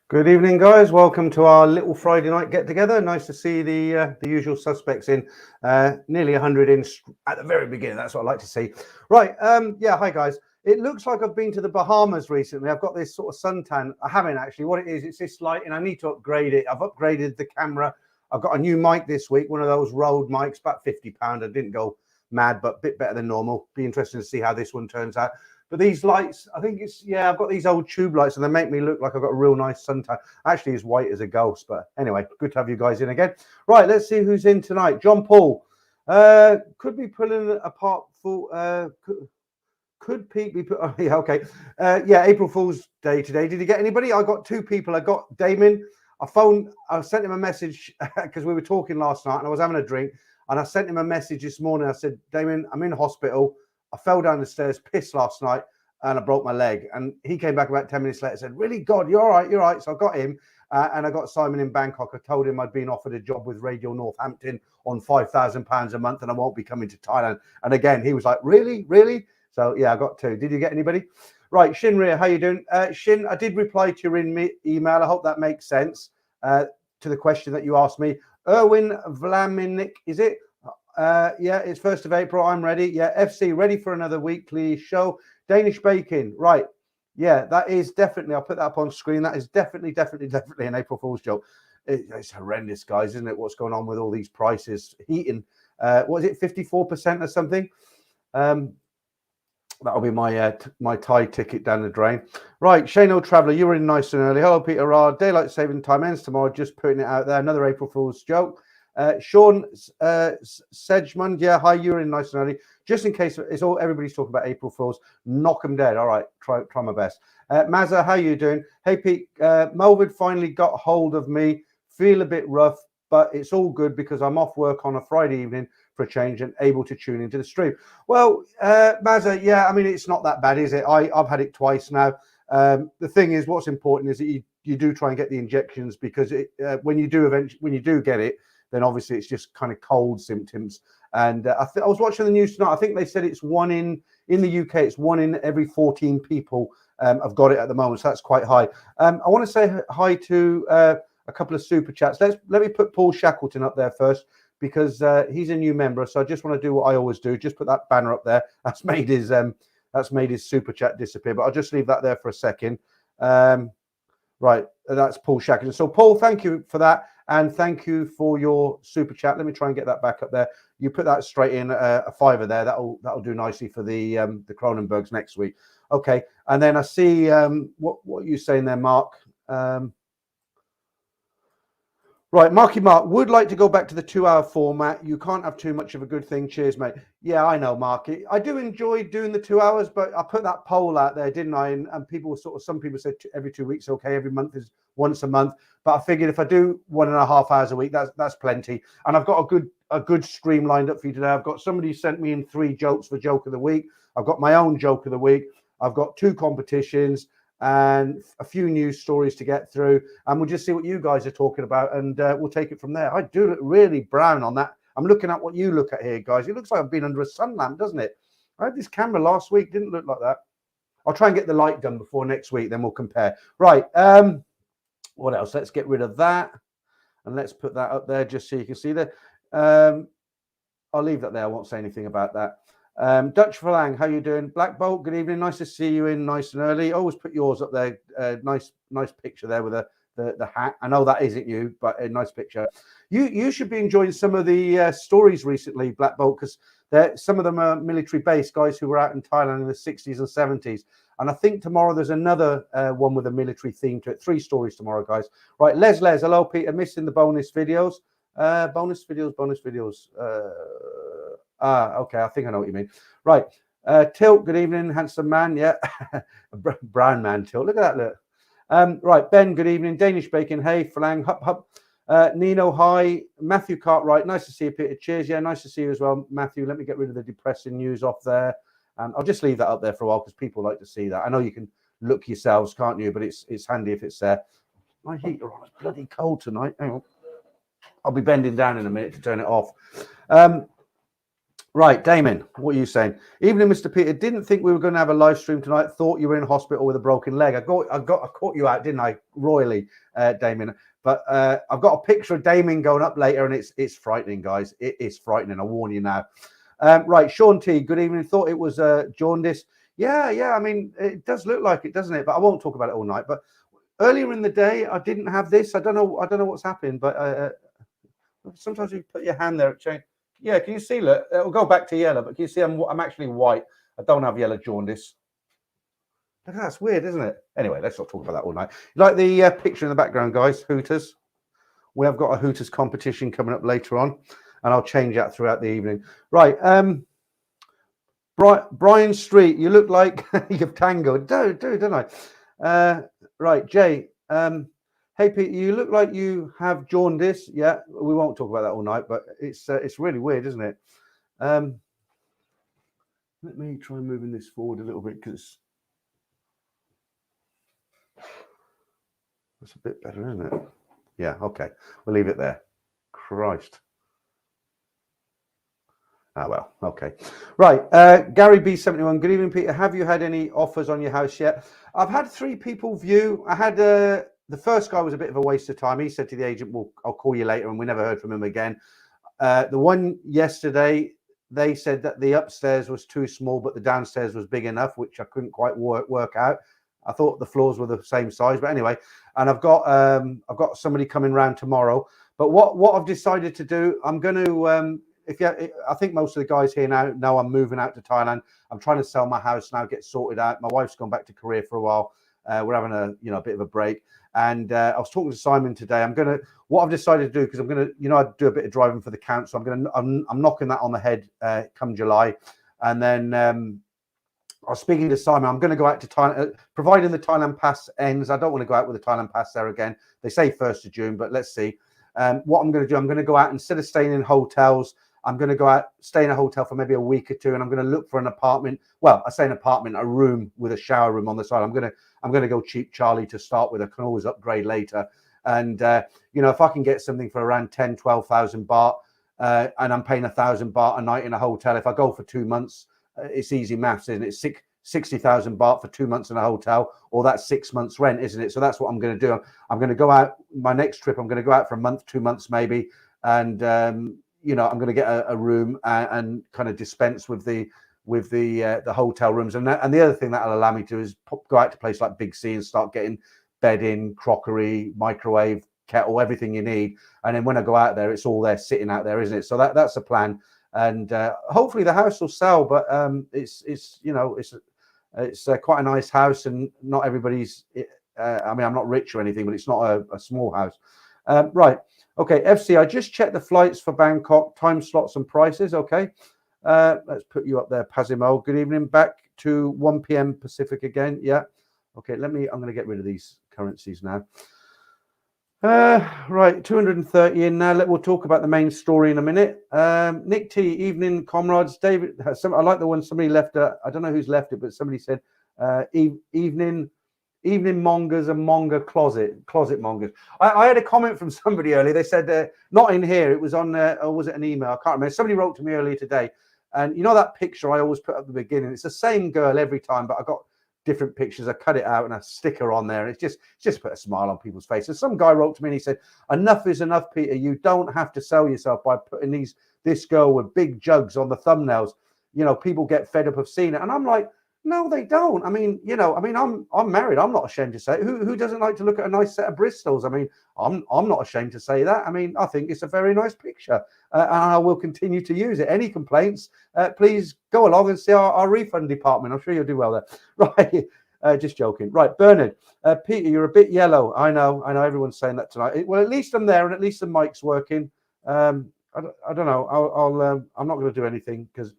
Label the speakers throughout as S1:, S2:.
S1: Good evening, guys. Welcome to our little Friday night get-together. Nice to see the usual suspects in. Nearly 100 in at the very beginning. That's what I like to see. Right. Yeah. Hi, guys. It looks like I've been to the Bahamas recently. I've got this sort of suntan. I haven't actually. What it is, it's this light, and I need to upgrade it. I've upgraded the camera. I've got a new mic this week. One of those Rode mics, about £50. I didn't go mad, but a bit better than normal. Be interesting to see how this one turns out. But these lights, I think it's, yeah, I've got these old tube lights and they make me look like I've got a real nice suntan. Actually, it's white as a ghost, but anyway, good to have you guys in again. Right, let's see who's in tonight. John Paul, could be pulling apart for, could Pete be put, oh, yeah, okay. Yeah, April Fool's Day today. Did you get anybody? I got two people. I got Damon. I sent him a message because we were talking last night and I was having a drink and I sent him a message this morning. I said, Damon, I'm in hospital. I fell down the stairs, pissed last night, and I broke my leg. And he came back about 10 minutes later and said, really, God, you're all right, you're all right. So I got him, and I got Simon in Bangkok. I told him I'd been offered a job with Radio Northampton on £5,000 a month, and I won't be coming to Thailand. And again, he was like, really, really? So, yeah, I got two. Did you get anybody? Right, Shinria, how you doing? Shin, I did reply to your email. I hope that makes sense to the question that you asked me. Erwin Vlaminik, is it? Yeah, it's 1st of April. I'm ready. Yeah, FC ready for another weekly show. Danish Bacon, right? Yeah, that is definitely. I'll put that up on screen. That is definitely an April Fool's joke. It's horrendous, guys, isn't it? What's going on with all these prices? Heating, what is it, 54% or something? That'll be my my Thai ticket down the drain. Right, Shane Traveller, you were in nice and early. Hello, Peter R. Daylight saving time ends tomorrow. Just putting it out there. Another April Fool's joke. Sean Sedgman, yeah, hi, you're in nice and early. Just in case it's all everybody's talking about April Fools, knock them dead. All right, try my best. Mazza, how you doing? Hey Pete, Melvin finally got hold of me. Feel a bit rough, but it's all good because I'm off work on a Friday evening for a change and able to tune into the stream. Well, Mazza, yeah, I mean it's not that bad, is it? I've had it twice now. The thing is, what's important is that you do try and get the injections because when you do get it, then obviously it's just kind of cold symptoms. And I was watching the news tonight. I think they said it's one in the UK. It's 1 in every 14 people have got it at the moment. So that's quite high. I want to say hi to a couple of super chats. Let me put Paul Shackleton up there first because he's a new member. So I just want to do what I always do. Just put that banner up there. That's made his super chat disappear. But I'll just leave that there for a second. Right, that's Paul Shackleton. So Paul, thank you for that. And thank you for your super chat. Let me try and get that back up there. You put that straight in a fiver there. That'll do nicely for the Cronenbergs next week. Okay. And then I see what are you saying there, Mark? Right, Marky Mark would like to go back to the 2-hour format. You can't have too much of a good thing. Cheers, mate. Yeah, I know, Marky. I do enjoy doing the 2 hours, but I put that poll out there, didn't I? And people some people said every 2 weeks, okay, every month is once a month. But I figured if I do 1.5 hours a week, that's plenty. And I've got a good stream lined up for you today. I've got somebody sent me in 3 jokes for joke of the week. I've got my own joke of the week. I've got 2 competitions and a few news stories to get through, and we'll just see what you guys are talking about, and we'll take it from there. I do look really brown on that. I'm looking at what you look at here, guys. It looks like I've been under a sun lamp, doesn't it? I had this camera last week, didn't look like that. I'll try and get the light done before next week, then we'll compare. Right, what else? Let's get rid of that, and let's put that up there just so you can see that. I'll leave that there. I won't say anything about that. Dutch Verlang, how you doing? Black Bolt, good evening. Nice to see you in nice and early. Always put yours up there. Nice picture there with the hat. I know that isn't you, but a nice picture. You should be enjoying some of the stories recently, Black Bolt, because some of them are military based guys who were out in Thailand in the 60s and 70s. And I think tomorrow there's another one with a military theme to it. 3 stories tomorrow, guys. Right, Les, hello, Peter. Missing the bonus videos. Bonus videos. Okay, I think I know what you mean. Right, Tilt, good evening, handsome man. Yeah, brown man, Tilt. Look at that, look. Right, Ben, good evening. Danish Bacon, hey, Flang, hup. Nino, hi. Matthew Cartwright, nice to see you, Peter. Cheers, yeah, nice to see you as well, Matthew. Let me get rid of the depressing news off there. And I'll just leave that up there for a while because people like to see that. I know you can look yourselves, can't you? But it's handy if it's there. My heater on, it's bloody cold tonight. Hang on. I'll be bending down in a minute to turn it off. Right, Damon, what are you saying? Evening, Mr. Peter. Didn't think we were going to have a live stream tonight. Thought you were in hospital with a broken leg. I caught you out, didn't I? Royally, Damon. But I've got a picture of Damon going up later, and it's frightening, guys. It is frightening. I warn you now. Right, Sean T. Good evening. Thought it was jaundice. Yeah. I mean, it does look like it, doesn't it? But I won't talk about it all night. But earlier in the day, I didn't have this. I don't know what's happened, but sometimes you put your hand there, it changes. Yeah, can you see? Look, it'll go back to yellow, but can you see I'm actually white? I don't have yellow jaundice. That's weird, isn't it? Anyway, let's not talk about that all night. You like the picture in the background, guys? Hooters. We have got a Hooters competition coming up later on, and I'll change that throughout the evening. Right, Brian Street, you look like you've tangled. Don't I? Right, Jay. Hey, Pete, you look like you have jaundice. Yeah, we won't talk about that all night, but it's really weird, isn't it? Let me try moving this forward a little bit because that's a bit better, isn't it? Yeah, okay. We'll leave it there. Christ. Ah, well, okay. Right, Gary B71. Good evening, Peter. Have you had any offers on your house yet? I've had 3 people view. I had... the first guy was a bit of a waste of time. He said to the agent, well, I'll call you later, and we never heard from him again. The one yesterday, they said that the upstairs was too small, but the downstairs was big enough, which I couldn't quite work out. I thought the floors were the same size, but anyway. And I've got somebody coming round tomorrow. But what I've decided to do, I'm going to... I think most of the guys here now know I'm moving out to Thailand. I'm trying to sell my house now, get sorted out. My wife's gone back to Korea for a while. We're having a bit of a break. And I was talking to Simon today. What I've decided to do, because I'm gonna, I do a bit of driving for the council. I'm knocking that on the head come July, and then I was speaking to Simon. I'm going to go out to Thailand, providing the Thailand pass ends. I don't want to go out with the Thailand pass there again. They say 1st of June, but let's see. What I'm going to do, I'm going to go out instead of staying in hotels. I'm going to go out, stay in a hotel for maybe a week or 2, and I'm going to look for an apartment. Well, I say an apartment, a room with a shower room on the side. I'm going to go cheap Charlie to start with. I can always upgrade later. And if I can get something for around 10,000-12,000 baht, and I'm paying 1,000 baht a night in a hotel, if I go for 2 months, it's easy maths, isn't it? 60,000 baht for 2 months in a hotel, or that's 6 months rent, isn't it? So that's what I'm going to do. I'm going to go out. My next trip, I'm going to go out for a month, 2 months maybe, and I'm going to get a room and kind of dispense with the hotel rooms. And the other thing that'll allow me to is go out to a place like Big C and start getting bedding, crockery, microwave, kettle, everything you need. And then when I go out there, it's all there sitting out there, isn't it? So that's the plan. And hopefully the house will sell. But it's quite a nice house, and not everybody's. I'm not rich or anything, but it's not a small house. Right. Okay, FC, I just checked the flights for Bangkok, time slots and prices. Okay, let's put you up there, Pazimo. Good evening. Back to 1 p.m. Pacific again. Yeah. Okay, I'm going to get rid of these currencies now. Right, 230 in now. We'll talk about the main story in a minute. Nick T, evening, comrades. David, I like the one somebody left. I don't know who's left it, but somebody said, evening mongers and monger closet mongers. I had a comment from somebody earlier. They said, not in here, it was on, or was it an email? I can't remember. Somebody wrote to me earlier today. And you know that picture I always put at the beginning? It's the same girl every time, but I got different pictures. I cut it out and I stick her on there. And it's just put a smile on people's faces. Some guy wrote to me and he said, enough is enough, Peter. You don't have to sell yourself by putting this girl with big jugs on the thumbnails. People get fed up of seeing it. And I'm like, no, they don't. I'm married. I'm not ashamed to say it. Who doesn't like to look at a nice set of Bristols? I'm not ashamed to say that. I think it's a very nice picture, and I will continue to use it. Any complaints, please go along and see our refund department. I'm sure you'll do well there. Right. Just joking. Right, Bernard. Peter, you're a bit yellow. I know. Everyone's saying that tonight. Well, at least I'm there, and at least the mic's working. I don't know. I'm not going to do anything because.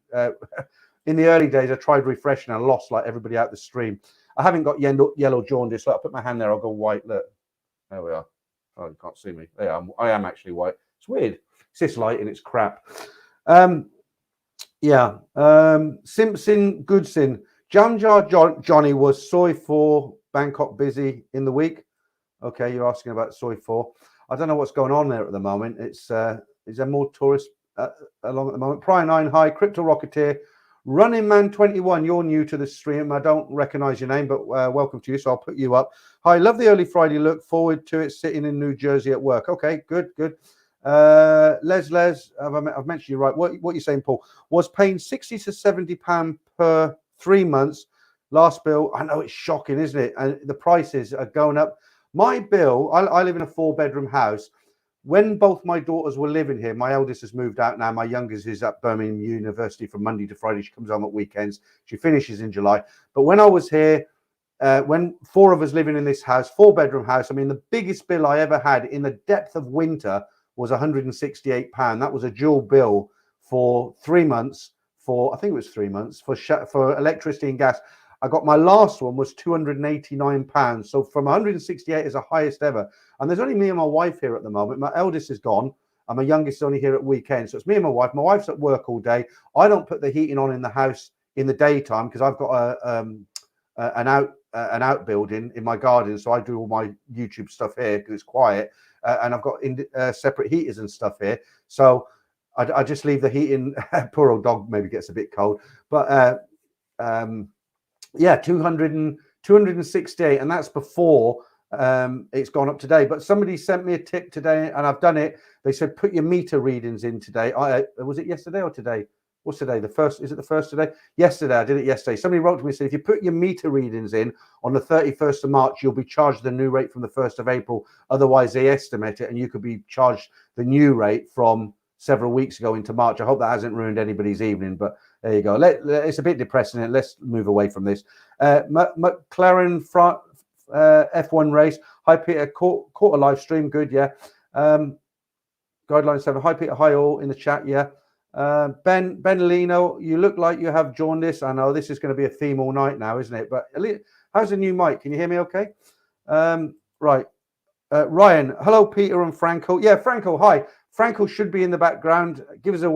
S1: In the early days, I tried refreshing and I lost like everybody out the stream. I haven't got yellow jaundice. Look, I put my hand there, I'll go white. Look, there we are. Oh, you can't see me. There I am actually white. It's weird. It's this light and it's crap. Simpson Goodson. Johnny was soy 4 Bangkok busy in the week. Okay, you're asking about soy 4. I don't know what's going on there at the moment. Is there more tourists? along at the moment. Prior 9, hi. Crypto Rocketeer. Running Man 21, you're new to the stream. I don't recognize your name, but welcome to you. So I'll put you up. Hi, love the early Friday look. Forward to it sitting in New Jersey at work. Okay, good. Les, I've mentioned you right. What you saying, Paul? Was paying £60 to £70 per 3 months. Last bill. I know it's shocking, isn't it? And the prices are going up. My bill, I live in a 4-bedroom house. When both my daughters were living here, my eldest has moved out now. My youngest is at Birmingham University from Monday to Friday. She comes home at weekends. She finishes in July. But when I was here, when 4 of us living in this house, 4-bedroom house, I mean, the biggest bill I ever had in the depth of winter was £168. That was a dual bill for 3 months, I think it was 3 months, for electricity and gas. I got my last one was £289. So from 168 is the highest ever. And there's only me and my wife here at the moment. My eldest is gone and my youngest is only here at weekends. So it's me and my wife. My wife's at work all day. I don't put the heating on in the house in the daytime because I've got an outbuilding in my garden. So I do all my YouTube stuff here because it's quiet. And I've got separate heaters and stuff here. So I just leave the heating. Poor old dog maybe gets a bit cold. But yeah, 268, and that's before it's gone up today. But somebody sent me a tip today, and I've done it. They said put your meter readings in today. Was it yesterday or today? What's today? The first? Is it the first today? Yesterday, I did it yesterday. Somebody wrote to me and said if you put your meter readings in on the 31st of March, you'll be charged the new rate from the 1st of April. Otherwise, they estimate it, and you could be charged the new rate from several weeks ago into March. I hope that hasn't ruined anybody's evening, but there you go. It's a bit depressing. Let's move away from this. McLaren F1 race. Hi, Peter. Caught a live stream. Good, yeah. Guideline 7. Hi, Peter. Hi, all in the chat, yeah. Ben Lino, you look like you have jaundice. I know this is going to be a theme all night now, isn't it? But how's the new mic? Can you hear me okay? Right. Ryan, hello, Peter and Franco. Yeah, Franco, hi. Franco should be in the background. Give us a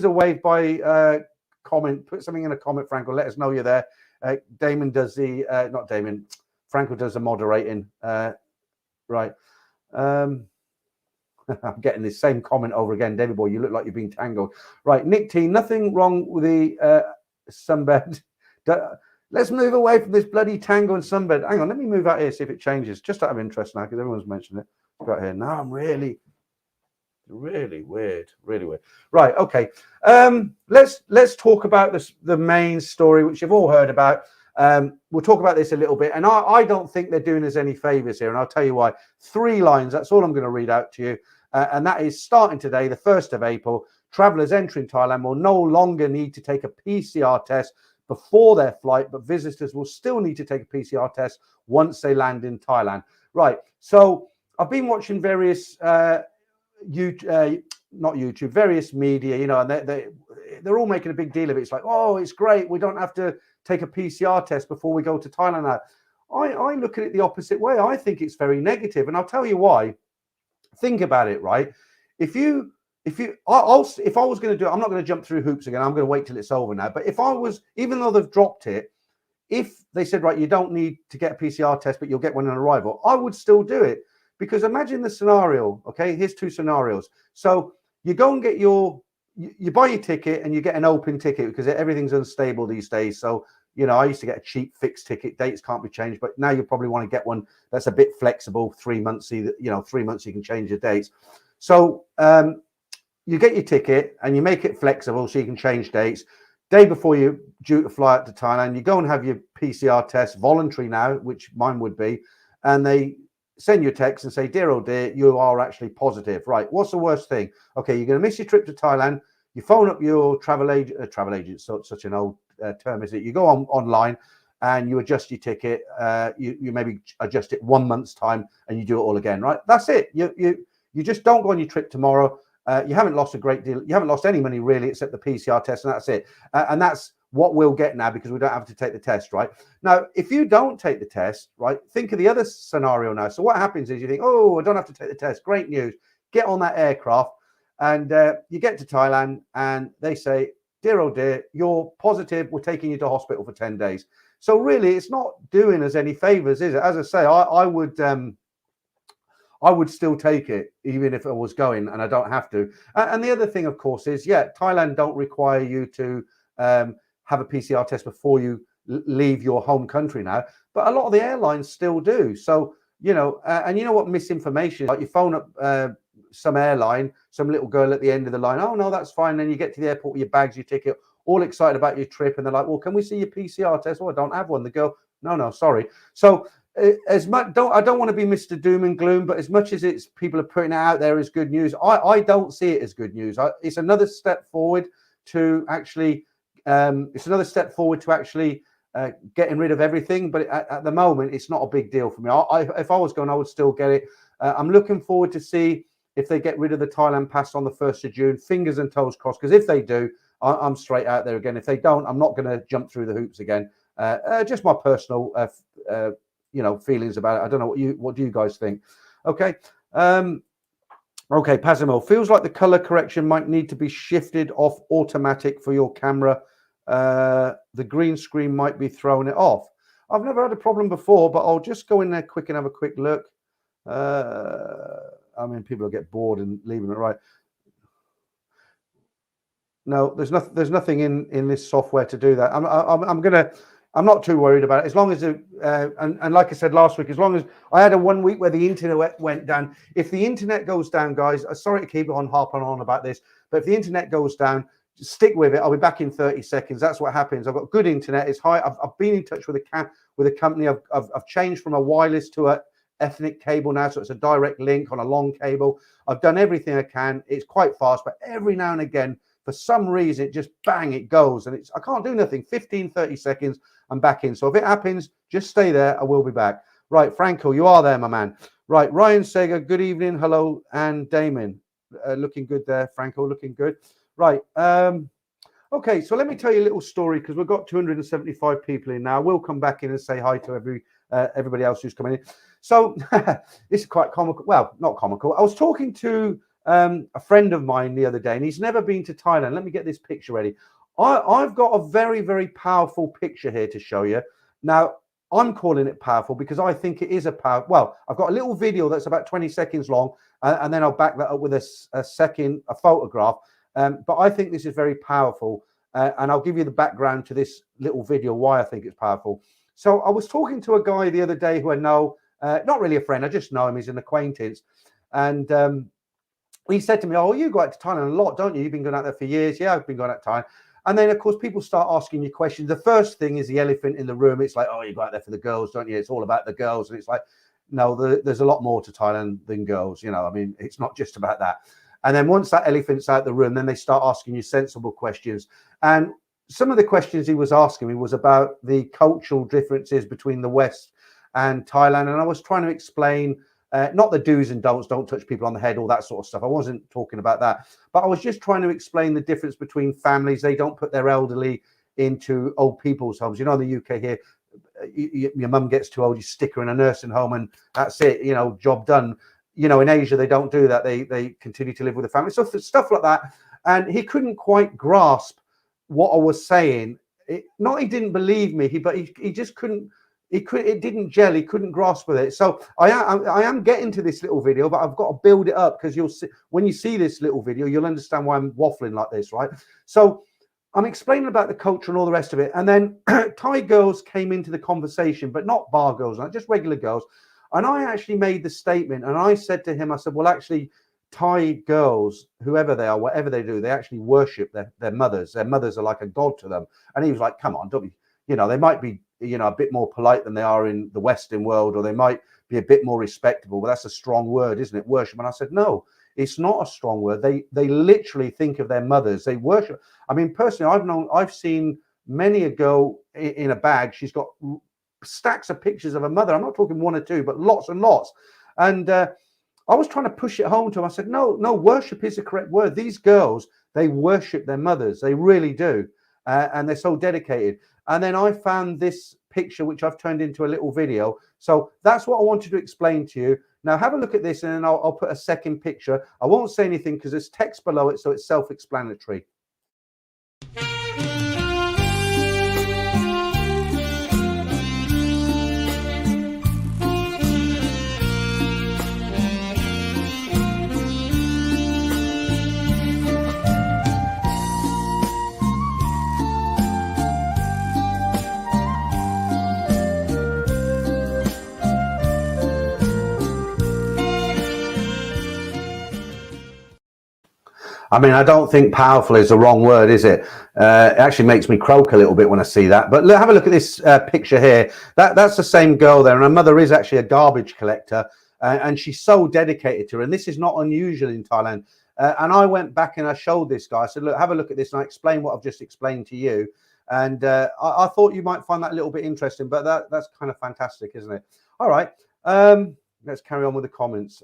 S1: wave by comment. Put something in a comment, Franco. Let us know you're there. Damon does the not Damon. Franco does the moderating. Right. I'm getting this same comment over again. David boy, you look like you've been tangled. Right, Nick T. Nothing wrong with the sunbed. Let's move away from this bloody tango and sunbed. Hang on, let me move out here, see if it changes. Just out of interest now, because everyone's mentioned it. Got here. No, I'm really weird. Right, okay. Let's talk about the main story, which you've all heard about. We'll talk about this a little bit, and I don't think they're doing us any favors here, and I'll tell you why. 3 lines, that's all I'm going to read out to you, and that is starting today, the 1st of April, travelers entering Thailand will no longer need to take a PCR test before their flight, but visitors will still need to take a PCR test once they land in Thailand. Right, so I've been watching various various media, you know, and they're all making a big deal of it. It's like, oh, it's great, we don't have to take a PCR test before we go to Thailand now. I look at it the opposite way. I think it's very negative, and I'll tell you why. Think about it, right? If I was going to do it, I'm not going to jump through hoops again. I'm going to wait till it's over now. But if I was, even though they've dropped it, if they said, right, you don't need to get a PCR test, but you'll get one on arrival, I would still do it. Because imagine the scenario, okay? Here's 2 scenarios. So you go and get you buy your ticket and you get an open ticket because everything's unstable these days. So, you know, I used to get a cheap fixed ticket. Dates can't be changed. But now you probably want to get one that's a bit flexible, 3 months, 3 months you can change your dates. So you get your ticket and you make it flexible so you can change dates. Day before you're due to fly out to Thailand, you go and have your PCR test, voluntary now, which mine would be, and they send you a text and say, dear, oh dear, you are actually positive. Right, what's the worst thing? Okay, you're going to miss your trip to Thailand. You phone up your travel agent, so it's such an old term, is it? You go online and you adjust your ticket. You maybe adjust it 1 month's time and you do it all again, right? That's it. You just don't go on your trip tomorrow. You haven't lost a great deal. You haven't lost any money really, except the PCR test, and that's it. And that's what we'll get now because we don't have to take the test, right? Now, if you don't take the test, right, think of the other scenario now. So what happens is you think, oh, I don't have to take the test. Great news. Get on that aircraft and you get to Thailand and they say, dear, oh dear, you're positive. We're taking you to hospital for 10 days. So really, it's not doing us any favors, is it? As I say, I I would still take it, even if I was going and I don't have to. And the other thing, of course, is, yeah, Thailand don't require you to have a PCR test before you leave your home country now, but a lot of the airlines still do. So, you know, and you know what misinformation is? Like, you phone up some airline, some little girl at the end of the line, oh, no, that's fine. Then you get to the airport with your bags, your ticket, all excited about your trip. And they're like, well, can we see your PCR test? Oh, I don't have one. The girl, no, sorry. So as much, I don't want to be Mr. Doom and Gloom, but as much as it's people are putting it out there as good news, I don't see it as good news. It's another step forward to actually, getting rid of everything. But at the moment, it's not a big deal for me. If I was going, I would still get it. I'm looking forward to see if they get rid of the Thailand pass on the 1st of June. Fingers and toes crossed, because if they do, I'm straight out there again. If they don't, I'm not going to jump through the hoops again. Just my personal, feelings about it. I don't know what do you guys think? Okay. Okay, Pazimo, feels like the color correction might need to be shifted off automatic for your camera. The green screen might be throwing it off. I've never had a problem before, but I'll just go in there quick and have a quick look. I mean, people will get bored and leaving it right. No, there's nothing in this software to do that. I'm not too worried about it, as long as and like I said last week, as long as I had a 1 week where the internet went down. If the internet goes down, guys, sorry to keep harping on about this, but if the internet goes down, just stick with it. I'll be back in 30 seconds. That's what happens. I've got good internet. It's high. I've been in touch with a company. I've changed from a wireless to a ethnic cable now, so it's a direct link on a long cable. I've done everything I can. It's quite fast, but every now and again, for some reason, it just bang, it goes, and I can't do nothing. 30 seconds, I'm back in. So if it happens, just stay there. I will be back. Right, Franco, you are there, my man. Right, Ryan Sega, good evening. Hello, and Damon, looking good there. Franco, looking good. Right. Okay, so let me tell you a little story, because we've got 275 people in now. We'll come back in and say hi to everybody else who's coming in. So this is quite comical. Well, not comical. I was talking to a friend of mine the other day, and he's never been to Thailand. Let me get this picture ready. I've got a very, very powerful picture here to show you. Now, I'm calling it powerful because I think it is a power. Well, I've got a little video that's about 20 seconds long, and then I'll back that up with a photograph. But I think this is very powerful, and I'll give you the background to this little video, why I think it's powerful. So I was talking to a guy the other day who I know, not really a friend, I just know him, he's an acquaintance. And he said to me, oh, you go out to Thailand a lot, don't you? You've been going out there for years. Yeah, I've been going out to Thailand. And then, of course, people start asking you questions. The first thing is the elephant in the room. It's like, oh, you go out there for the girls, don't you? It's all about the girls. And it's like, no, there's a lot more to Thailand than girls. You know, I mean, it's not just about that. And then once that elephant's out the room, then they start asking you sensible questions. And some of the questions he was asking me was about the cultural differences between the West and Thailand. And I was trying to explain, not the do's and don'ts, don't touch people on the head, all that sort of stuff. I wasn't talking about that. But I was just trying to explain the difference between families. They don't put their elderly into old people's homes. You know, in the UK here, your mum gets too old, you stick her in a nursing home and that's it, you know, job done. You know, in Asia, they don't do that. They continue to live with the family. So stuff like that. And he couldn't quite grasp what I was saying. Not he didn't believe me, but he just couldn't. It didn't gel. He couldn't grasp with it. So I am getting to this little video, but I've got to build it up, because you'll see when you see this little video, you'll understand why I'm waffling like this, right? So I'm explaining about the culture and all the rest of it, and then Thai girls came into the conversation, but not bar girls, not just regular girls. And I actually made the statement, and I said to him, I said, well, actually, Thai girls, whoever they are, whatever they do, they actually worship their mothers. Their mothers are like a god to them. And he was like, come on, don't you know, they might be, you know, a bit more polite than they are in the Western world, or they might be a bit more respectable, but that's a strong word, isn't it? Worship. And I said, no, it's not a strong word. They literally think of their mothers. They worship. I mean, personally, I've seen many a girl in a bag. She's got stacks of pictures of her mother. I'm not talking one or two, but lots and lots. And I was trying to push it home to him. I said, no, worship is the correct word. These girls, they worship their mothers. They really do. And they're so dedicated. And then I found this picture, which I've turned into a little video. So that's what I wanted to explain to you. Now have a look at this, and then I'll put a second picture. I won't say anything because there's text below it, so it's self-explanatory. I mean, I don't think powerful is the wrong word, is it? It actually makes me croak a little bit when I see that. But look, have a look at this picture here. That's the same girl there, and her mother is actually a garbage collector, and she's so dedicated to her. And this is not unusual in Thailand. And I went back and I showed this guy. I said, look, have a look at this, and I explained what I've just explained to you. And I thought you might find that a little bit interesting, but that's kind of fantastic, isn't it? All right, let's carry on with the comments.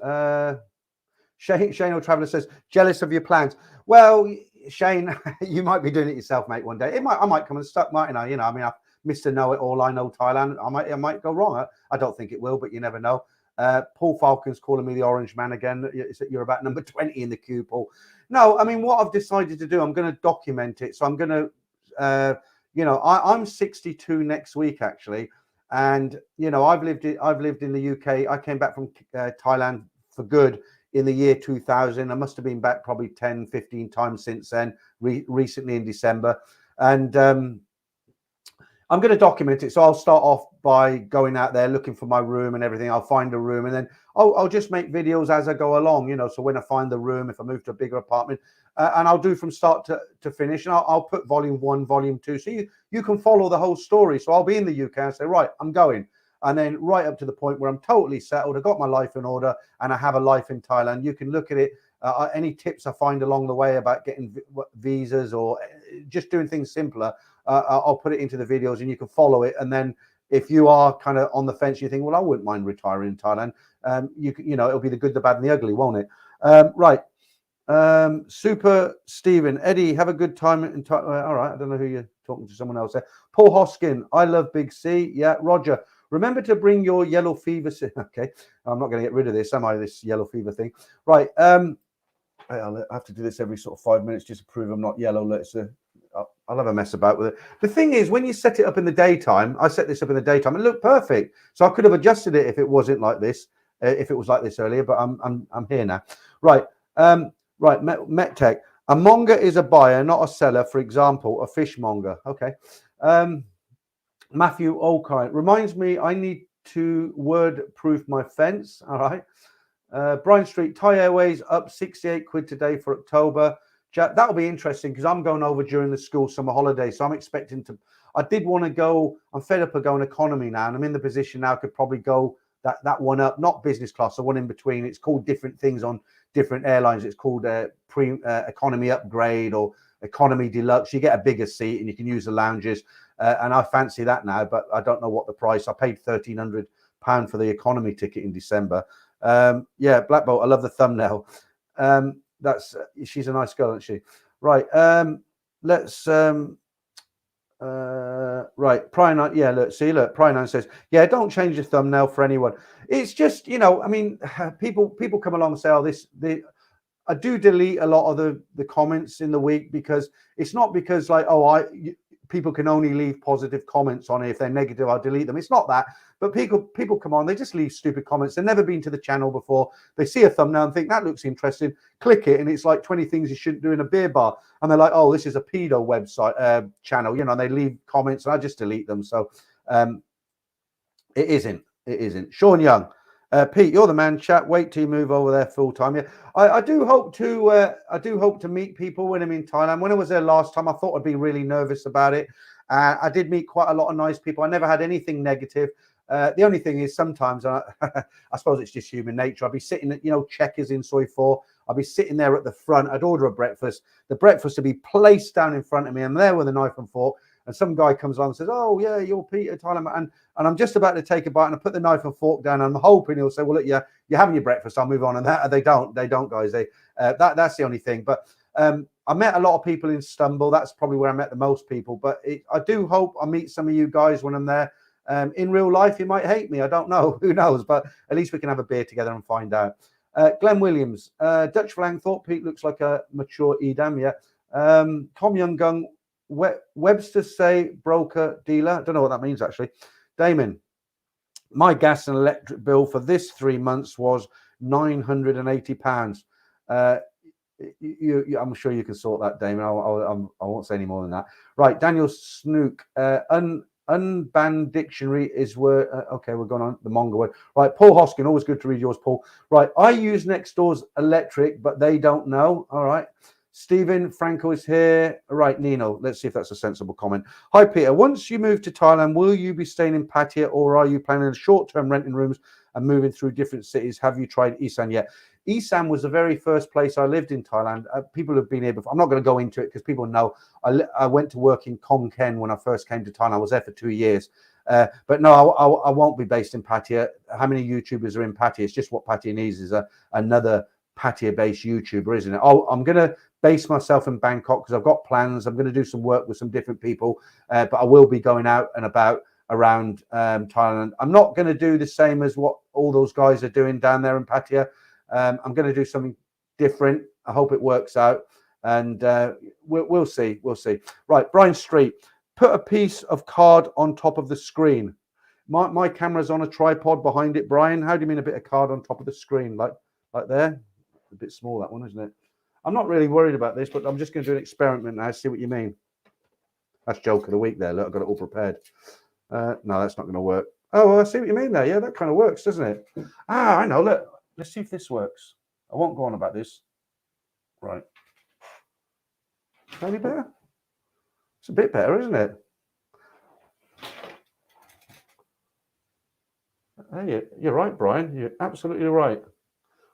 S1: Shane or Traveller says, jealous of your plans. Well, Shane, you might be doing it yourself, mate, one day. I might come unstuck, mightn't I? You know, I mean, Mr. Know-It-All, I know Thailand. I might go wrong. I don't think it will, but you never know. Paul Falcon's calling me the orange man again. You're about number 20 in the queue, Paul. No, I mean, what I've decided to do, I'm going to document it. So I'm going to, you know, I'm 62 next week, actually. And, you know, I've lived in the UK. I came back from Thailand for good in the year 2000. I must have been back probably 10, 15 times since then, recently in December. And I'm going to document it. So I'll start off by going out there, looking for my room and everything. I'll find a room, and then I'll just make videos as I go along, you know. So when I find the room, if I move to a bigger apartment, and I'll do from start to finish, and I'll put volume 1, volume 2. So you can follow the whole story. So I'll be in the UK and say, right, I'm going. And then right up to the point where I'm totally settled, I've got my life in order, and I have a life in Thailand. You can look at it. Any tips I find along the way about getting visas or just doing things simpler, I'll put it into the videos, and you can follow it. And then if you are kind of on the fence, you think, well, I wouldn't mind retiring in Thailand. You know, it'll be the good, the bad, and the ugly, won't it? Right. Super Stephen, Eddie, have a good time in Thailand. All right. I don't know who you're talking to, someone else there. Paul Hoskin, I love Big C. Yeah. Roger, remember to bring your yellow fever. Okay. I'm not going to get rid of this, am I? This yellow fever thing. Right. I'll have to do this every sort of 5 minutes just to prove I'm not yellow. I'll have a mess about with it. The thing is, when you set it up in the daytime, I set this up in the daytime, it looked perfect. So I could have adjusted it if it wasn't like this, if it was like this earlier, but I'm here now. Right. Right. MetTech. A monger is a buyer, not a seller. For example, a fishmonger. Okay. Matthew Olkine reminds me I need to word-proof my fence. All right. Bryan Street, Thai Airways up 68 quid today for October. That'll be interesting because I'm going over during the school summer holiday. So I'm expecting to, I did want to go, I'm fed up of going economy now, and I'm in the position now I could probably go that one up, not business class, the one in between. It's called different things on different airlines. It's called economy upgrade or economy deluxe. You get a bigger seat and you can use the lounges. And I fancy that now, but I don't know what the price. I paid £1,300 for the economy ticket in December. Yeah, Black Bolt, I love the thumbnail. She's a nice girl, isn't she? Right. Let's right. Prynine, yeah, look, Prynine says, yeah, don't change the thumbnail for anyone. It's just, you know, I mean, people come along and say, oh, I do delete a lot of the comments in the week, because it's not because like, oh, people can only leave positive comments on it. If they're negative, I'll delete them. It's not that. But people come on, they just leave stupid comments. They've never been to the channel before. They see a thumbnail and think that looks interesting. Click it, and it's like 20 things you shouldn't do in a beer bar. And they're like, oh, this is a pedo website channel. You know, and they leave comments, and I just delete them. So it isn't. Sean Young, Pete, you're the man. Chat. Wait till you move over there full time. Yeah, I do hope to meet people when I'm in Thailand. When I was there last time, I thought I'd be really nervous about it. I did meet quite a lot of nice people. I never had anything negative. The only thing is sometimes, I suppose it's just human nature. I'd be sitting at, you know, Checkers in Soi 4. I'd be sitting there at the front. I'd order a breakfast. The breakfast would be placed down in front of me. I'm there with a knife and fork. And some guy comes along and says, oh, yeah, you're Peter Thailand. And I'm just about to take a bite, and I put the knife and fork down. And I'm hoping he'll say, well, look, you're having your breakfast. I'll move on. And they don't, guys. That's the only thing. But I met a lot of people in Istanbul. That's probably where I met the most people. But I do hope I meet some of you guys when I'm there. In real life, you might hate me. I don't know. Who knows? But at least we can have a beer together and find out. Glenn Williams, Dutch Flang thought Pete looks like a mature Edam. Yeah. Tom Young, Webster say broker dealer. I don't know what that means actually. Damon, my gas and electric bill for this 3 months was £980. I'm sure you can sort that, Damon. I won't say any more than that. Right, Daniel Snook, unbanned dictionary is where okay, we're going on the Mongo word. Right, Paul Hoskin, always good to read yours, Paul. Right, I use Nextdoor's electric, but they don't know. All right, Stephen Franco is here. Right, Nino, let's see if that's a sensible comment. Hi, Peter. Once you move to Thailand, will you be staying in Pattaya, or are you planning a short-term renting rooms and moving through different cities? Have you tried Isan yet? Isan was the very first place I lived in Thailand. People have been here before. I'm not going to go into it because people know. I went to work in Khon Kaen when I first came to Thailand. I was there for 2 years. But no, I won't be based in Pattaya. How many YouTubers are in Pattaya? It's just what Pattaya needs is another Pattaya-based YouTuber, isn't it? Oh, I'm going to base myself in Bangkok because I've got plans. I'm going to do some work with some different people, but I will be going out and about around Thailand. I'm not going to do the same as what all those guys are doing down there in Pattaya. I'm going to do something different. I hope it works out, and we'll see. We'll see. Right, Brian Street, put a piece of card on top of the screen. My camera's on a tripod behind it, Brian. How do you mean a bit of card on top of the screen? Like there? A bit small, that one, isn't it? I'm not really worried about this, but I'm just going to do an experiment now, see what you mean. That's joke of the week there. Look, I've got it all prepared. No, that's not going to work. Oh, well, I see what you mean there. Yeah, that kind of works, doesn't it? Ah, I know. Look, let's see if this works. I won't go on about this. Right. Any better? It's a bit better, isn't it? Hey, you're right, Brian. You're absolutely right.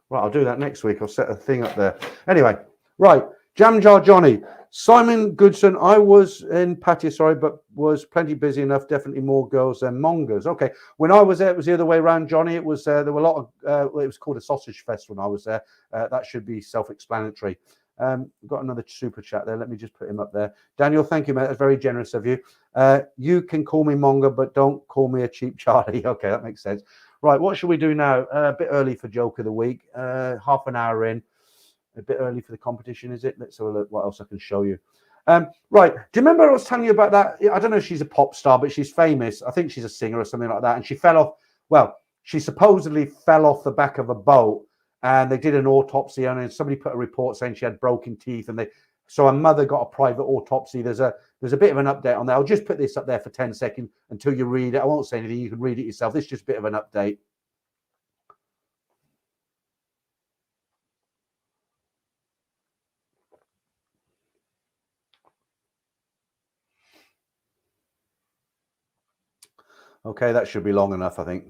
S1: Right, I'll do that next week. I'll set a thing up there. Anyway, right. Jam Jar Johnny. Simon Goodson. I was in Pattaya, sorry, but was plenty busy enough. Definitely more girls than mongers. Okay. When I was there, it was the other way around, Johnny. It was there were a lot of it was called a sausage fest when I was there. That should be self-explanatory. We've got another super chat there. Let me just put him up there. Daniel, thank you, mate. That's very generous of you. You can call me monger, but don't call me a cheap Charlie. Okay, that makes sense. Right, what should we do now? A bit early for joke of the week. Half an hour in. A bit early for the competition, is it? Let's have a look what else I can show you. Right, do you remember I was telling you about that? I don't know if she's a pop star, but she's famous. I think she's a singer or something like that. And she fell off. Well, she supposedly fell off the back of a boat, and they did an autopsy on her, and somebody put a report saying she had broken teeth, and so her mother got a private autopsy. There's a bit of an update on that. I'll just put this up there for 10 seconds until you read it. I won't say anything. You can read it yourself. This is just a bit of an update. Okay, that should be long enough, I think.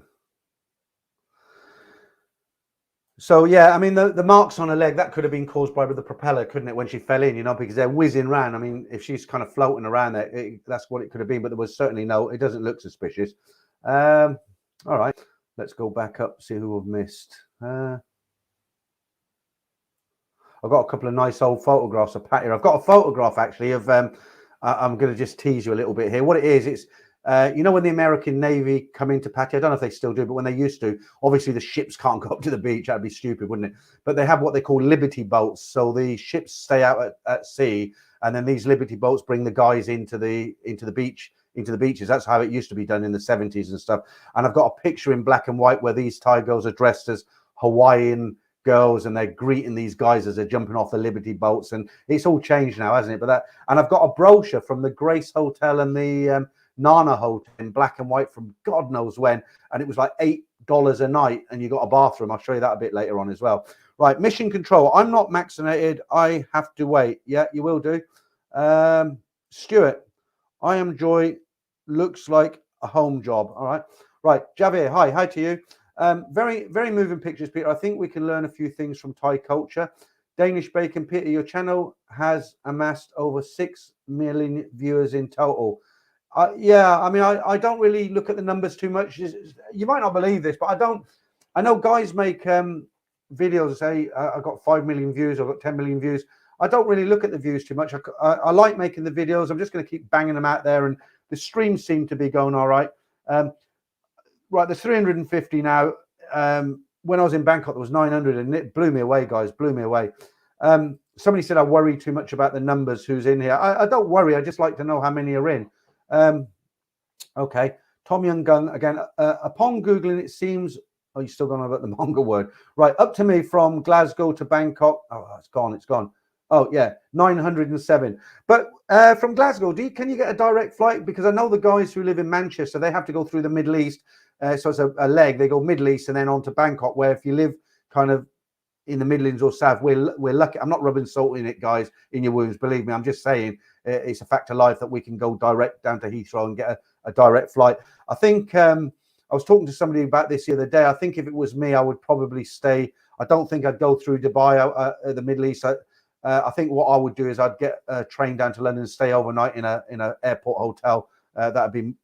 S1: So, yeah, I mean, the marks on her leg, that could have been caused by the propeller, couldn't it, when she fell in, you know, because they're whizzing around. I mean, if she's kind of floating around there, that's what it could have been, but there was certainly it doesn't look suspicious. All right, let's go back up, see who we've missed. I've got a couple of nice old photographs of Pattaya. I've got a photograph, actually, of, I'm going to just tease you a little bit here. What it is, it's, you know, when the American Navy come into Pattaya, I don't know if they still do, but when they used to, obviously the ships can't go up to the beach. That'd be stupid, wouldn't it? But they have what they call Liberty boats. So the ships stay out at sea, and then these Liberty boats bring the guys into the beaches. That's how it used to be done in the 70s and stuff. And I've got a picture in black and white where these Thai girls are dressed as Hawaiian girls, and they're greeting these guys as they're jumping off the Liberty boats. And it's all changed now, hasn't it? And I've got a brochure from the Grace Hotel and the Nana Hotel in black and white from God knows when, and it was like $8 a night, and you got a bathroom. I'll show you that a bit later on as well. Right, mission control. I'm not vaccinated. I have to wait. Yeah, you will do. Stuart, I am Joy. Looks like a home job. All right. Right, Javier. Hi to you. Very, very moving pictures, Peter. I think we can learn a few things from Thai culture. Danish Bacon, Peter, your channel has amassed over 6 million viewers in total. Yeah, I mean, I don't really look at the numbers too much. You might not believe this, but I know guys make videos say, I've got 5 million views, I've got 10 million views. I don't really look at the views too much. I like making the videos. I'm just going to keep banging them out there, and the streams seem to be going all right. Right, there's 350 now. When I was in Bangkok, there was 900, and it blew me away, guys, blew me away. Somebody said I worry too much about the numbers, who's in here. I don't worry. I just like to know how many are in. Okay, Tom Young Gun again. Upon Googling, it seems, oh, you're still going on about the manga word. Right, up to me from Glasgow to Bangkok. Oh, it's gone. Oh, yeah, 907. But from Glasgow, can you get a direct flight? Because I know the guys who live in Manchester, they have to go through the Middle East. So it's a leg. They go Middle East and then on to Bangkok, where if you live kind of in the Midlands or South, we're lucky. I'm not rubbing salt in it, guys, in your wounds. Believe me, I'm just saying it's a fact of life that we can go direct down to Heathrow and get a direct flight. I think I was talking to somebody about this the other day. I think if it was me, I would probably stay. I don't think I'd go through Dubai, the Middle East. I think what I would do is I'd get a train down to London and stay overnight in a airport hotel. That'd be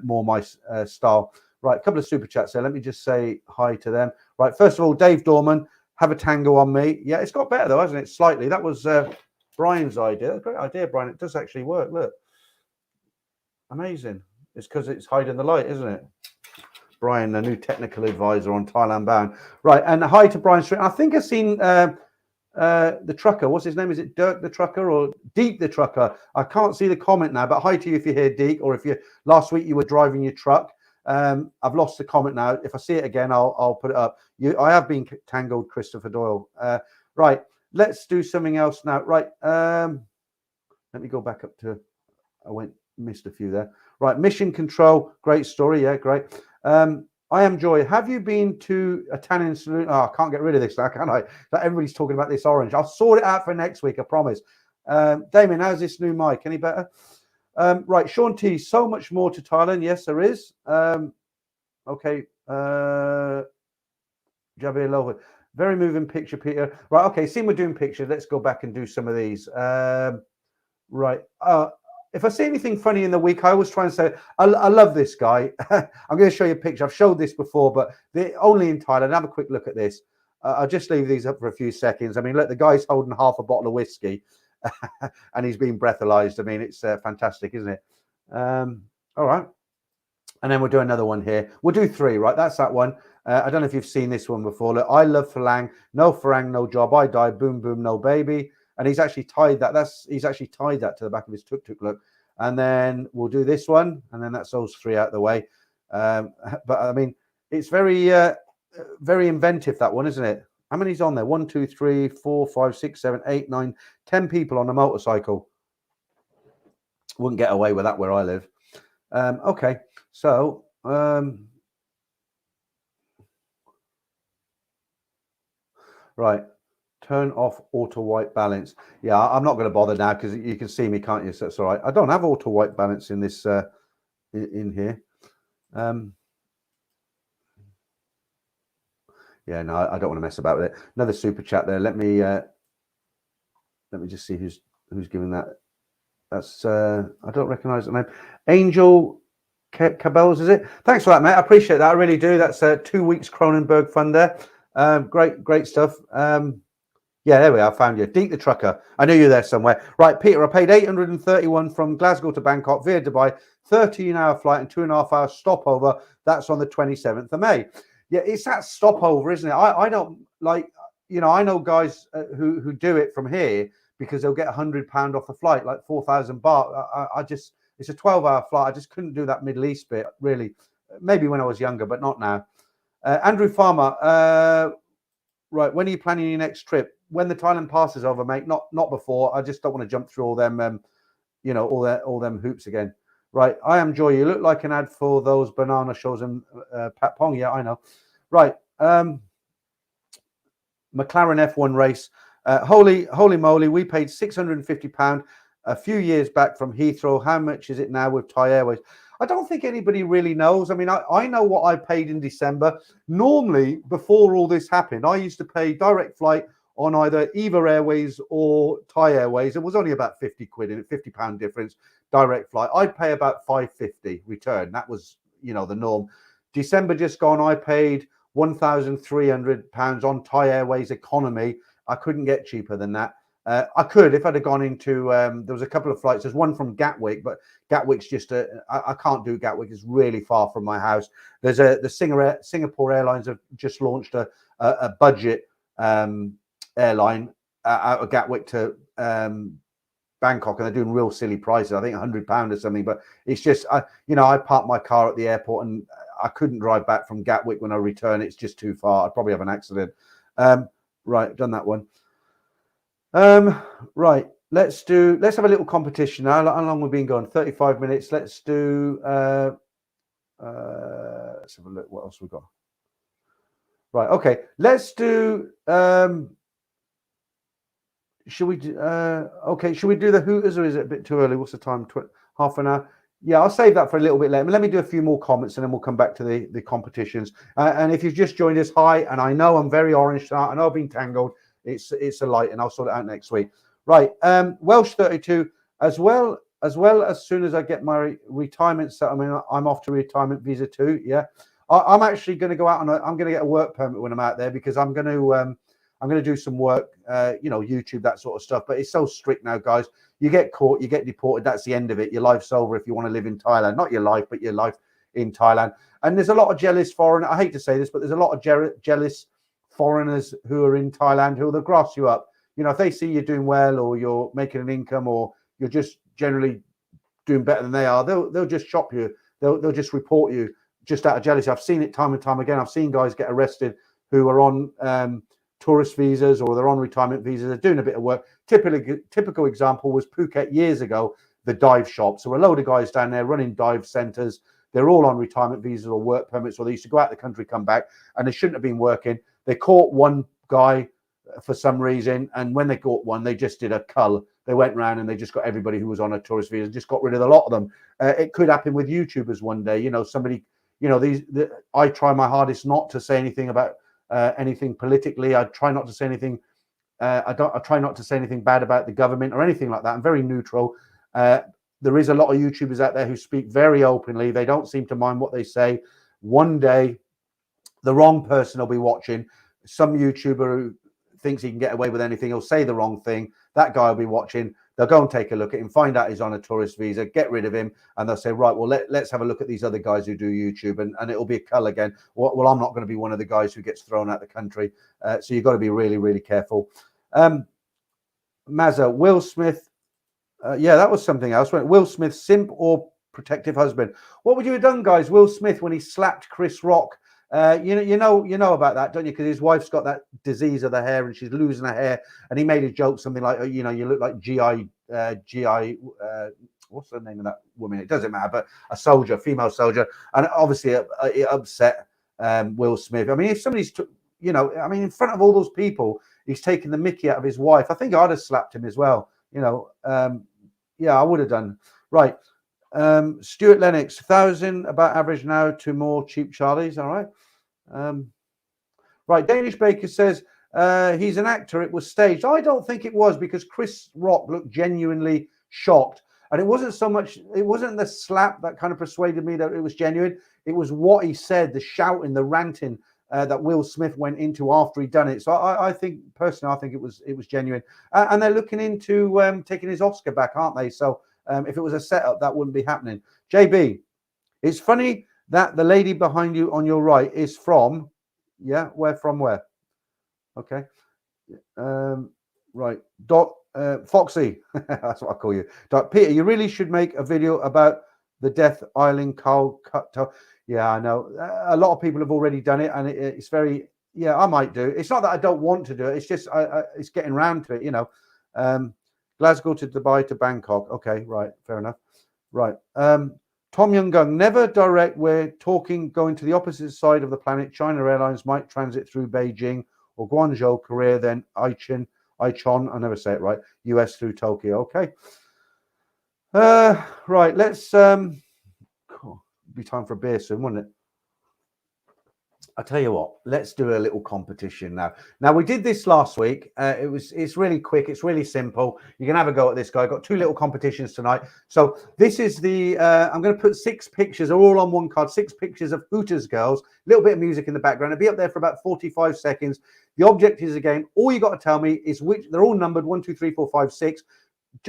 S1: more my style. Right, a couple of super chats there. Let me just say hi to them. Right, first of all, Dave Dorman, have a tango on me. Yeah, it's got better though, hasn't it? Slightly. That was Brian's idea. Great idea, Brian. It does actually work. Look, amazing. It's because it's hiding the light, isn't it? Brian, the new technical advisor on Thailand Bound. Right, and hi to Brian Street. I think I've seen the trucker. What's his name? Is it Dirk the trucker or Deek the trucker? I can't see the comment now, but hi to you if you're here, Deek, or if you last week you were driving your truck. I've lost the comment now. If I see it again, I'll put it up. I have been tangled, Christopher Doyle. Right, let's do something else now. Right, let me go back up to. Missed a few there. Right, Mission Control, great story. Yeah, great. I am Joy. Have you been to a tanning saloon? Oh, I can't get rid of this now, can I? Everybody's talking about this orange. I'll sort it out for next week, I promise. Damien, how's this new mic? Any better? Right, Sean T. So much more to Thailand. Yes, there is. Okay. Jabir Lover. Very moving picture, Peter. Right, okay. Seeing we're doing pictures, let's go back and do some of these. Right. If I see anything funny in the week, I always try and say, I love this guy. I'm going to show you a picture. I've showed this before, but only in Thailand. Have a quick look at this. I'll just leave these up for a few seconds. I mean, look, the guy's holding half a bottle of whiskey and he's being breathalyzed. I mean, it's fantastic, isn't it? All right. And then we'll do another one here. We'll do three, right? That's that one. I don't know if you've seen this one before. Look, I love Falang. No Farang, no job. I die. Boom, boom, no baby. And he's actually tied that. He's actually tied that to the back of his tuk-tuk, look. And then we'll do this one, and then that's those three out of the way. But I mean, it's very, very inventive, that one, isn't it? How many's on there? 1, 2, 3, 4, 5, 6, 7, 8, 9, 10 people on a motorcycle. Wouldn't get away with that where I live. Okay, so right. Turn off auto white balance. Yeah, I'm not going to bother now because you can see me, can't you? So that's all right. I don't have auto white balance in this in here. Yeah, no, I don't want to mess about with it. Another super chat there. Let me just see who's giving that. That's I don't recognize the name. Angel Cabells, is it? Thanks for that, mate. I appreciate that. I really do. That's 2 weeks Cronenberg fund there. Great stuff. Yeah, there we are. I found you. Deek the trucker. I knew you were there somewhere. Right, Peter, I paid 831 from Glasgow to Bangkok via Dubai, 13-hour flight and 2.5-hour stopover. That's on the 27th of May. Yeah, it's that stopover, isn't it? I don't like, I know guys who do it from here because they'll get £100 off the flight, like 4,000 baht. It's a 12-hour flight. I just couldn't do that Middle East bit, really. Maybe when I was younger, but not now. Andrew Farmer, right, when are you planning your next trip? When the Thailand pass is over, mate. Not before. I just don't want to jump through all them, all them hoops again. Right, I am Joy. You look like an ad for those banana shows in Pat Pong. Yeah, I know. Right, McLaren F1 race. Holy moly, we paid £650 a few years back from Heathrow. How much is it now with Thai Airways? I don't think anybody really knows. I mean, I know what I paid in December. Normally, before all this happened, I used to pay direct flight on either Eva Airways or Thai Airways. It was only about 50 quid in it, £50 difference, direct flight. I'd pay about $550 return. That was, the norm. December just gone, I paid £1,300 on Thai Airways economy. I couldn't get cheaper than that. I could if I'd have gone into there was a couple of flights. There's one from Gatwick, but Gatwick's just I can't do Gatwick. It's really far from my house. There's the Singapore Airlines have just launched a budget airline out of Gatwick to Bangkok, and they're doing real silly prices. I think £100 or something. But it's just I parked my car at the airport and I couldn't drive back from Gatwick when I return. It's just too far. I'd probably have an accident. Right, done that one. Right, let's have a little competition now. How long we've been going? 35 minutes. Let's do let's have a look what else we've got. Right. Okay. Let's do. Should we do? Okay. Should we do the Hooters, or is it a bit too early? What's the time? Half an hour. Yeah, I'll save that for a little bit later. Let me do a few more comments, and then we'll come back to the competitions. And if you've just joined us, hi. And I know I'm very orange tonight. I know I've been tangled. It's a light, and I'll sort it out next week. Right. Welsh 32 as well. As soon as I get my retirement settlement, I'm off to retirement visa too. Yeah, I'm actually going to go out on. I'm going to get a work permit when I'm out there, because I'm going to do some work. YouTube, that sort of stuff. But it's so strict now, guys. You get caught, you get deported. That's the end of it. Your life's over if you want to live in Thailand. Not your life, but your life in Thailand. And there's a lot of jealous foreigners. I hate to say this, but there's a lot of jealous foreigners who are in Thailand who will grass you up. If they see you doing well, or you're making an income, or you're just generally doing better than they are, they'll just shop you. They'll just report you just out of jealousy. I've seen it time and time again. I've seen guys get arrested who are on tourist visas, or they're on retirement visas. They're doing a bit of work. Typical example was Phuket years ago, the dive shops. So a load of guys down there running dive centers. They're all on retirement visas or work permits, or they used to go out the country, come back, and they shouldn't have been working. They caught one guy for some reason, and when they caught one, they just did a cull. They went around and they just got everybody who was on a tourist visa, just got rid of a lot of them. It could happen with YouTubers one day. Somebody, I try my hardest not to say anything about anything politically. I try not to say anything. I try not to say anything bad about the government or anything like that. I'm very neutral. There is a lot of YouTubers out there who speak very openly. They don't seem to mind what they say. One day, the wrong person will be watching. Some YouTuber who thinks he can get away with anything, he'll say the wrong thing. That guy will be watching. They'll go and take a look at him, find out he's on a tourist visa, get rid of him, and they'll say, right, well, let's have a look at these other guys who do YouTube, and it'll be a cull again. Well, I'm not going to be one of the guys who gets thrown out the country. So you've got to be really, really careful. Mazza, Will Smith. Yeah, that was something else. Will Smith, simp or protective husband? What would you have done, guys? Will Smith, when he slapped Chris Rock. You know about that, don't you? Because his wife's got that disease of the hair, and she's losing her hair. And he made a joke, something like, you look like GI. What's the name of that woman? It doesn't matter, but a soldier, female soldier, and obviously it upset Will Smith. I mean, if somebody's, in front of all those people, he's taking the mickey out of his wife. I think I'd have slapped him as well. Yeah, I would have done. Right. Stuart Lennox, 1,000 about average now to more cheap Charlies. All right. Right. Danish Baker says he's an actor. It was staged. I don't think it was, because Chris Rock looked genuinely shocked. And it wasn't the slap that kind of persuaded me that it was genuine. It was what he said, the shouting, the ranting that Will Smith went into after he'd done it. So I think, personally, it was genuine. And they're looking into taking his Oscar back, aren't they? So if it was a setup, that wouldn't be happening. JB, it's funny that the lady behind you on your right is from, where? Okay. Right. Foxy, that's what I call you. Peter, you really should make a video about the Death Island Carl cut. Yeah, I know. A lot of people have already done it, and it's very, I might do. It's not that I don't want to do it. It's just, it's getting round to it, Glasgow to Dubai to Bangkok. Okay, right. Fair enough. Right. Tom Young-Gung, never direct. We're talking going to the opposite side of the planet. China Airlines might transit through Beijing or Guangzhou, Korea, then Aichon, I never say it right, US through Tokyo. Okay. Right. Let's, be time for a beer soon, wouldn't it? I tell you what, let's do a little competition now. Now, we did this last week. It's really quick. It's really simple. You can have a go at this guy. I've got 2 little competitions tonight. So this is the, I'm going to put 6 pictures, are all on one card, 6 pictures of Hooters girls, a little bit of music in the background. It'll be up there for about 45 seconds. The object is, again, all you got to tell me is which, they're all numbered 1, 2, 3, 4, 5, 6.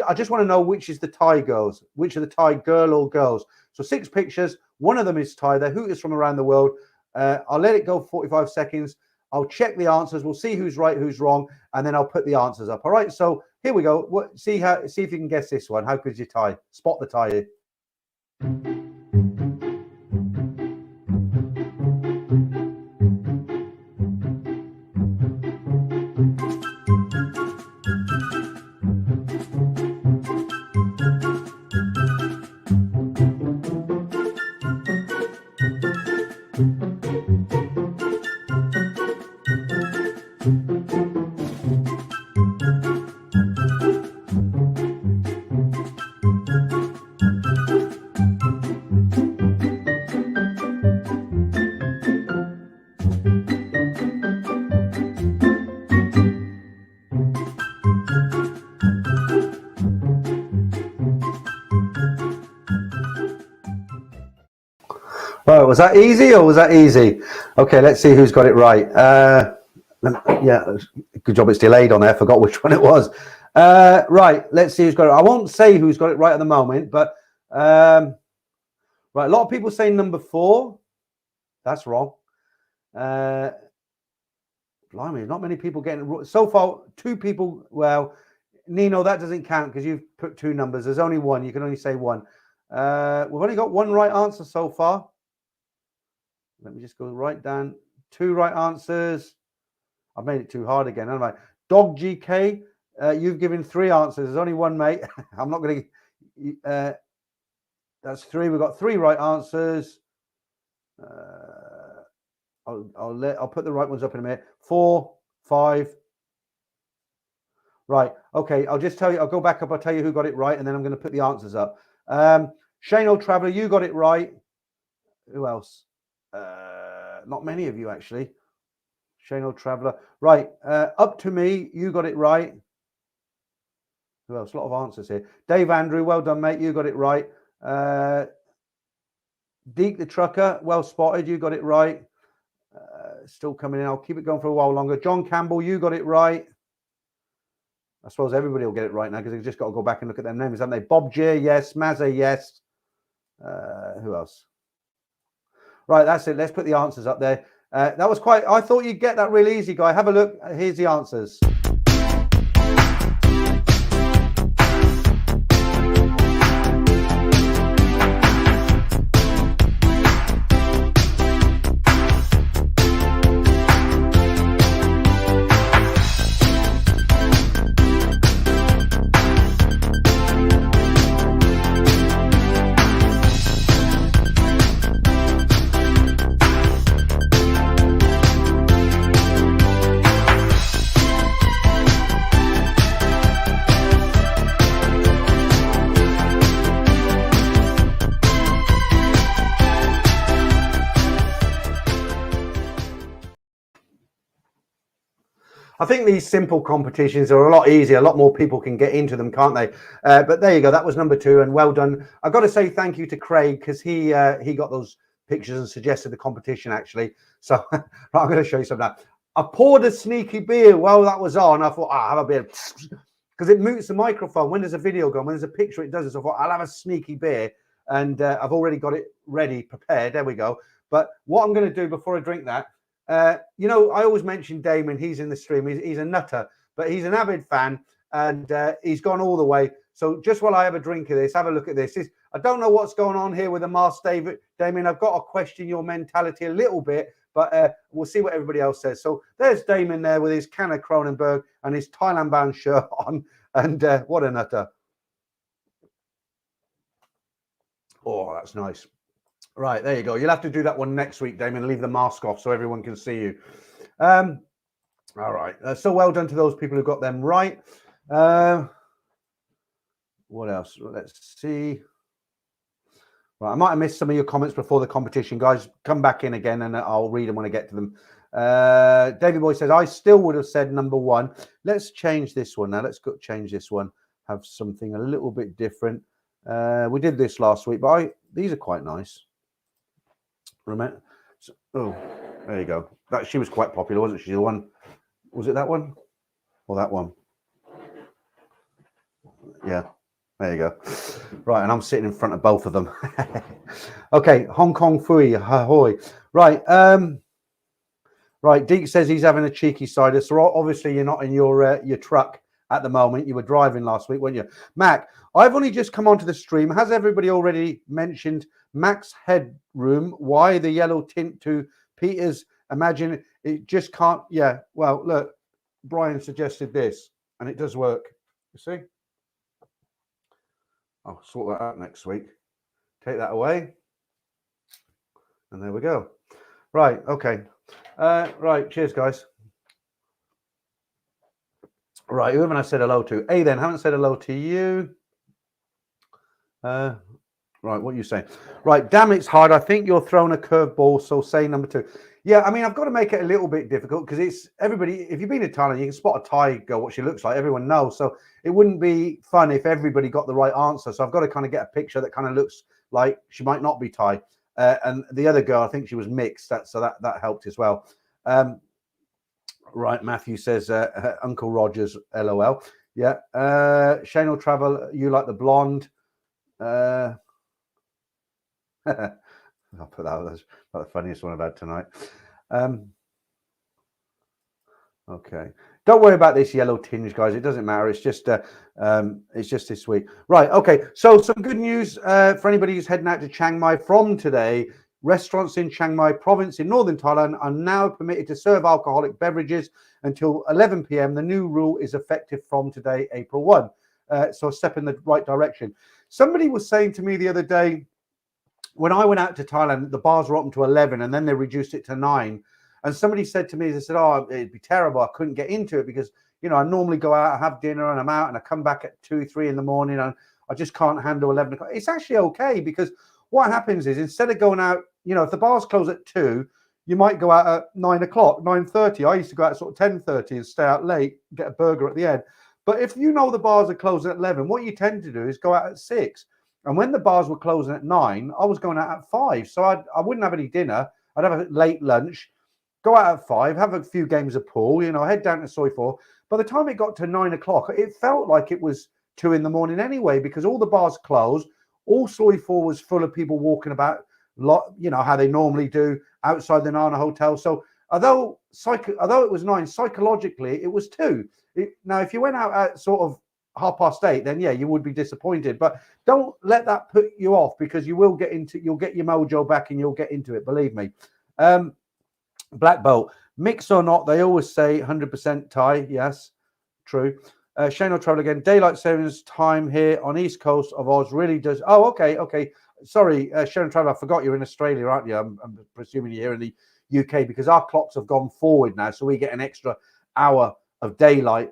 S1: I just want to know which is the Thai girls, which are the Thai girl or girls. So 6 pictures. One of them is Thai. They're Hooters from around the world. I'll let it go 45 seconds. I'll check the answers. We'll see who's right, who's wrong, and then I'll put the answers up. All right. So here we go. See if you can guess this one. How good's your Thai? Spot the Thai here. Oh, was that easy or was that easy? Okay, let's see who's got it right. Yeah, good job it's delayed on there. I forgot which one it was. Right, let's see who's got it. I won't say who's got it right at the moment, but right, a lot of people say number 4. That's wrong. Blimey, not many people getting so far. 2 people. Well, Nino, that doesn't count because you've put 2 numbers. There's only 1. You can only say 1. We've only got 1 right answer so far. Let me just go right down. 2 right answers. I've made it too hard again, haven't I? Dog GK, you've given 3 answers. There's only 1, mate. I'm not going to. That's 3. We've got 3 right answers. I'll put the right ones up in a minute. 4, 5. Right. Okay. I'll just tell you. I'll go back up. I'll tell you who got it right, and then I'm going to put the answers up. Shane Old Traveller, you got it right. Who else? Not many of you actually. Shane Old Traveller. Right. Up to me. You got it right. Who else? A lot of answers here. Dave Andrew, well done, mate. You got it right. Deke the Trucker, well spotted. You got it right. Still coming in. I'll keep it going for a while longer. John Campbell, you got it right. I suppose everybody will get it right now because they've just got to go back and look at their names, haven't they? Bob J, yes. Mazza, yes. Who else? Right, that's it. Let's put the answers up there. That was quite. I thought you'd get that really easy, guy. Have a look. Here's the answers. I think these simple competitions are a lot easier. A lot more people can get into them, can't they? But there you go. That was number 2, and well done. I've got to say thank you to Craig because he got those pictures and suggested the competition actually. So I'm going to show you something now. I poured a sneaky beer while that was on. I thought, I'll have a beer because it mutes the microphone when there's a video going. When there's a picture, it does it. So I thought I'll have a sneaky beer, and I've already got it ready, prepared. There we go. But what I'm going to do before I drink that. You know, I always mention Damon. He's in the stream. He's a nutter, but he's an avid fan, and he's gone all the way. So just while I have a drink of this, have a look at this. I don't know what's going on here with the mask, Damon. I've got to question your mentality a little bit, but we'll see what everybody else says. So there's Damon there with his can of Kronenberg and his Thailand-bound shirt on, and what a nutter. Oh, that's nice. Right, there you go. You'll have to do that one next week, Damon. Leave the mask off so everyone can see you. All right. So well done to those people who got them right. What else? Let's see. Right, I might have missed some of your comments before the competition, guys. Come back in again, and I'll read them when I get to them. David Boy says, I still would have said number 1. Let's change this one now. Let's go change this one. Have something a little bit different. We did this last week, but these are quite nice. Remember? Oh, there you go. She was quite popular, wasn't she? The one, was it that one or that one? Yeah, there you go. Right, and I'm sitting in front of both of them. Okay, Hong Kong Fui, ahoy. Right, right. Deke says he's having a cheeky cider. So obviously you're not in your truck at the moment. You were driving last week, weren't you? Mac, I've only just come onto the stream. Has everybody already mentioned Mac's headroom? Why the yellow tint to Peter's? Imagine it just can't. Yeah, well, look, Brian suggested this, and it does work. You see? I'll sort that out next week. Take that away. And there we go. Right, okay. Right, cheers, guys. Right, who haven't I said hello to? Hey, then, haven't said hello to you. Right, what are you saying? Right, damn, it's hard. I think you're throwing a curveball, so say number 2. Yeah, I mean, I've got to make it a little bit difficult because it's everybody. If you've been to Thailand, you can spot a Thai girl, what she looks like. Everyone knows. So it wouldn't be fun if everybody got the right answer. So I've got to kind of get a picture that kind of looks like she might not be Thai. and the other girl, I think she was mixed. So that helped as well. Right, Matthew says Uncle Rogers, LOL. Yeah. Shane will travel. You like the blonde. I'll put that. That's about the funniest one I've had tonight. Okay. Don't worry about this yellow tinge, guys. It doesn't matter. It's just this week. Right. Okay. So some good news for anybody who's heading out to Chiang Mai from today. Restaurants in Chiang Mai province in northern Thailand are now permitted to serve alcoholic beverages until 11 p.m. The new rule is effective from today, April 1. So a step in the right direction. Somebody was saying to me the other day, when I went out to Thailand, the bars were open to 11 and then they reduced it to 9. And somebody said to me, they said, oh, it'd be terrible. I couldn't get into it because, you know, I normally go out, I have dinner and I'm out and I come back at 2, 3 in the morning and I just can't handle 11 o'clock. It's actually okay because what happens is instead of going out, you know, if the bars close at 2, you might go out at 9 o'clock, 9:30. I used to go out at sort of 10:30 and stay out late, get a burger at the end. But if you know the bars are closing at 11, what you tend to do is go out at 6. And when the bars were closing at 9, I was going out at 5. So I wouldn't have any dinner. I'd have a late lunch, go out at 5, have a few games of pool, you know, head down to Soi 4. By the time it got to 9 o'clock, it felt like it was 2 in the morning anyway, because all the bars closed. All Soi 4 was full of people walking about, you know, how they normally do outside the Nana Hotel. So although it was 9, psychologically, it was 2. Now, if you went out at sort of 8:30, then yeah, you would be disappointed. But don't let that put you off because you'll get your mojo back and you'll get into it. Believe me. Black Bolt, mix or not, they always say 100% Thai. Yes, true. Shane will travel again. Daylight savings time here on East Coast of Oz really does. Oh, okay. Sorry, Shane travel. I forgot you're in Australia, aren't you? I'm presuming you're here in the UK because our clocks have gone forward now, so we get an extra hour of daylight.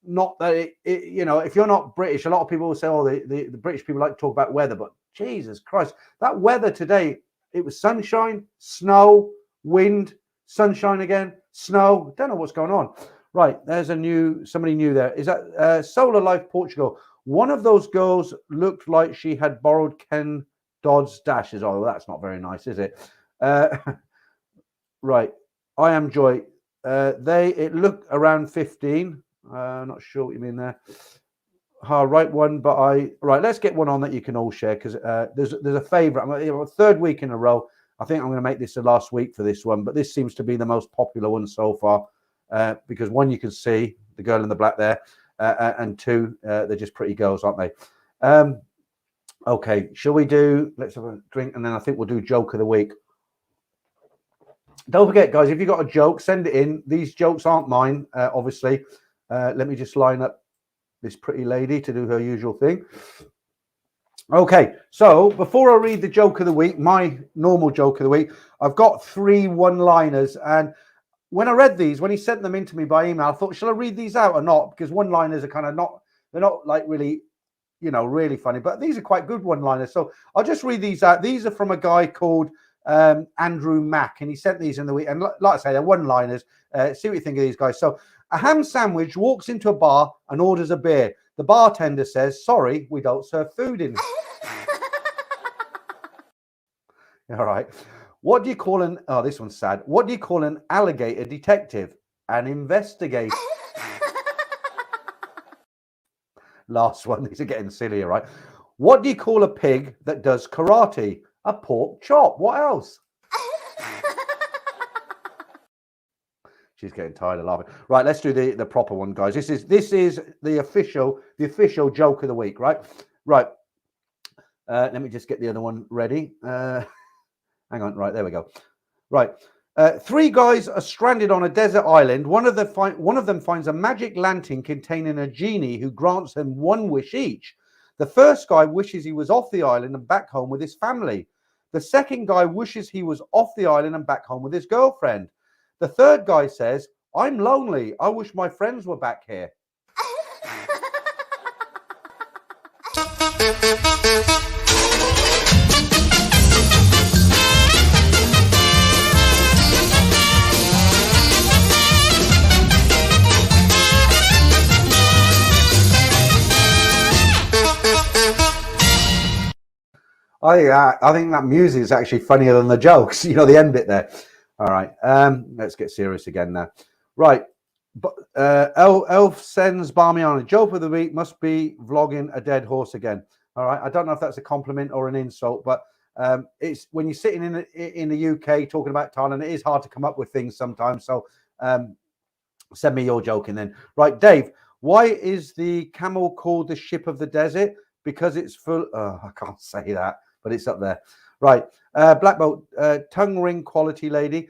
S1: Not that you know, if you're not British, a lot of people will say, oh, the British people like to talk about weather, but Jesus Christ, that weather today, it was sunshine, snow, wind, sunshine again, snow. Don't know what's going on. Right, there's somebody new there. Is that Solar Life Portugal? One of those girls looked like she had borrowed Ken Dodd's dashes. Oh, that's not very nice, is it? Right, I am Joy. It looked around 15. Not sure what you mean there. Right one, but right. Let's get one on that you can all share because there's a favourite. I'm third week in a row. I think I'm going to make this the last week for this one, but this seems to be the most popular one so far because one, you can see the girl in the black there, and two, they're just pretty girls, aren't they? Okay, shall we do? Let's have a drink, and then I think we'll do joke of the week. Don't forget, guys, if you've got a joke, send it in. These jokes aren't mine, obviously. Let me just line up this pretty lady to do her usual thing. Okay, so before I read the joke of the week, my normal joke of the week, I've got 3 one-liners. And when I read these, when he sent them in to me by email, I thought, shall I read these out or not? Because one-liners are kind of they're not like really, you know, really funny. But these are quite good one-liners. So I'll just read these out. These are from a guy called Andrew Mack. And he sent these in the week. And like I say, they're one-liners. See what you think of these guys. So a ham sandwich walks into a bar and orders a beer. The bartender says, sorry, we don't serve food in. All right. What do you call this one's sad. What do you call an alligator detective? An investigator. Last one. These are getting sillier, right? What do you call a pig that does karate? A pork chop. What else? She's getting tired of laughing. Right, let's do the proper one, guys. This is the official joke of the week, right? Right. Let me just get the other one ready. Hang on. Right, there we go. Right. 3 guys are stranded on a desert island. One of them finds a magic lantern containing a genie who grants them 1 wish each. The first guy wishes he was off the island and back home with his family. The second guy wishes he was off the island and back home with his girlfriend. The third guy says, I'm lonely. I wish my friends were back here. I think that music is actually funnier than the jokes. You know, the end bit there. All right, let's get serious again now. Right, but Elf sends Barmy on a joke of the week. Must be vlogging a dead horse again. All right, I don't know if that's a compliment or an insult, but it's when you're sitting in the UK talking about Thailand, it is hard to come up with things sometimes. So send me your joking then. Right, Dave, why is the camel called the ship of the desert? Because it's full. Oh, I can't say that, but it's up there. Right, black belt, tongue ring quality lady.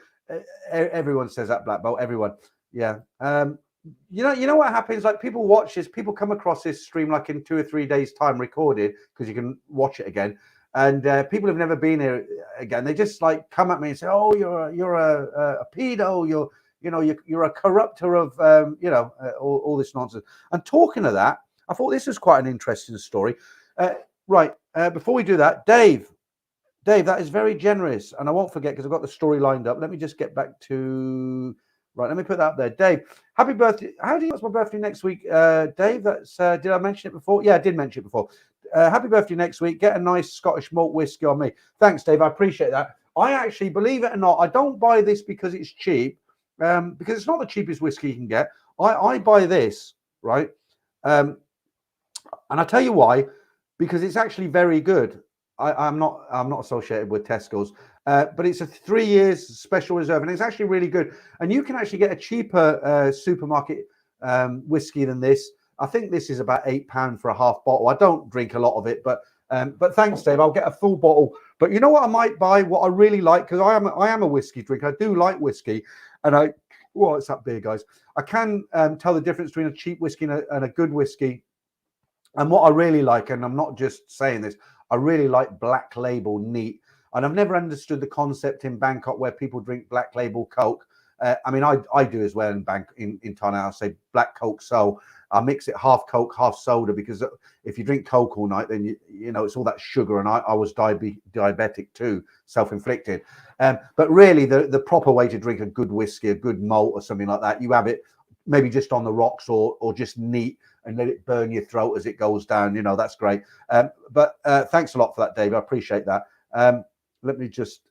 S1: Everyone says that, black belt. Everyone, yeah. You know what happens? Like people watch this, people come across this stream like in 2 or 3 days' time recorded because you can watch it again. And people have never been here again. They just like come at me and say, "Oh, you're a pedo. You're a corrupter of all this nonsense." And talking of that, I thought this was quite an interesting story. Right, before we do that, Dave, that is very generous, and I won't forget because I've got the story lined up. Let me just get back to right. Let me put that up there, Dave. Happy birthday! How do you know it's my birthday next week, Dave? That's did I mention it before? Yeah, I did mention it before. Happy birthday next week. Get a nice Scottish malt whiskey on me. Thanks, Dave. I appreciate that. I actually, believe it or not, I don't buy this because it's cheap, because it's not the cheapest whiskey you can get. I buy this, right? And I'll tell you why, because it's actually very good. I'm not associated with Tesco's, but it's a 3 years special reserve, and it's actually really good. And you can actually get a cheaper supermarket whiskey than this. I think this is about £8 for a half bottle. I don't drink a lot of it, but thanks, Dave. I'll get a full bottle. But you know what I might buy? What I really like, because I am a whiskey drinker. I do like whiskey, and it's that beer, guys. I can tell the difference between a cheap whiskey and a good whiskey. And what I really like, and I'm not just saying this, I really like Black Label neat. And I've never understood the concept in Bangkok where people drink Black Label Coke. I mean, I do as well in Thailand. I'll say Black Coke Soul. I mix it half Coke, half soda, because if you drink Coke all night, then you know it's all that sugar. And I was diabetic too, self-inflicted. But really, the proper way to drink a good whiskey, a good malt or something like that, you have it maybe just on the rocks or just neat, and let it burn your throat as it goes down. You know, that's great. But thanks a lot for that, Dave. I appreciate that. Let me just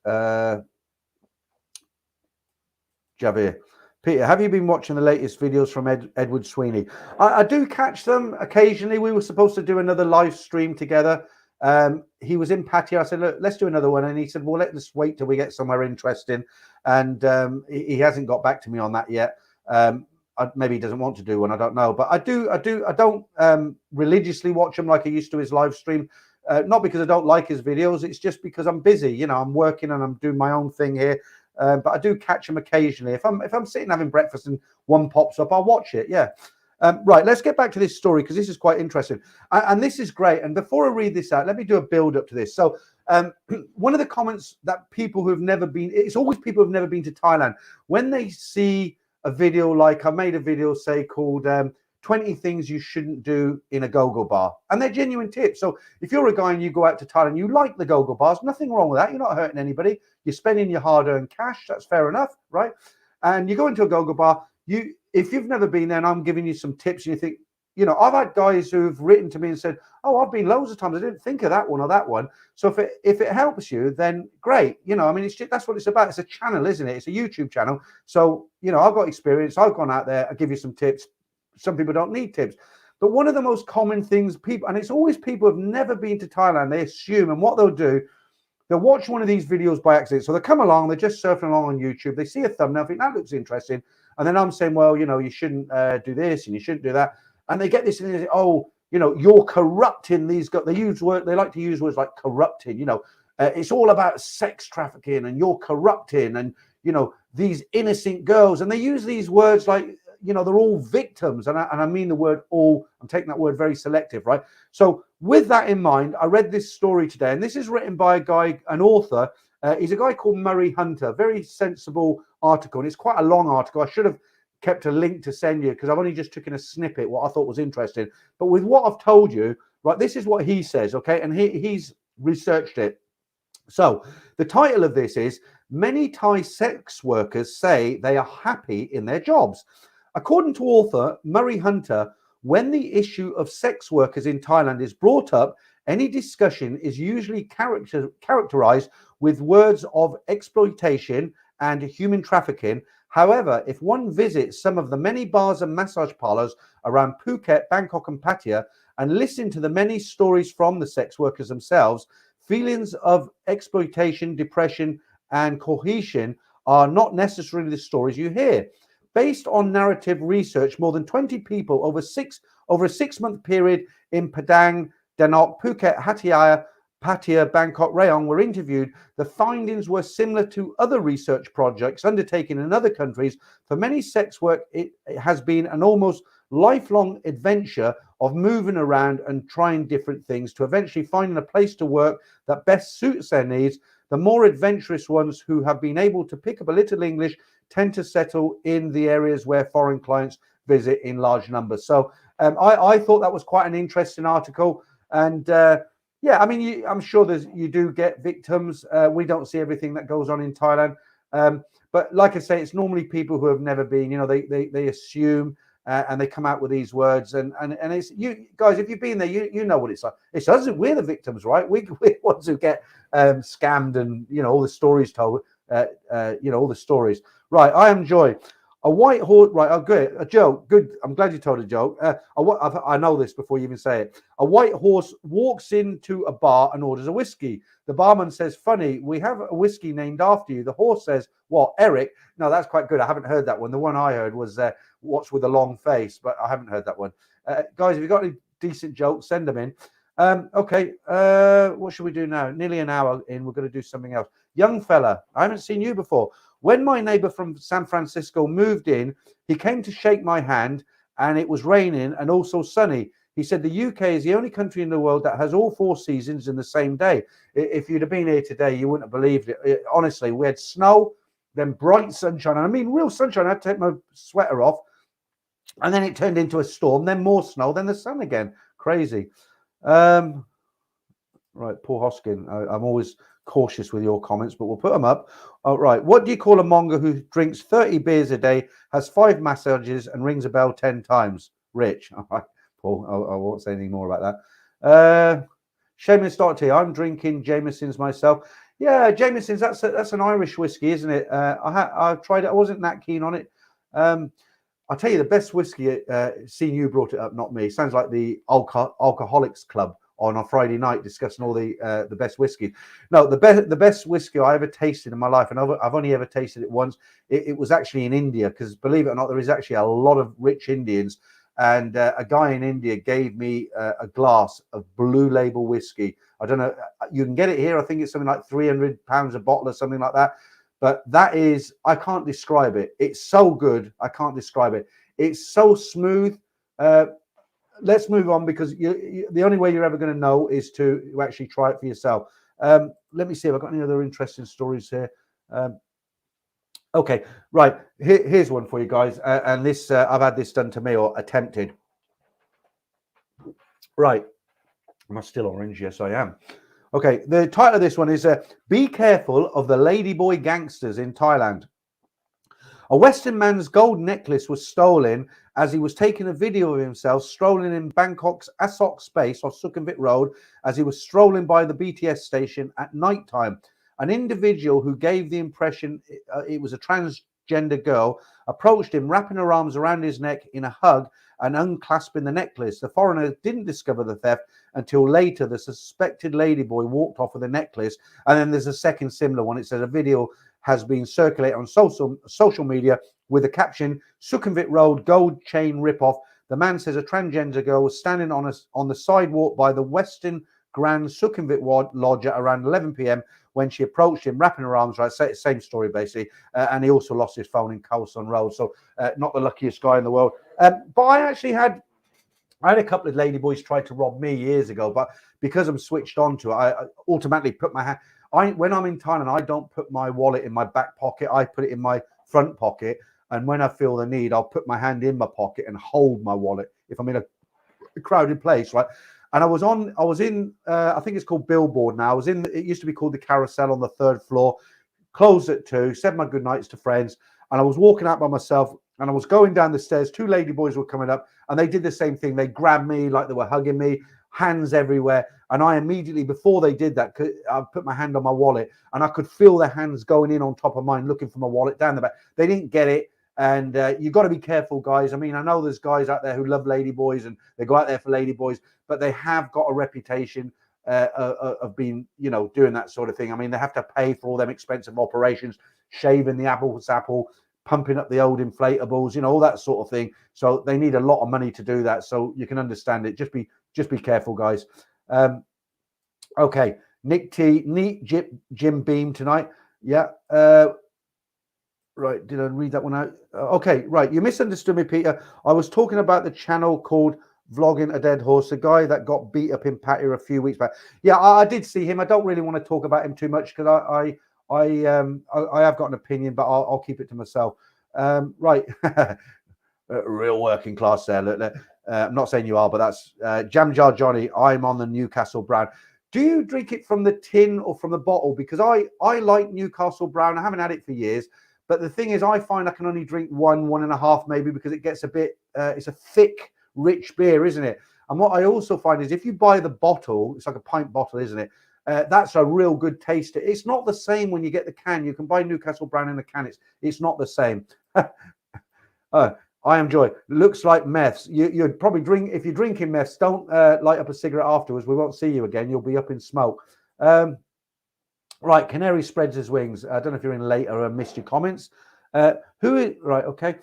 S1: Javier. Peter, have you been watching the latest videos from Edward Sweeney? I do catch them occasionally. We were supposed to do another live stream together. He was in Pattaya. I said, look, let's do another one. And he said, well, let's wait till we get somewhere interesting. And he hasn't got back to me on that yet. Maybe he doesn't want to do one. I don't know. But I don't religiously watch him like I used to his live stream. Not because I don't like his videos. It's just because I'm busy. You know, I'm working and I'm doing my own thing here. But I do catch them occasionally. If I'm sitting having breakfast and one pops up, I'll watch it. Yeah. Right. Let's get back to this story because this is quite interesting. And this is great. And before I read this out, let me do a build up to this. So one of the comments that people who have never been, it's always people who have never been to Thailand, when they see a video like I made a video, say, called 20 things you shouldn't do in a go-go bar. And they're genuine tips. So if you're a guy and you go out to Thailand, you like the go-go bars, nothing wrong with that. You're not hurting anybody. You're spending your hard-earned cash. That's fair enough, right? And you go into a go-go bar. If you've never been there and I'm giving you some tips and you think, you know, I've had guys who've written to me and said, oh, I've been loads of times. I didn't think of that one or that one. So if it helps you, then great. You know, I mean, that's what it's about. It's a channel, isn't it? It's a YouTube channel. So, you know, I've got experience. I've gone out there. I give you some tips. Some people don't need tips. But one of the most common things people, and it's always people who've never been to Thailand, they assume, and what they'll do, they'll watch one of these videos by accident. So they come along, they're just surfing along on YouTube. They see a thumbnail, think that looks interesting. And then I'm saying, well, you know, you shouldn't do this and you shouldn't do that. And they get this and they say, oh, you know, you're corrupting these guys. They like to use words like corrupting, you know, it's all about sex trafficking and you're corrupting and, you know, these innocent girls. And they use these words like, you know, they're all victims. And I mean the word all, I'm taking that word very selective, right? So with that in mind, I read this story today, and this is written by a guy, an author. He's a guy called Murray Hunter, very sensible article. And it's quite a long article. I should have kept a link to send you because I've only just taken a snippet, what I thought was interesting. But with what I've told you, right, this is what he says, okay? And he's researched it. So the title of this is, Many Thai Sex Workers Say They Are Happy in Their Jobs. According to author Murray Hunter, when the issue of sex workers in Thailand is brought up, Any discussion is usually characterized with words of exploitation and human trafficking. However, if one visits some of the many bars and massage parlors around Phuket, Bangkok, and Pattaya and listen to the many stories from the sex workers themselves, feelings of exploitation, depression, and cohesion are not necessarily the stories you hear. Based on narrative research, more than 20 people over a 6-month period in Padang, Danok, Phuket, Hattaya, Pattaya, Bangkok, Rayong were interviewed. The findings were similar to other research projects undertaken in other countries. For many sex work, it has been an almost lifelong adventure of moving around and trying different things to eventually finding a place to work that best suits their needs. The more adventurous ones who have been able to pick up a little English tend to settle in the areas where foreign clients visit in large numbers. So I thought that was quite an interesting article. And yeah, I mean, I'm sure you do get victims. We don't see everything that goes on in Thailand. But like I say, it's normally people who have never been, they assume and they come out with these words. And it's you guys, if you've been there, you know what it's like. It's us, we're the victims, right? We're the ones who get scammed and, all the stories told, all the stories. Right, I am Joy. A white horse, right? Oh, good. A joke. Good. I'm glad you told a joke. I know this before you even say it. A white horse walks into a bar and orders a whiskey. The barman says, "Funny, we have a whiskey named after you." The horse says, "What, Eric?" No, that's quite good. I haven't heard that one. The one I heard was "What's with a long face," but I haven't heard that one. Guys, if you've got any decent jokes, send them in. Okay. What should we do now? Nearly an hour in. We're going to do something else. Young fella, I haven't seen you before. When my neighbor from San Francisco moved in, he came to shake my hand and it was raining and also sunny. He said the UK is the only country in the world that has all 4 seasons in the same day. If you'd have been here today, you wouldn't have believed it. Honestly, we had snow, then bright sunshine. I mean, real sunshine. I had to take my sweater off. And then it turned into a storm, then more snow, then the sun again. Crazy. Right, Paul Hoskin. I'm always cautious with your comments, but we'll put them up. All right. What do you call a monger who drinks 30 beers a day, has 5 massages, and rings a bell 10 times? Rich. All right, Paul. I won't say anything more about that. Seamus Start Tea. I'm drinking Jameson's myself. Yeah, Jameson's. That's an Irish whiskey, isn't it? I tried it. I wasn't that keen on it. I'll tell you the best whiskey. Seeing you brought it up, not me. Sounds like the Alcoholics Club on a Friday night discussing all the best whiskey. No, the best whiskey I ever tasted in my life, and I've only ever tasted it once. It was actually in India, because believe it or not, there is actually a lot of rich Indians, and a guy in India gave me a glass of Blue Label whiskey. I don't know, you can get it here. I think it's something like £300 a bottle or something like that. But that is, I can't describe it. It's so good. I can't describe it. It's so smooth. Let's move on, because the only way you're ever going to know is to actually try it for yourself. Let me see if I've got any other interesting stories here. Okay, right. Here's one for you guys. And this, I've had this done to me, or attempted. Right. Am I still orange? Yes, I am. Okay, the title of this one is Be Careful of the Ladyboy Gangsters in Thailand. A Western man's gold necklace was stolen as he was taking a video of himself strolling in Bangkok's Asok Space off Sukhumvit Road as he was strolling by the BTS station at night time. An individual who gave the impression it was a transgender girl approached him, wrapping her arms around his neck in a hug and unclasping the necklace. The foreigner didn't discover the theft until later. The suspected ladyboy walked off with the necklace. And then there's a second similar one. It says a video has been circulated on social media with the caption, Sukhumvit Road gold chain ripoff. The man says a transgender girl was standing on the sidewalk by the Western Grand Sukhumvit Lodge at around 11 p.m. when she approached him, wrapping her arms around. Same story, basically. And he also lost his phone in Khalson Road. So not the luckiest guy in the world. But I actually had a couple of ladyboys try to rob me years ago, but because I'm switched on to it, I automatically put my hand. When I'm in Thailand, I don't put my wallet in my back pocket. I put it in my front pocket. And when I feel the need, I'll put my hand in my pocket and hold my wallet if I'm in a crowded place, right? And I was in, I think it's called Billboard now. It used to be called the Carousel on the 3rd floor. Closed at 2, said my good nights to friends. And I was walking out by myself and I was going down the stairs. 2 ladyboys were coming up and they did the same thing. They grabbed me like they were hugging me, hands everywhere. And I immediately, before they did that, I put my hand on my wallet and I could feel their hands going in on top of mine, looking for my wallet down the back. They didn't get it. And you've got to be careful, guys. I mean, I know there's guys out there who love ladyboys and they go out there for ladyboys, but they have got a reputation of being, you know, doing that sort of thing. I mean, they have to pay for all them expensive operations, shaving the apple's apple, pumping up the old inflatables, you know, all that sort of thing. So they need a lot of money to do that. So you can understand it. Just be careful, guys. Okay, Nick T, neat Jim Beam tonight. Yeah. Right, did I read that one out? Okay, right. You misunderstood me, Peter. I was talking about the channel called Vlogging a Dead Horse, the guy that got beat up in Pattaya a few weeks back. Yeah, I did see him. I don't really want to talk about him too much because I have got an opinion, but I'll keep it to myself. Right, real working class there. Look, I'm not saying you are, but that's Jam Jar Johnny. I'm on the Newcastle Brown. Do you drink it from the tin or from the bottle? Because I like Newcastle Brown. I haven't had it for years. But the thing is, I find I can only drink one and a half maybe because it gets a bit, it's a thick, rich beer, isn't it? And what I also find is if you buy the bottle, it's like a pint bottle, isn't it? That's a real good taste. It's not the same when you get the can. You can buy Newcastle Brown in the can. It's not the same. I enjoy it. Looks like meths. You'd probably drink, if you're drinking meths, don't light up a cigarette afterwards. We won't see you again. You'll be up in smoke. Right, Canary spreads his wings. I don't know if you're in late or I missed your comments. Right, okay.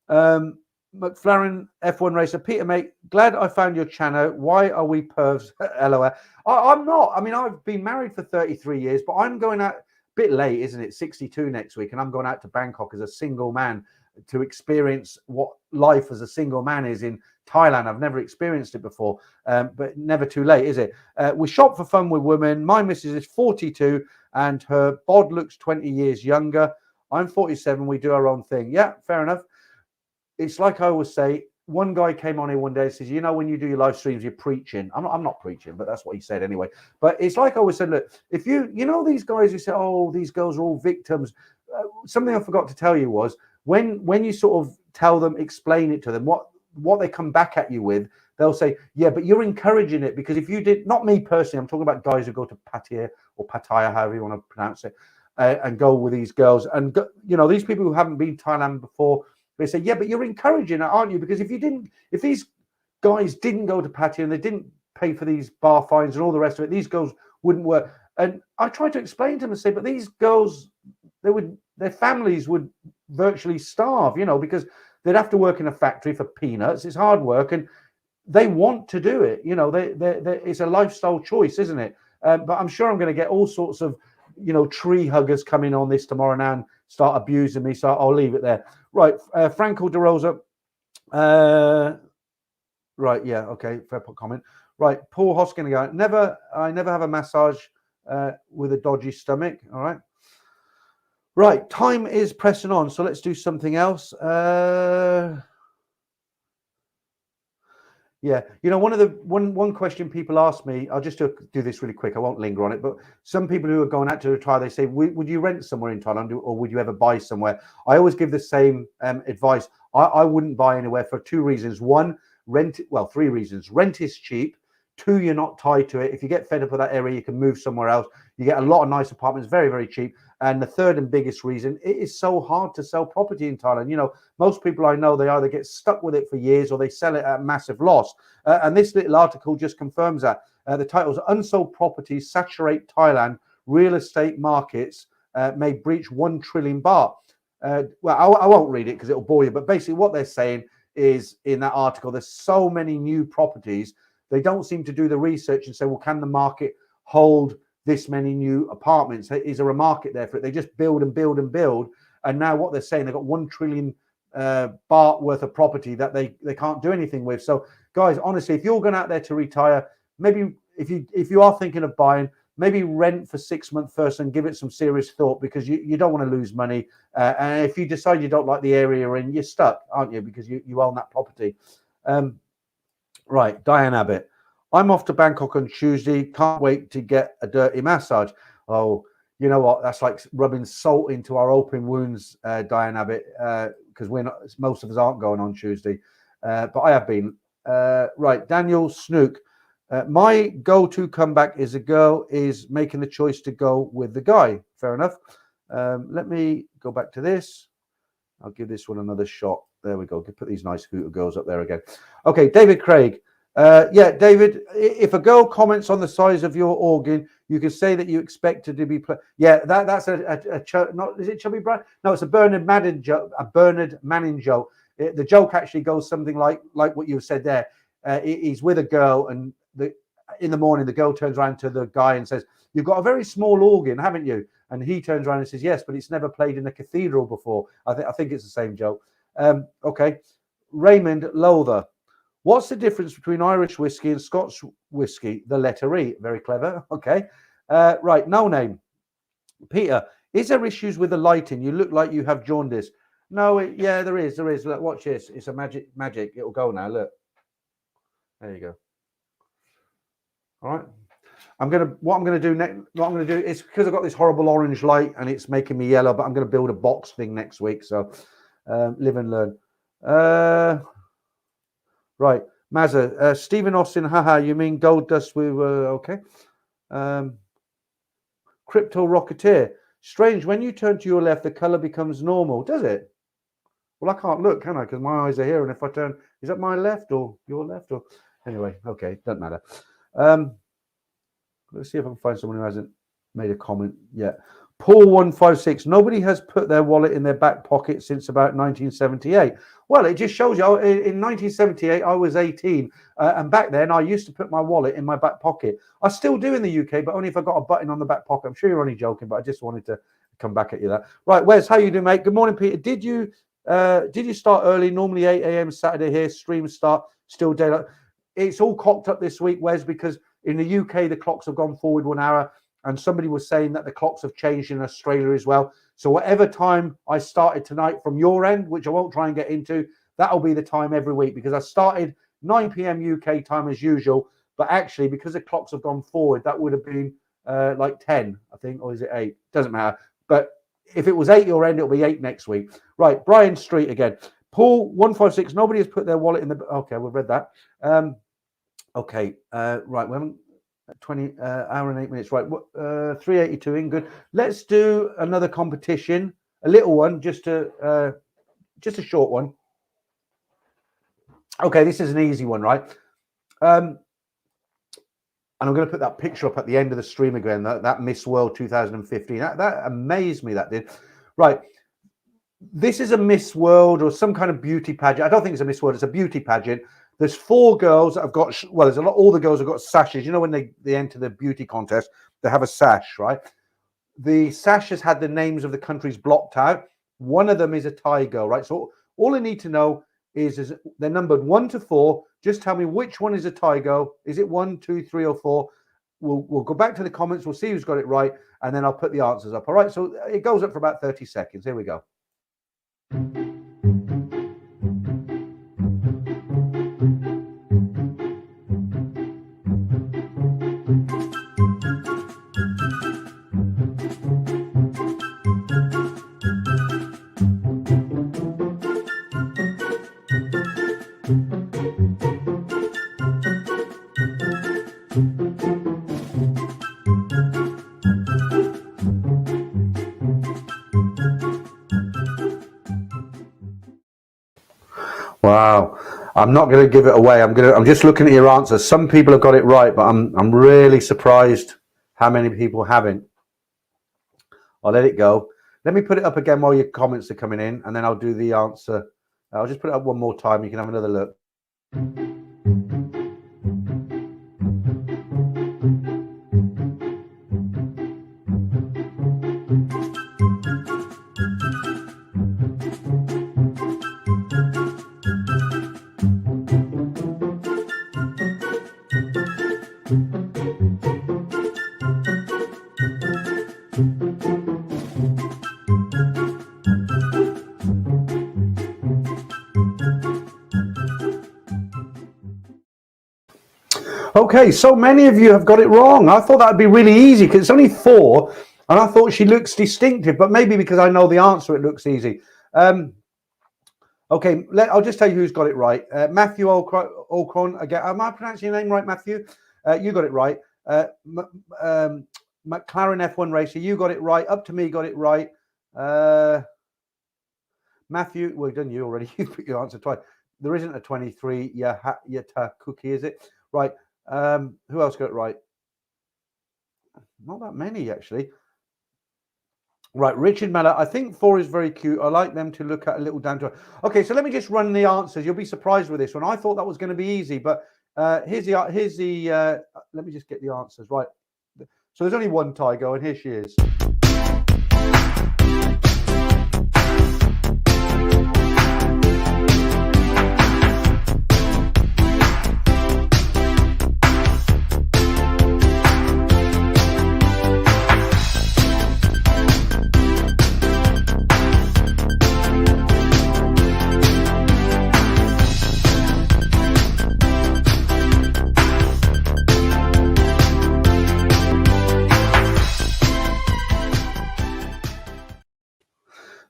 S1: McLaren F1 racer, Peter, mate, glad I found your channel. Why are we pervs? LOL. I'm not. I mean, I've been married for 33 years, but I'm going out a bit late, isn't it? 62 next week, and I'm going out to Bangkok as a single man to experience what life as a single man is in Thailand. I've never experienced it before, but never too late, is it? We shop for fun with women. My missus is 42 and her bod looks 20 years younger. I'm 47. We do our own thing. Yeah, fair enough. It's like I always say, one guy came on here one day and says, you know, when you do your live streams, you're preaching. I'm not preaching, but that's what he said anyway. But it's like I always said, look, if you know, these guys who say, oh, these girls are all victims. Something I forgot to tell you was when you sort of tell them, explain it to them, what they come back at you with, they'll say, yeah, but you're encouraging it because if you did, not me personally, I'm talking about guys who go to Pattaya or Pattaya, however you want to pronounce it, and go with these girls. And, you know, these people who haven't been to Thailand before, they say, yeah, but you're encouraging it, aren't you? Because if these guys didn't go to Pattaya and they didn't pay for these bar fines and all the rest of it, these girls wouldn't work. And I tried to explain to them and say, but these girls, their families would virtually starve, you know, because they'd have to work in a factory for peanuts. It's hard work, and they want to do it. You know, it's a lifestyle choice, isn't it? But I'm sure I'm going to get all sorts of, you know, tree huggers coming on this tomorrow now and start abusing me. So I'll leave it there. Right, Franco De Rosa. Right, yeah, okay, fair comment. Right, Paul Hoskin again. I never have a massage with a dodgy stomach. All right. Right, time is pressing on, so let's do something else. Yeah, you know, one question people ask me, I'll just do this really quick, I won't linger on it, but some people who are going out to retire, they say, would you rent somewhere in Thailand or would you ever buy somewhere? I always give the same advice. I wouldn't buy anywhere for two reasons. One, three reasons. Rent is cheap. Two, you're not tied to it. If you get fed up with that area, you can move somewhere else. You get a lot of nice apartments, very, very cheap. And the third and biggest reason, it is so hard to sell property in Thailand. You know, most people I know, they either get stuck with it for years or they sell it at a massive loss. And this little article just confirms that. The title is Unsold Properties Saturate Thailand. Real Estate Markets May Breach 1 trillion baht. Well, I won't read it because it'll bore you. But basically what they're saying is in that article, there's so many new properties. They don't seem to do the research and say, well, can the market hold this many new apartments? Is there a market there for it? They just build and build and build. And now what they're saying, they've got 1 trillion baht worth of property that they can't do anything with. So guys, honestly, if you're going out there to retire, maybe if you are thinking of buying, maybe rent for 6 months first and give it some serious thought, because you don't want to lose money. And if you decide you don't like the area you're in, you're stuck, aren't you? Because you own that property. Right, Diane Abbott. I'm off to Bangkok on Tuesday. Can't wait to get a dirty massage. Oh, you know what? That's like rubbing salt into our open wounds, Diane Abbott, because most of us aren't going on Tuesday. But I have been. Right, Daniel Snook. My go-to comeback is a girl is making the choice to go with the guy. Fair enough. Let me go back to this. I'll give this one another shot. There we go. Put these nice Hooter girls up there again. Okay, David Craig. Yeah, David, if a girl comments on the size of your organ, you can say that you expect it to be. Yeah, that's not. Is it Chubby Brown? No, it's a Bernard Manning joke. A Bernard Manning joke. The joke actually goes something like what you said there. He's with a girl, and in the morning the girl turns around to the guy and says, "You've got a very small organ, haven't you?" And he turns around and says, "Yes, but it's never played in a cathedral before." I think it's the same joke. Okay, Raymond Lowther. What's the difference between Irish whiskey and Scotch whiskey? The letter E. Very clever. Okay. Right. No name. Peter, is there issues with the lighting? You look like you have jaundice. No, yeah, there is. There is. Look, watch this. It's a magic. It'll go now. Look. There you go. All right. What I'm gonna do next. What I'm gonna do is because I've got this horrible orange light and it's making me yellow. But I'm gonna build a box thing next week. So live and learn. Right, Mazza, Stephen Austin, haha, you mean gold dust? We were okay. Crypto Rocketeer, strange. When you turn to your left, the color becomes normal. Does it? Well, I can't look, can I? Because my eyes are here, and if I turn, is that my left or your left? Or anyway, okay, doesn't matter. Let's see if I can find someone who hasn't made a comment yet. Paul 156. Nobody has put their wallet in their back pocket since about 1978. Well, it just shows you. In 1978, I was 18, and back then I used to put my wallet in my back pocket. I still do in the UK, but only if I got a button on the back pocket. I'm sure you're only joking, but I just wanted to come back at you that. Right, Wes, how you doing, mate? Good morning, Peter. Did you start early? Normally 8 a.m. Saturday here. Streams start still daylight. It's all cocked up this week, Wes, because in the UK the clocks have gone forward 1 hour. And somebody was saying that the clocks have changed in Australia as well. So whatever time I started tonight from your end, which I won't try and get into, that'll be the time every week because I started 9 p.m. UK time as usual. But actually, because the clocks have gone forward, that would have been like 10, I think, or is it 8? Doesn't matter. But if it was 8 your end, it'll be 8 next week. Right, Brian Street again. Paul 156. Nobody has put their wallet in the. Okay, we've read that. Okay, right. We haven't. 20 hour and 8 minutes, right? 382 in good. Let's do another competition, a little one, just a short one. Okay, this is an easy one, right? And I'm going to put that picture up at the end of the stream again. That Miss World 2015. That amazed me. That did. Right. This is a Miss World or some kind of beauty pageant. I don't think it's a Miss World. It's a beauty pageant. There's 4 girls that have got, well, there's a lot, all the girls have got sashes. You know, when they enter the beauty contest, they have a sash, right? The sash has had the names of the countries blocked out. One of them is a Thai girl, right? So all I need to know is they're numbered 1 to 4. Just tell me which one is a Thai girl. Is it 1, 2, 3, or 4? We'll go back to the comments. We'll see who's got it right. And then I'll put the answers up. All right. So it goes up for about 30 seconds. Here we go. Wow, I'm not going to give it away. I'm just looking at your answers. Some people have got it right, but I'm really surprised how many people haven't. I'll let it go. Let me put it up again while your comments are coming in, and then I'll do the answer. I'll just put it up one more time. You can have another look. Okay, so many of you have got it wrong. I thought that would be really easy because it's only 4, and I thought she looks distinctive, but maybe because I know the answer, it looks easy. Okay, I'll just tell you who's got it right. Matthew Olcron, again, am I pronouncing your name right, Matthew? You got it right. McLaren F1 racer, you got it right. Up to me, got it right. Matthew, well, done you already. You put your answer twice. There isn't a 23 Yata cookie, is it? Right. Who else got it right? Not that many, actually. Right, Richard Mellor. I think 4 is very cute. I like them to look at a little down to. Okay, so let me just run the answers. You'll be surprised with this one. I thought that was going to be easy, but here's the. Let me just get the answers right. So there's only one Tygo, and here she is.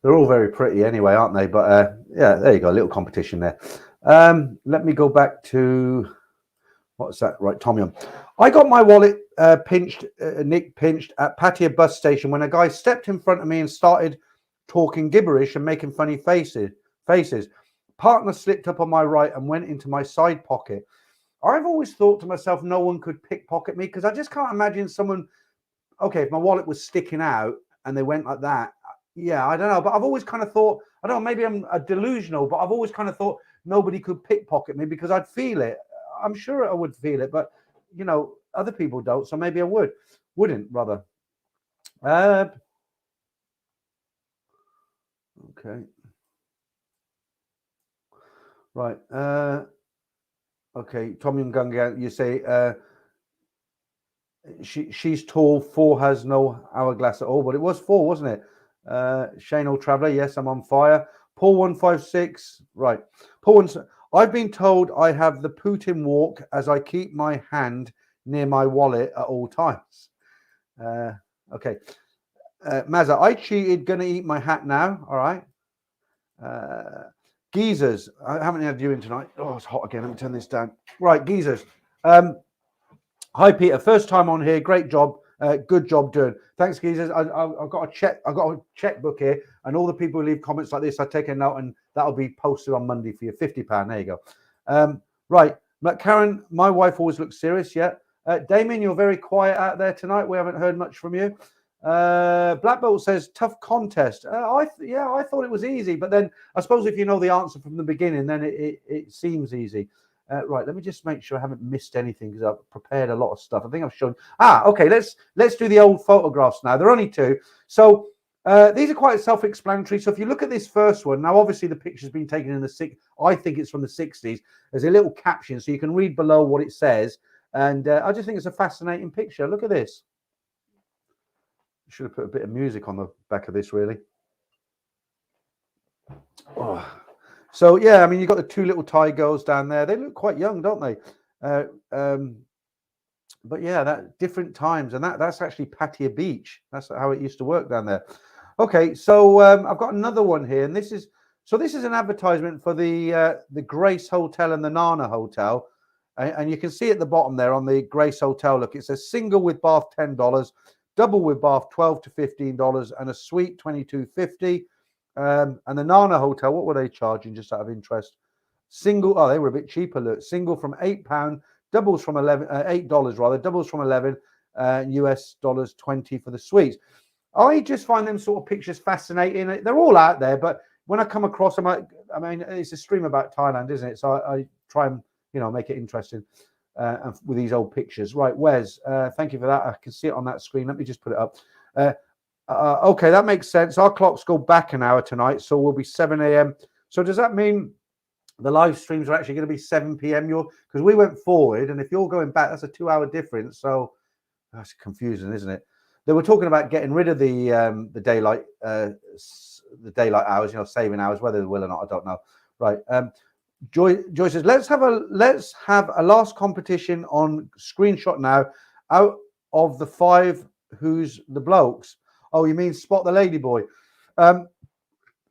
S1: They're all very pretty anyway, aren't they? But yeah, there you go, a little competition there. Let me go back to, what's that? Right, Tommy. I got my wallet Nick pinched at Pattaya bus station when a guy stepped in front of me and started talking gibberish and making funny faces. Partner slipped up on my right and went into my side pocket. I've always thought to myself, no one could pickpocket me, because I just can't imagine someone, okay, if my wallet was sticking out and they went like that, yeah, I don't know. But I've always kind of thought, I don't know, maybe I'm delusional, but I've always kind of thought nobody could pickpocket me because I'd feel it. I'm sure I would feel it, but, you know, other people don't. So maybe I wouldn't, rather. Okay. Right. Okay. Tommy and Gunga, you say she's tall. 4 has no hourglass at all, but it was 4, wasn't it? Shane Old Traveller, yes, I'm on fire. Paul 156, right. Paul, I've been told I have the Putin walk as I keep my hand near my wallet at all times. Okay. Mazza, I cheated, gonna eat my hat now. All right. Geezers, I haven't had viewing tonight. Oh, it's hot again. Let me turn this down. Right, Geezers. Hi, Peter. First time on here. Great job. Good job doing. Thanks, Geezers. I've got a check. I've got a checkbook here, and all the people who leave comments like this, I take a note, and that'll be posted on Monday for you. £50. There you go. Right, Karen. My wife always looks serious. Yeah. Damien, you're very quiet out there tonight. We haven't heard much from you. Black Bolt says tough contest. I thought it was easy, but then I suppose if you know the answer from the beginning, then it seems easy. Right, let me just make sure I haven't missed anything because I've prepared a lot of stuff. I think I've shown. Okay, let's do the old photographs now. There are only 2, so these are quite self-explanatory. So if you look at this first one, now obviously the picture's been taken in the I think it's from the 60s. There's a little caption, so you can read below what it says, and I just think it's a fascinating picture. Look at this. Should have put a bit of music on the back of this, really. Oh. So yeah, I mean, you've got the 2 little Thai girls down there. They look quite young, don't they? But yeah, that different times, and that's actually Pattaya Beach. That's how it used to work down there. Okay, so I've got another one here, and this is an advertisement for the Grace Hotel and the Nana Hotel, and you can see at the bottom there on the Grace Hotel. Look, it says single with bath $10, double with bath $12 to $15, and a suite $22.50. And the Nana Hotel, what were they charging, just out of interest? Single, they were a bit cheaper. Look, single from £8, doubles from $8 rather, doubles from 11, US dollars 20 for the suites. I just find them sort of pictures fascinating. They're all out there, but when I come across them, I mean, it's a stream about Thailand, isn't it? So I try and make it interesting with these old pictures. Right, Wes, thank you for that. I can see it on that screen. Let me just put it up. Okay, that makes sense. Our clocks go back an hour tonight, so we'll be 7 a.m. So does that mean the live streams are actually going to be 7 p.m. Because we went forward, and if you're going back, that's a 2-hour difference. So that's confusing, isn't it? They were talking about getting rid of the daylight hours, saving hours. Whether they will or not, I don't know. Right. Joy says, let's have a last competition on screenshot now. Out of the 5, who's the blokes? Oh, you mean spot the lady boy?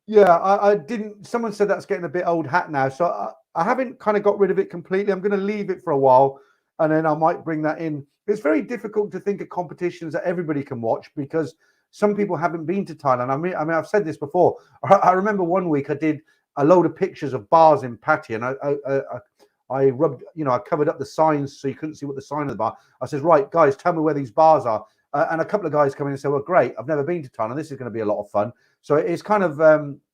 S1: Yeah, I didn't. Someone said that's getting a bit old hat now, so I haven't kind of got rid of it completely. I'm going to leave it for a while, and then I might bring that in. It's very difficult to think of competitions that everybody can watch because some people haven't been to Thailand. I mean, I've said this before. I remember one week I did a load of pictures of bars in Pattaya, and I rubbed, I covered up the signs so you couldn't see what the sign of the bar. I said, right, guys, tell me where these bars are. And a couple of guys come in and say, well, great, I've never been to Thailand. This is going to be a lot of fun. So it's kind of,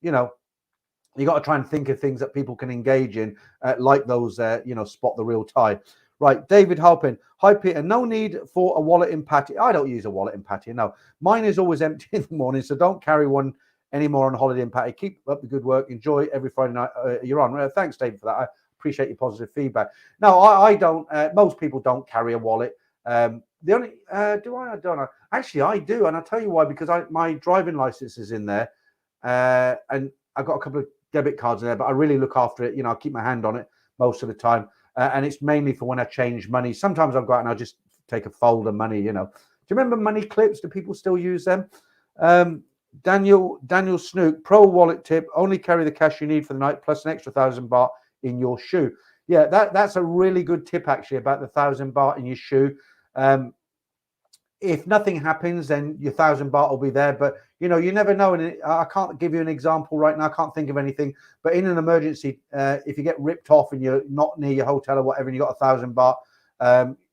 S1: you got to try and think of things that people can engage in, like those, spot the real Thai. Right, David Halpin. Hi, Peter. No need for a wallet in Pattaya. I don't use a wallet in Pattaya. No, mine is always empty in the morning, so don't carry one anymore on holiday in Pattaya. Keep up the good work. Enjoy every Friday night you're on. Thanks, David, for that. I appreciate your positive feedback. No, I don't. Most people don't carry a wallet. The only do I? I don't know. Actually, I do, and I'll tell you why. Because my driving license is in there, and I've got a couple of debit cards in there, but I really look after it. I keep my hand on it most of the time. And it's mainly for when I change money. Sometimes I'll go out and I'll just take a fold of money, Do you remember money clips? Do people still use them? Daniel Snook, pro wallet tip, only carry the cash you need for the night plus an extra 1,000 baht in your shoe. Yeah, that's a really good tip actually about the 1,000 baht in your shoe. If nothing happens, then your 1,000 baht will be there. But, you never know. And I can't give you an example right now. I can't think of anything. But in an emergency, if you get ripped off and you're not near your hotel or whatever, and you got 1,000 baht,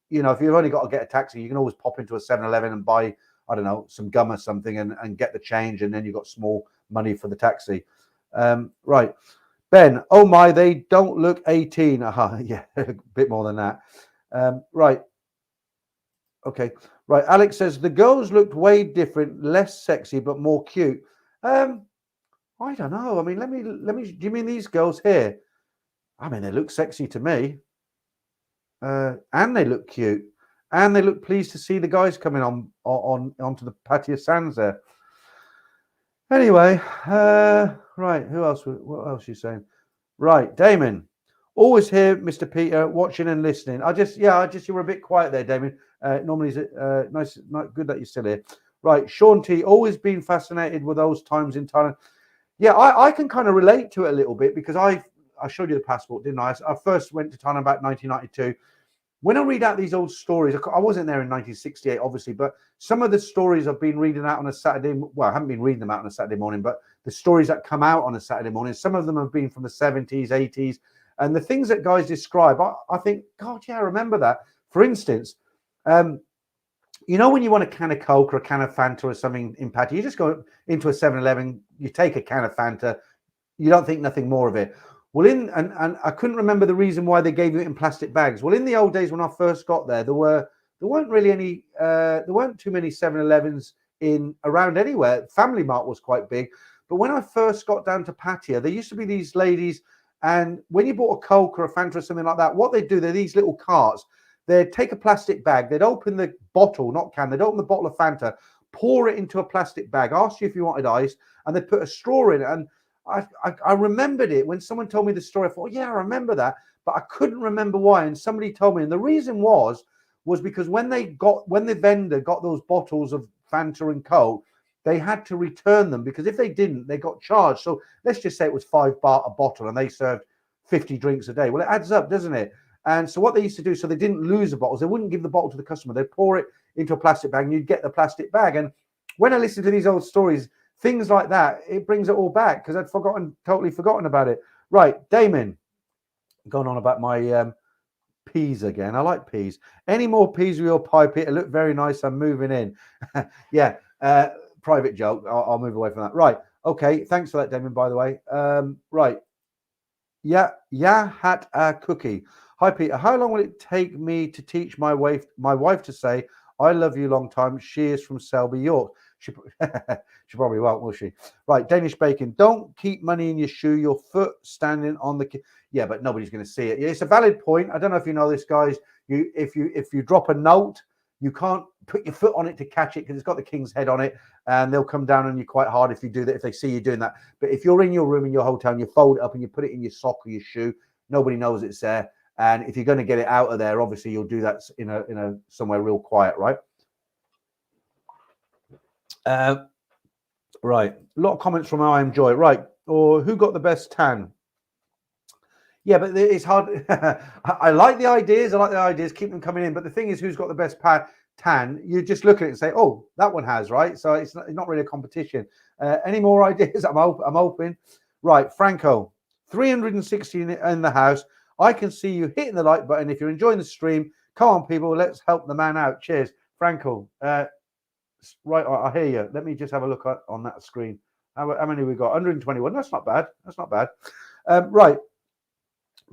S1: if you've only got to get a taxi, you can always pop into a 7-Eleven and buy, I don't know, some gum or something and get the change. And then you've got small money for the taxi. Right. Ben, oh my, they don't look 18. Yeah, a bit more than that. Right. Okay. Right. Alex says the girls looked way different, less sexy, but more cute. I don't know. I mean, let me. Do you mean these girls here? I mean, they look sexy to me, and they look cute, and they look pleased to see the guys coming onto the Pattaya sands there. Anyway, right. Who else? What else are you saying? Right, Damon. Always here, Mr. Peter, watching and listening. You were a bit quiet there, Damon. Normally, it's nice, good that you're still here. Right, Sean T. Always been fascinated with those times in Thailand. Yeah, I can kind of relate to it a little bit because I showed you the passport, didn't I? I first went to Thailand about 1992. When I read out these old stories, I wasn't there in 1968, obviously, but some of the stories I've been reading out on a Saturday. Well, I haven't been reading them out on a Saturday morning, but the stories that come out on a Saturday morning, some of them have been from the 70s, 80s. And the things that guys describe, I think, God, yeah, I remember that. For instance, when you want a can of Coke or a can of Fanta or something in Pattaya, you just go into a 7-Eleven, you take a can of Fanta, you don't think nothing more of it. Well, and I couldn't remember the reason why they gave it in plastic bags. Well, in the old days when I first got there, there weren't really any, there weren't too many 7-Elevens around anywhere. Family Mart was quite big. But when I first got down to Pattaya, there used to be these ladies, and when you bought a Coke or a Fanta or something like that, what they'd do, they're these little carts. They'd take a plastic bag, they'd open the bottle, not can, they'd open the bottle of Fanta, pour it into a plastic bag, ask you if you wanted ice, and they'd put a straw in it. And I remembered it when someone told me the story. I thought, yeah, I remember that, but I couldn't remember why. And somebody told me, and the reason was because when the vendor got those bottles of Fanta and Coke, they had to return them because if they didn't, they got charged. So let's just say it was 5 baht a bottle and they served 50 drinks a day. Well, it adds up, doesn't it? And so what they used to do, so they didn't lose the bottles, they wouldn't give the bottle to the customer. They'd pour it into a plastic bag and you'd get the plastic bag. And when I listen to these old stories, things like that, it brings it all back because I'd totally forgotten about it. Right, Damon, going on about my peas again. I like peas. Any more peas with your pie, Peter? Look very nice. I'm moving in. Yeah, private joke. I'll move away from that. Right. Okay. Thanks for that, Damon, by the way. Right. Yeah. Had a cookie. Hi, Peter. How long will it take me to teach my wife to say, I love you long time? She is from Selby, York. She probably won't, will she? Right. Danish bacon. Don't keep money in your shoe. Your foot standing on the... Yeah, but nobody's going to see it. It's a valid point. I don't know if you know this, guys. If you drop a note, you can't put your foot on it to catch it because it's got the king's head on it, and they'll come down on you quite hard if you do that, if they see you doing that. But if you're in your room in your hotel and you fold it up and you put it in your sock or your shoe, nobody knows it's there. And if you're going to get it out of there, obviously you'll do that in a somewhere real quiet, right? Right. A lot of comments from how I enjoy it. Right. Or who got the best tan? Yeah, but it's hard. I like the ideas. I like the ideas. Keep them coming in. But the thing is, who's got the best tan? You just look at it and say, "Oh, that one has," right? So it's not really a competition. Any more ideas? I'm open. Right, Franco, 360 in the house. I can see you hitting the like button if you're enjoying the stream. Come on, people, let's help the man out. Cheers, Franco. Right, I hear you. Let me just have a look on that screen. How many we got? 121. That's not bad. That's not bad. Right.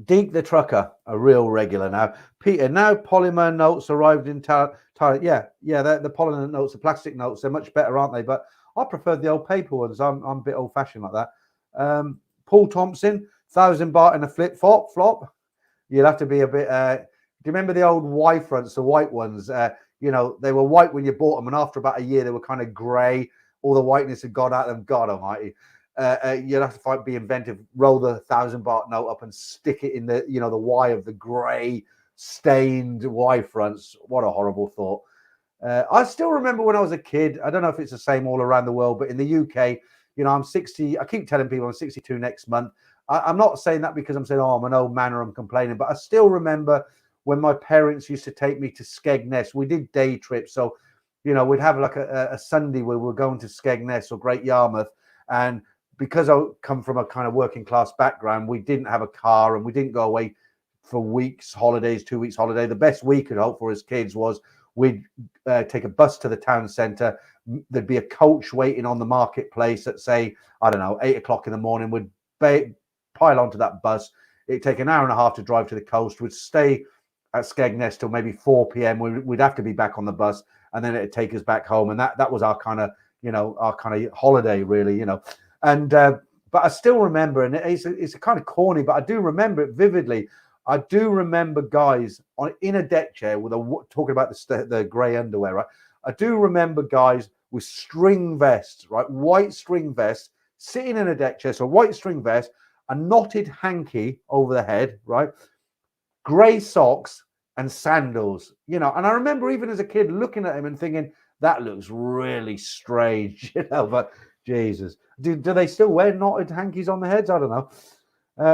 S1: Deke the trucker, a real regular now. Peter, now polymer notes arrived in Thailand. Yeah, the polymer notes, the plastic notes, they're much better, aren't they? But I prefer the old paper ones. I'm a bit old fashioned like that. Paul Thompson, 1,000 baht in a flip flop. You'll have to be a bit. Do you remember the old Y fronts, the white ones? You know, they were white when you bought them, and after about a year, they were kind of grey. All the whiteness had gone out of them. God Almighty. You'll have to be inventive, roll the 1,000 baht note up and stick it in the, you know, the Y of the grey stained Y fronts. What a horrible thought. I still remember when I was a kid, I don't know if it's the same all around the world, but in the UK, you know, I'm 60. I keep telling people I'm 62 next month. I'm not saying that because I'm saying, oh, I'm an old man or I'm complaining, but I still remember when my parents used to take me to Skegness. We did day trips. So, you know, we'd have like a Sunday where we're going to Skegness or Great Yarmouth. And because I come from a kind of working class background, we didn't have a car and we didn't go away for weeks, holidays, 2 weeks holiday. The best we could hope for as kids was we'd take a bus to the town centre. There'd be a coach waiting on the marketplace at, say, I don't know, 8 o'clock in the morning. We'd pile onto that bus. It'd take an hour and a half to drive to the coast. We'd stay at Skegness till maybe 4 p.m. We'd have to be back on the bus, and then it'd take us back home. And that was our kind of, you know, our kind of holiday, really, you know. And but I still remember, and it's a kind of corny, but I do remember it vividly. I do remember guys in a deck chair with talking about the grey underwear, right? I do remember guys with string vests, right? White string vests, sitting in a deck chair, so white string vest, a knotted hanky over the head, right? Grey socks and sandals, you know. And I remember even as a kid looking at him and thinking, that looks really strange, you know, but Jesus. Do they still wear knotted hankies on their heads? I don't know.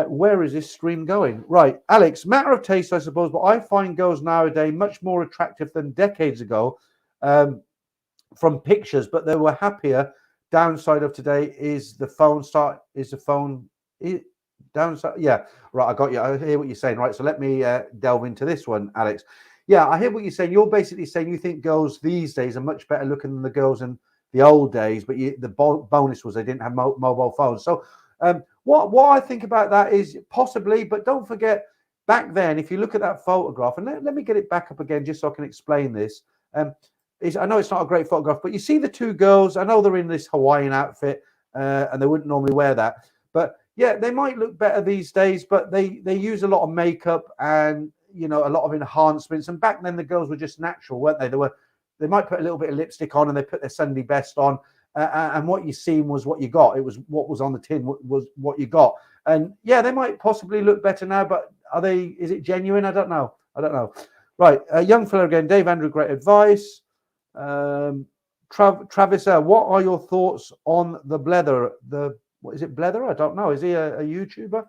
S1: Where is this stream going? Right, Alex, matter of taste, I suppose, but I find girls nowadays much more attractive than decades ago from pictures, but they were happier. Downside of today is the phone downside. Yeah, right, I got you. I hear what you're saying. Right, so let me delve into this one, Alex. Yeah, I hear what you're saying. You're basically saying you think girls these days are much better looking than the girls in the old days, but the bonus was they didn't have mobile phones. So what I think about that is possibly, but don't forget back then, if you look at that photograph, and let me get it back up again just so I can explain this. I know it's not a great photograph, but you see the two girls. I know they're in this Hawaiian outfit, and they wouldn't normally wear that. But yeah, they might look better these days, but they use a lot of makeup and, you know, a lot of enhancements. And back then the girls were just natural, weren't they? They might put a little bit of lipstick on and they put their Sunday best on. And what you seen was what you got. It was what was on the tin was what you got. And yeah, they might possibly look better now, but is it genuine? I don't know. Right. Young fella again, Dave Andrew, great advice. Travis, what are your thoughts on the Blether? What is it, Blether? I don't know. Is he a YouTuber?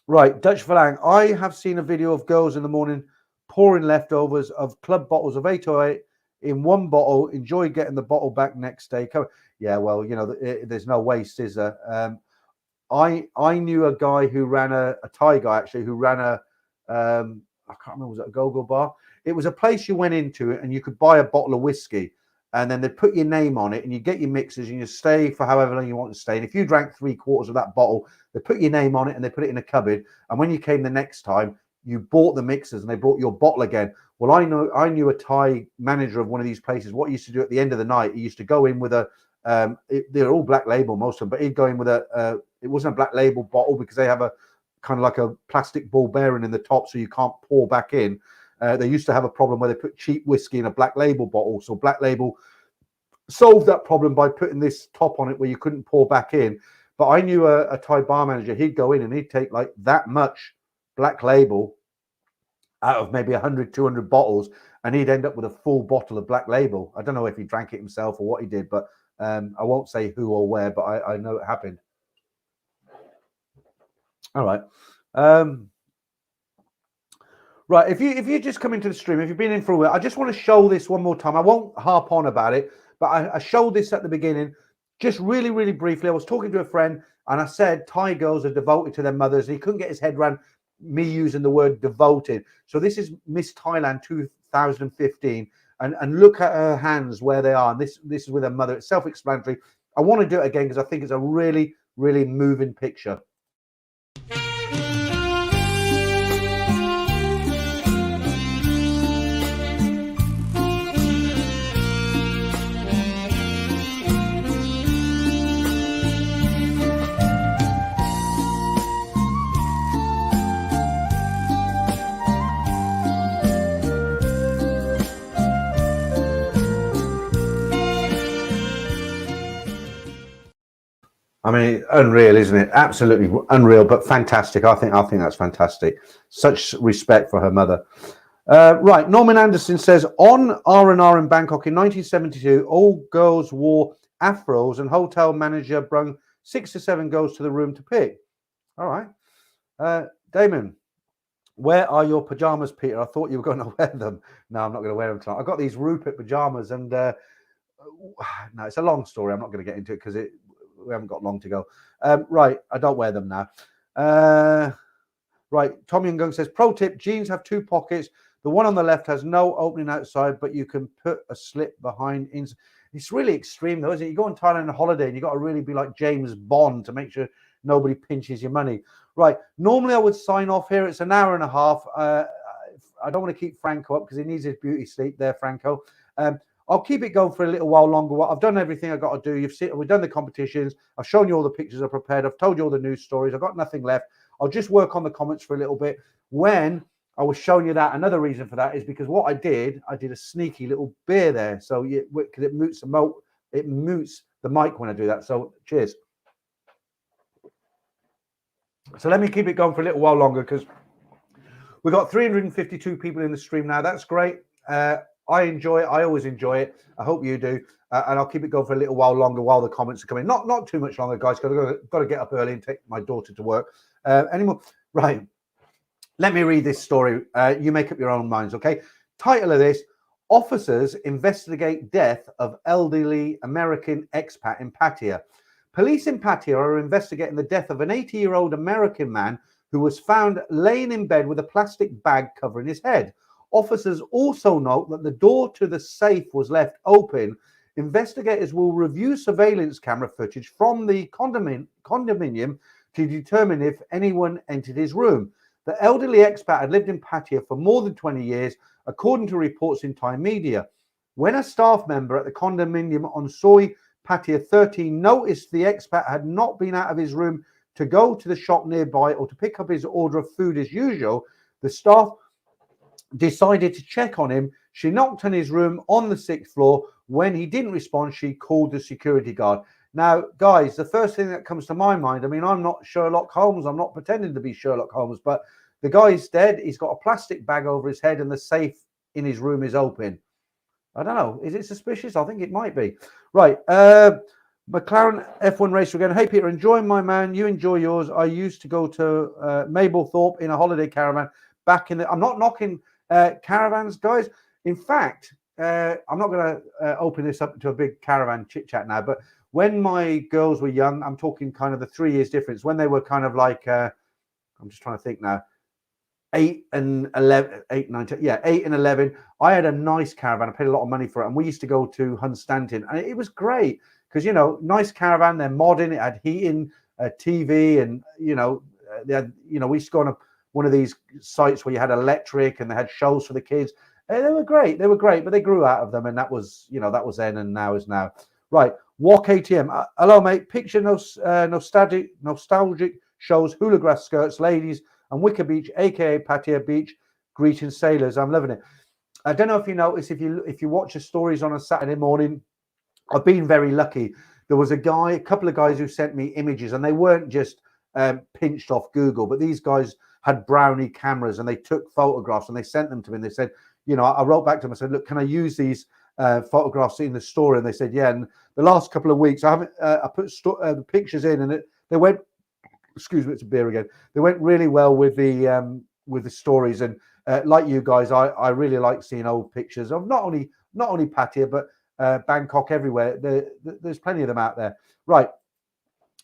S1: Right, Dutch Verlang. I have seen a video of girls in the morning pouring leftovers of club bottles of 808 in one bottle. Enjoy getting the bottle back next day. Yeah, well, you know, there's no waste, is there? I knew a guy who ran a Thai guy actually who ran I can't remember, was it a go-go bar? It was a place you went into and you could buy a bottle of whiskey. And then they put your name on it and you get your mixers and you stay for however long you want to stay. And if you drank 3/4 of that bottle, they put your name on it and they put it in a cupboard. And when you came the next time, you bought the mixers and they brought your bottle again. Well, I knew a Thai manager of one of these places. What he used to do at the end of the night, he used to go in with they're all black label, most of them, but he'd go in with it wasn't a black label bottle because they have a kind of like a plastic ball bearing in the top so you can't pour back in. They used to have a problem where they put cheap whiskey in a black label bottle. So Black Label solved that problem by putting this top on it where you couldn't pour back in. But I knew a Thai bar manager. He'd go in and he'd take like that much Black Label out of maybe 100, 200 bottles, and he'd end up with a full bottle of Black Label. I don't know if he drank it himself or what he did, but I won't say who or where, but I know it happened. All right. Right, if you just come into the stream, if you've been in for a while, I just want to show this one more time. I won't harp on about it, but I showed this at the beginning, just really, really briefly. I was talking to a friend, and I said Thai girls are devoted to their mothers, and he couldn't get his head around me using the word devoted. So this is Miss Thailand 2015, and look at her hands where they are. And this is with her mother. It's self-explanatory. I want to do it again because I think it's a really, really moving picture. I mean, unreal, isn't it? Absolutely unreal, but fantastic. I think that's fantastic. Such respect for her mother. Right, Norman Anderson says, on R&R in Bangkok in 1972, all girls wore afros and hotel manager brung 6 to 7 girls to the room to pick. All right. Damon, where are your pajamas, Peter? I thought you were going to wear them. No, I'm not going to wear them tonight. I've got these Rupert pajamas, and no, it's a long story. I'm not going to get into it because we haven't got long to go. Right, I don't wear them now. Right, Tommy Ngung says, pro tip, jeans have 2 pockets. The one on the left has no opening outside, but you can put a slip behind. It's really extreme, though, isn't it? You go on Thailand on a holiday, and you've got to really be like James Bond to make sure nobody pinches your money. Right, normally I would sign off here. It's an hour and a half. I don't want to keep Franco up because he needs his beauty sleep there, Franco. I'll keep it going for a little while longer. I've done everything I've got to do. We've done the competitions. I've shown you all the pictures I've prepared. I've told you all the news stories. I've got nothing left. I'll just work on the comments for a little bit. When I was showing you that, another reason for that is because what I did a sneaky little beer there. So because it mutes the mic when I do that. So cheers. So let me keep it going for a little while longer because we've got 352 people in the stream now. That's great. I enjoy it. I always enjoy it. I hope you do. And I'll keep it going for a little while longer while the comments are coming. Not too much longer, guys, because I've got to get up early and take my daughter to work. Anymore? Right. Let me read this story. You make up your own minds, okay? Title of this, Officers Investigate Death of Elderly American Expat in Pattaya. Police in Pattaya are investigating the death of an 80-year-old American man who was found laying in bed with a plastic bag covering his head. Officers also note that the door to the safe was left open. Investigators will review surveillance camera footage from the condominium to determine if anyone entered his room. The elderly expat had lived in Pattaya for more than 20 years, according to reports in Thai media. When a staff member at the condominium on Soi Pattaya 13 noticed the expat had not been out of his room to go to the shop nearby or to pick up his order of food as usual, the staff decided to check on him. She knocked on his room on the 6th floor. When he didn't respond, she called the security guard. Now, guys, the first thing that comes to my mind, I mean, I'm not Sherlock Holmes. I'm not pretending to be Sherlock Holmes, but the guy's dead. He's got a plastic bag over his head and the safe in his room is open. I don't know. Is it suspicious? I think it might be. Right. McLaren F1 racer again. Hey, Peter, enjoy my man. You enjoy yours. I used to go to Mablethorpe in a holiday caravan back in the... I'm not knocking caravans, guys. In fact, I'm not going to open this up to a big caravan chit chat now, but when my girls were young, I'm talking kind of the 3 years difference, when they were kind of like, I'm just trying to think now, 8 and 11, 8, 9, 10, yeah, 8 and 11, I had a nice caravan. I paid a lot of money for it. And we used to go to Hunstanton, and it was great because, you know, nice caravan, they're modern, it had heating, TV, and, they had, we used to go on one of these sites where you had electric and they had shows for the kids. They were great. They were great, but they grew out of them. And that was, that was then and now is now. Right. Walk ATM. Hello, mate. Picture nostalgic shows hula grass skirts, ladies, and Wicker Beach, aka Pattaya Beach, greeting sailors. I'm loving it. I don't know if you notice, if you watch the stories on a Saturday morning, I've been very lucky. There was a couple of guys who sent me images, and they weren't just pinched off Google, but these guys had Brownie cameras and they took photographs and they sent them to me. And they said, I wrote back to them. I said, look, can I use these photographs in the story? And they said, yeah. And the last couple of weeks, I put the pictures in, and they went excuse me, it's a beer again. They went really well with the stories, and like you guys, I really like seeing old pictures of not only Pattaya but Bangkok everywhere. There's plenty of them out there. Right,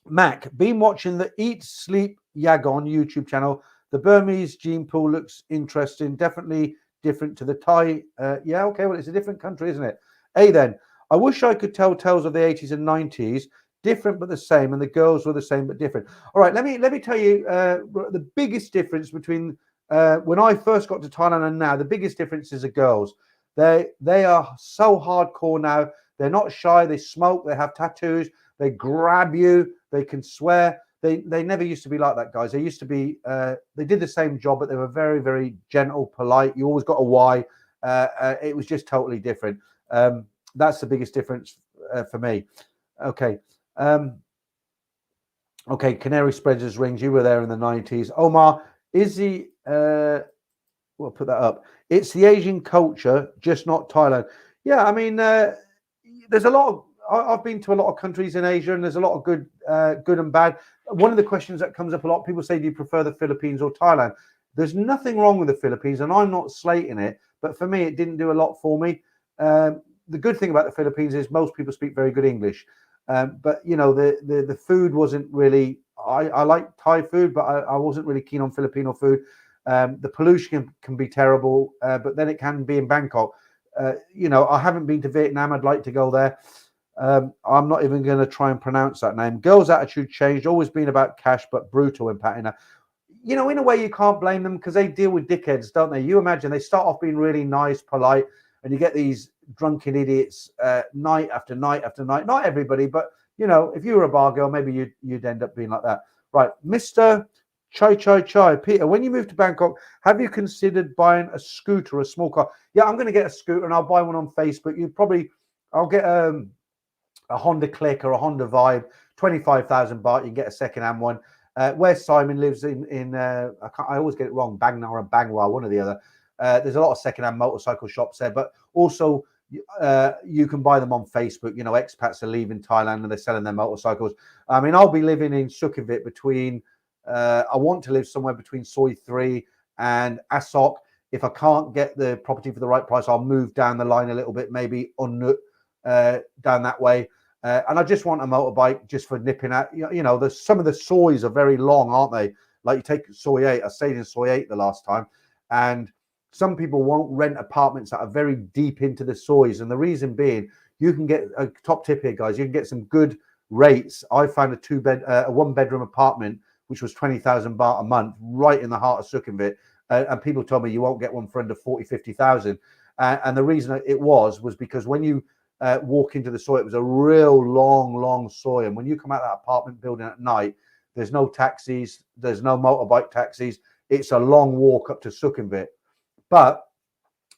S1: Mac, been watching the Eat Sleep Yagon YouTube channel. The Burmese gene pool looks interesting. Definitely different to the Thai. Yeah, okay, well, it's a different country, isn't it? Then, I wish I could tell tales of the 80s and 90s, different but the same, and the girls were the same but different. All right, let me tell you the biggest difference between when I first got to Thailand and now. The biggest difference is the girls. They are so hardcore now. They're not shy. They smoke. They have tattoos. They grab you. They can swear. They never used to be like that, guys. They used to be. They did the same job, but they were very, very gentle, polite. You always got a why. It was just totally different. That's the biggest difference for me. Okay. Okay. Canary spreads his rings. You were there in the 90s. Omar, is the we'll put that up. It's the Asian culture, just not Thailand. Yeah, I mean, there's a lot of. I've been to a lot of countries in Asia, and there's a lot of good and bad. One of the questions that comes up a lot, people say, do you prefer the Philippines or Thailand? There's nothing wrong with the Philippines, and I'm not slating it, but for me, it didn't do a lot for me. The good thing about the Philippines is most people speak very good English, but you know, the food wasn't really. I like Thai food, but I wasn't really keen on Filipino food. The pollution can be terrible, but then it can be in Bangkok. You know, I haven't been to Vietnam. I'd like to go there. I'm not even going to try and pronounce that name. Girls' attitude changed, always been about cash, but brutal in Pattaya. You know, in a way, you can't blame them because they deal with dickheads, don't they? You imagine they start off being really nice, polite, and you get these drunken idiots night after night after night. Not everybody, but, you know, if you were a bar girl, maybe you'd end up being like that. Right, Mr. Chai. Peter, when you move to Bangkok, have you considered buying a scooter, a small car? Yeah, I'm going to get a scooter, and I'll buy one on Facebook. I'll get a Honda Click or a Honda Vibe, 25,000 baht. You can get a second-hand one. Where Simon lives in I always get it wrong, Bangna or Bangwa, one or the other. There's a lot of second-hand motorcycle shops there, but also you can buy them on Facebook. You know, expats are leaving Thailand and they're selling their motorcycles. I mean, I'll be living in Sukhumvit between. I want to live somewhere between Soi 3 and Asok. If I can't get the property for the right price, I'll move down the line a little bit, maybe Unnut down that way. And I just want a motorbike just for nipping out. You know, some of the soys are very long, aren't they? Like you take Soi 8. I stayed in Soi 8 the last time, and some people won't rent apartments that are very deep into the soys. And the reason being, you can get a top tip here, guys. You can get some good rates. I found a one-bedroom apartment which was 20,000 baht a month, right in the heart of Sukhumvit. And people told me you won't get one for under 40, 50,000. And the reason it was because when you walk into the soy, it was a real long soy. And when you come out of that apartment building at night, there's no taxis, there's no motorbike taxis. It's a long walk up to Sukhumvit. But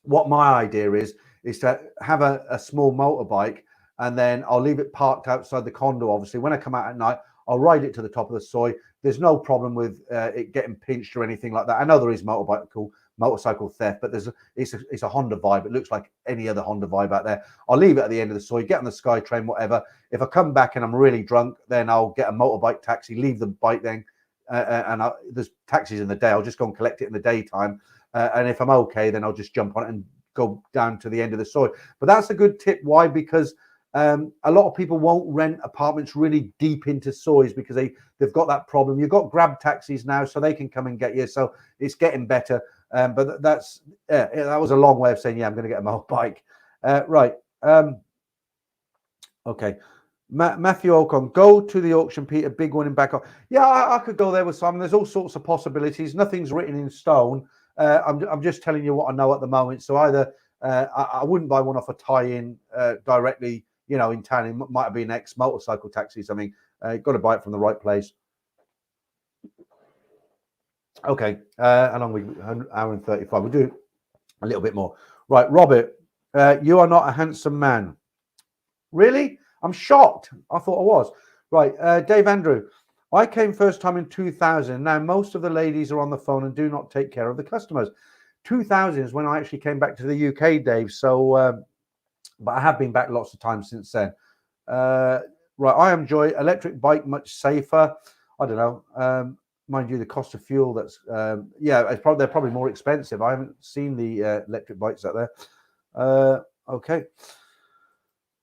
S1: what my idea is to have a small motorbike, and then I'll leave it parked outside the condo. Obviously, when I come out at night, I'll ride it to the top of the soy. There's no problem with it getting pinched or anything like that. I know there is motorcycle theft, but it's a Honda Vibe. It looks like any other Honda Vibe out there. I'll leave it at the end of the soy, get on the SkyTrain, whatever. If I come back and I'm really drunk, then I'll get a motorbike taxi, leave the bike then, there's taxis in the day. I'll just go and collect it in the daytime. And if I'm okay, then I'll just jump on it and go down to the end of the soy. But that's a good tip. Why? Because a lot of people won't rent apartments really deep into soys because they've got that problem. You've got Grab taxis now, so they can come and get you. So it's getting better. But that was a long way of saying, yeah, I'm going to get a motorbike. Right. Okay. Matthew Ocon, go to the auction, Peter. Big one in Bangkok. Yeah, I could go there with Simon. There's all sorts of possibilities. Nothing's written in stone. I'm just telling you what I know at the moment. So either I wouldn't buy one off a tie-in directly, you know, in town. It might be an ex-motorcycle taxi. I mean, got to buy it from the right place. Okay, how long we? An hour and 35. We'll do a little bit more. Right, Robert, you are not a handsome man. Really? I'm shocked. I thought I was. Right, Dave Andrew. I came first time in 2000. Now, most of the ladies are on the phone and do not take care of the customers. 2000 is when I actually came back to the UK, Dave. So, but I have been back lots of times since then. Right, I enjoy electric bike much safer. I don't know. Mind you, the cost of fuel, that's yeah, they're probably more expensive. I haven't seen the electric bikes out there. Okay.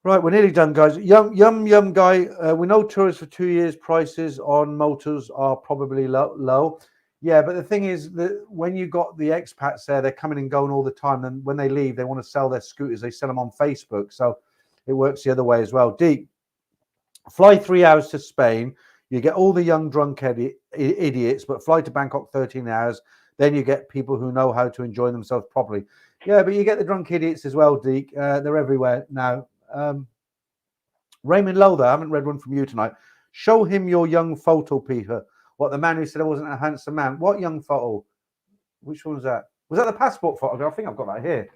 S1: Right, we're nearly done, guys. Yum guy. We know tours for 2 years. Prices on motors are probably low. Yeah, but the thing is that when you got the expats there, they're coming and going all the time. And when they leave, they want to sell their scooters. They sell them on Facebook. So it works the other way as well. Deep. Fly 3 hours to Spain. You get all the young drunk idiots, but fly to Bangkok 13 hours. Then you get people who know how to enjoy themselves properly. Yeah, but you get the drunk idiots as well, Deke. They're everywhere now. Raymond Lowther, I haven't read one from you tonight. Show him your young photo, Peter. What, the man who said I wasn't a handsome man? What young photo? Which one was that? Was that the passport photograph? I think I've got that here.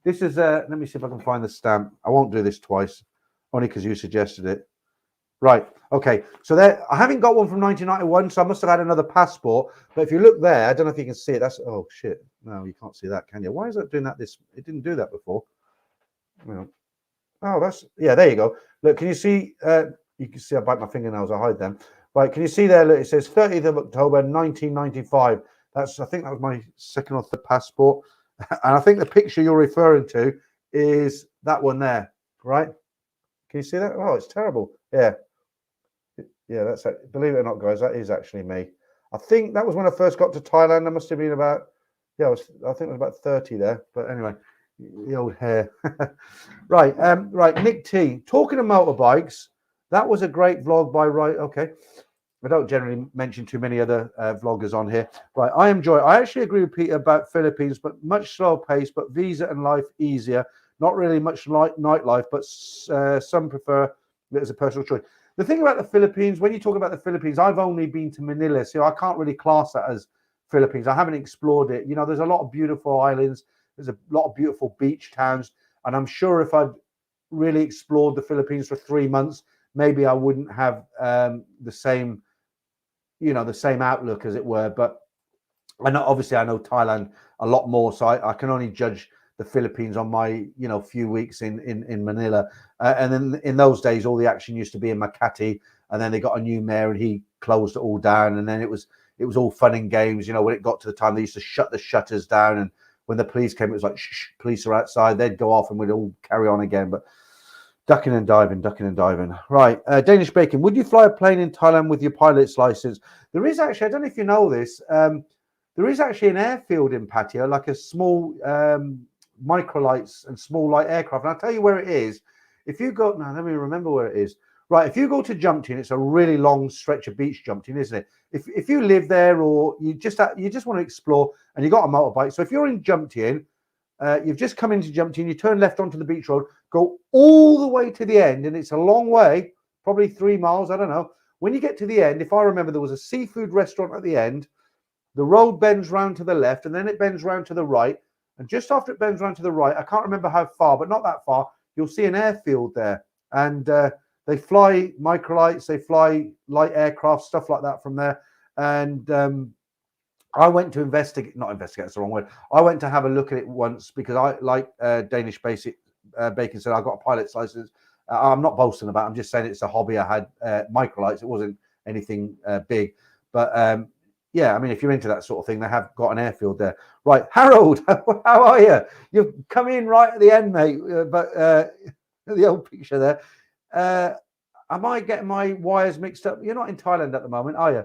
S1: This is, let me see if I can find the stamp. I won't do this twice, only because you suggested it. Right, okay. So there, I haven't got one from 1991, so I must have had another passport. But if you look there, I don't know if you can see it. That's, oh, shit. No, you can't see that, can you? Why is that doing that? It didn't do that before. Well, oh, that's, yeah, there you go. Look, can you see, you can see I bite my fingernails, I hide them. Right, can you see there, look, it says 30th of October, 1995. I think that was my second or third passport. And I think the picture you're referring to is that one there, right? Can you see that? Oh, it's terrible. Yeah. Yeah, that's it. Believe it or not, guys, that is actually me. I think that was when I first got to Thailand. I must have been about, yeah, I think it was about 30 there. But anyway, the old hair. Right, right. Nick T. Talking of motorbikes, that was a great vlog by Right. Okay. I don't generally mention too many other vloggers on here. Right, I actually agree with Peter about Philippines, but much slower pace, but visa and life easier. Not really much like nightlife, but some prefer it as a personal choice. The thing about the Philippines, when you talk about the Philippines, I've only been to Manila, so I can't really class that as Philippines. I haven't explored it. You know, there's a lot of beautiful islands. There's a lot of beautiful beach towns. And I'm sure if I'd really explored the Philippines for 3 months, maybe I wouldn't have the same, you know, the same outlook, as it were. But I know, obviously, I know Thailand a lot more, so I can only judge the Philippines on my, you know, few weeks in Manila. And then in those days, all the action used to be in Makati, and then they got a new mayor and he closed it all down. And then it was all fun and games. You know, when it got to the time, they used to shut the shutters down. And when the police came, it was like, shh, police are outside. They'd go off and we'd all carry on again. But ducking and diving. Right. Danish Bacon. Would you fly a plane in Thailand with your pilot's license? There is actually, I don't know if you know this, there is actually an airfield in Pattaya, like a small microlights and small light aircraft. And I'll tell you where it is. If you go, now let me remember where it is. Right, if you go to Jumtin, it's a really long stretch of beach, Jumtin, isn't it? If you live there, or you just want to explore and you got a motorbike. So if you're in Jumtin, you've just come into Jumtin, you turn left onto the beach road, go all the way to the end, and it's a long way, probably 3 miles, I don't know. When you get to the end, if I remember, there was a seafood restaurant at the end. The road bends round to the left, and then it bends round to the right. And just after it bends round to the right, I can't remember how far, but not that far, you'll see an airfield there. And they fly microlights, they fly light aircraft, stuff like that from there. And I went to not investigate, that's the wrong word. I went to have a look at it once because I, like Danish Bacon said, I got a pilot's license. I'm not boasting about it. I'm just saying it's a hobby. I had microlights. It wasn't anything big. But yeah, I mean, if you're into that sort of thing, they have got an airfield there. Right, Harold, how are you? You've come in right at the end, mate. But the old picture there. Am I getting my wires mixed up? You're not in Thailand at the moment, are you?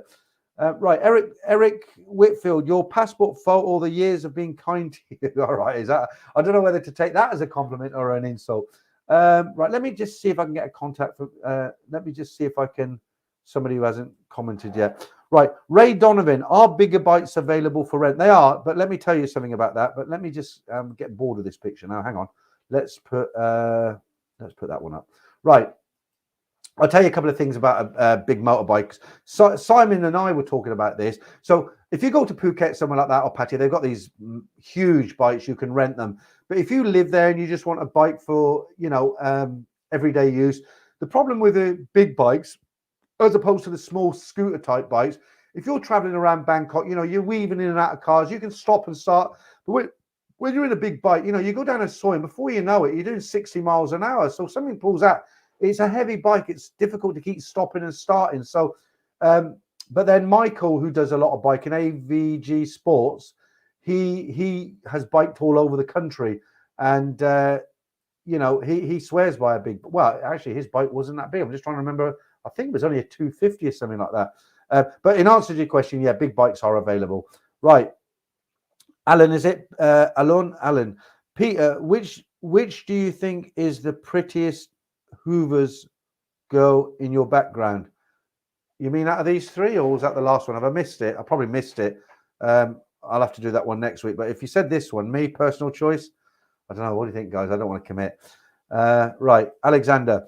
S1: Right, Eric Whitfield, your passport photo, the years of being kind to you. All right, is that? I don't know whether to take that as a compliment or an insult. Right, let me just see if I can get a contact for. Let me just see if I can. Somebody who hasn't commented yet. Right, Ray Donovan, are bigger bikes available for rent? They are, but let me tell you something about that. But let me just get bored of this picture now. Hang on. Let's put that one up. Right. I'll tell you a couple of things about big motorbikes. So Simon and I were talking about this. So if you go to Phuket, somewhere like that, or Pattaya, they've got these huge bikes. You can rent them. But if you live there and you just want a bike for, you know, everyday use, the problem with the big bikes, as opposed to the small scooter type bikes, if you're traveling around Bangkok, you know, you're weaving in and out of cars, you can stop and start. But when you're in a big bike, you know, you go down a soil, and before you know it, you're doing 60 miles an hour. So something pulls out. It's a heavy bike. It's difficult to keep stopping and starting. So But then Michael, who does a lot of biking, AVG Sports, he has biked all over the country, and he swears by a big. Well, actually, his bike wasn't that big. I'm just trying to remember. I think it was only a 250 or something like that. But in answer to your question, yeah, big bikes are available. Right, Alan, is it Alan? Peter, which do you think is the prettiest Hoovers girl in your background? You mean out of these three, or was that the last one? Have I missed it? I probably missed it. I'll have to do that one next week. But if you said this one, me, personal choice, I don't know. What do you think, guys? I don't want to commit. Right, Alexander.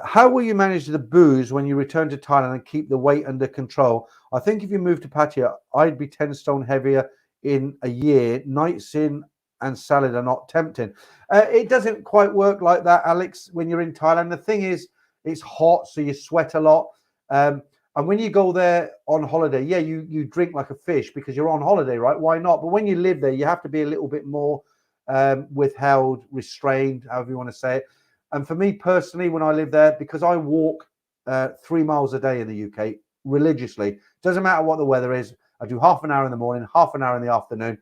S1: How will you manage the booze when you return to Thailand and keep the weight under control? I think if you move to Pattaya, I'd be 10 stone heavier in a year. Nights in and salad are not tempting. It doesn't quite work like that, Alex, when you're in Thailand. The thing is, it's hot, so you sweat a lot. And when you go there on holiday, yeah, you drink like a fish because you're on holiday, right? Why not? But when you live there, you have to be a little bit more withheld, restrained, however you want to say it. And for me personally, when I live there, because I walk 3 miles a day in the UK religiously, doesn't matter what the weather is. I do half an hour in the morning, half an hour in the afternoon,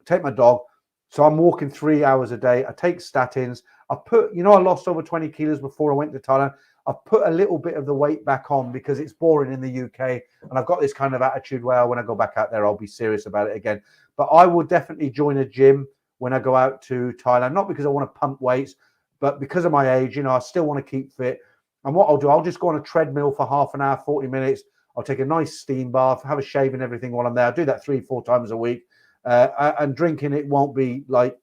S1: take my dog. So I'm walking 3 hours a day. I take statins. I lost over 20 kilos before I went to Thailand. I've put a little bit of the weight back on because it's boring in the UK. And I've got this kind of attitude where when I go back out there, I'll be serious about it again. But I will definitely join a gym when I go out to Thailand, not because I want to pump weights, but because of my age, I still want to keep fit. And what I'll do, I'll just go on a treadmill for half an hour, 40 minutes. I'll take a nice steam bath, have a shave and everything while I'm there. I'll do that 3-4 times a week. And drinking, it won't be like,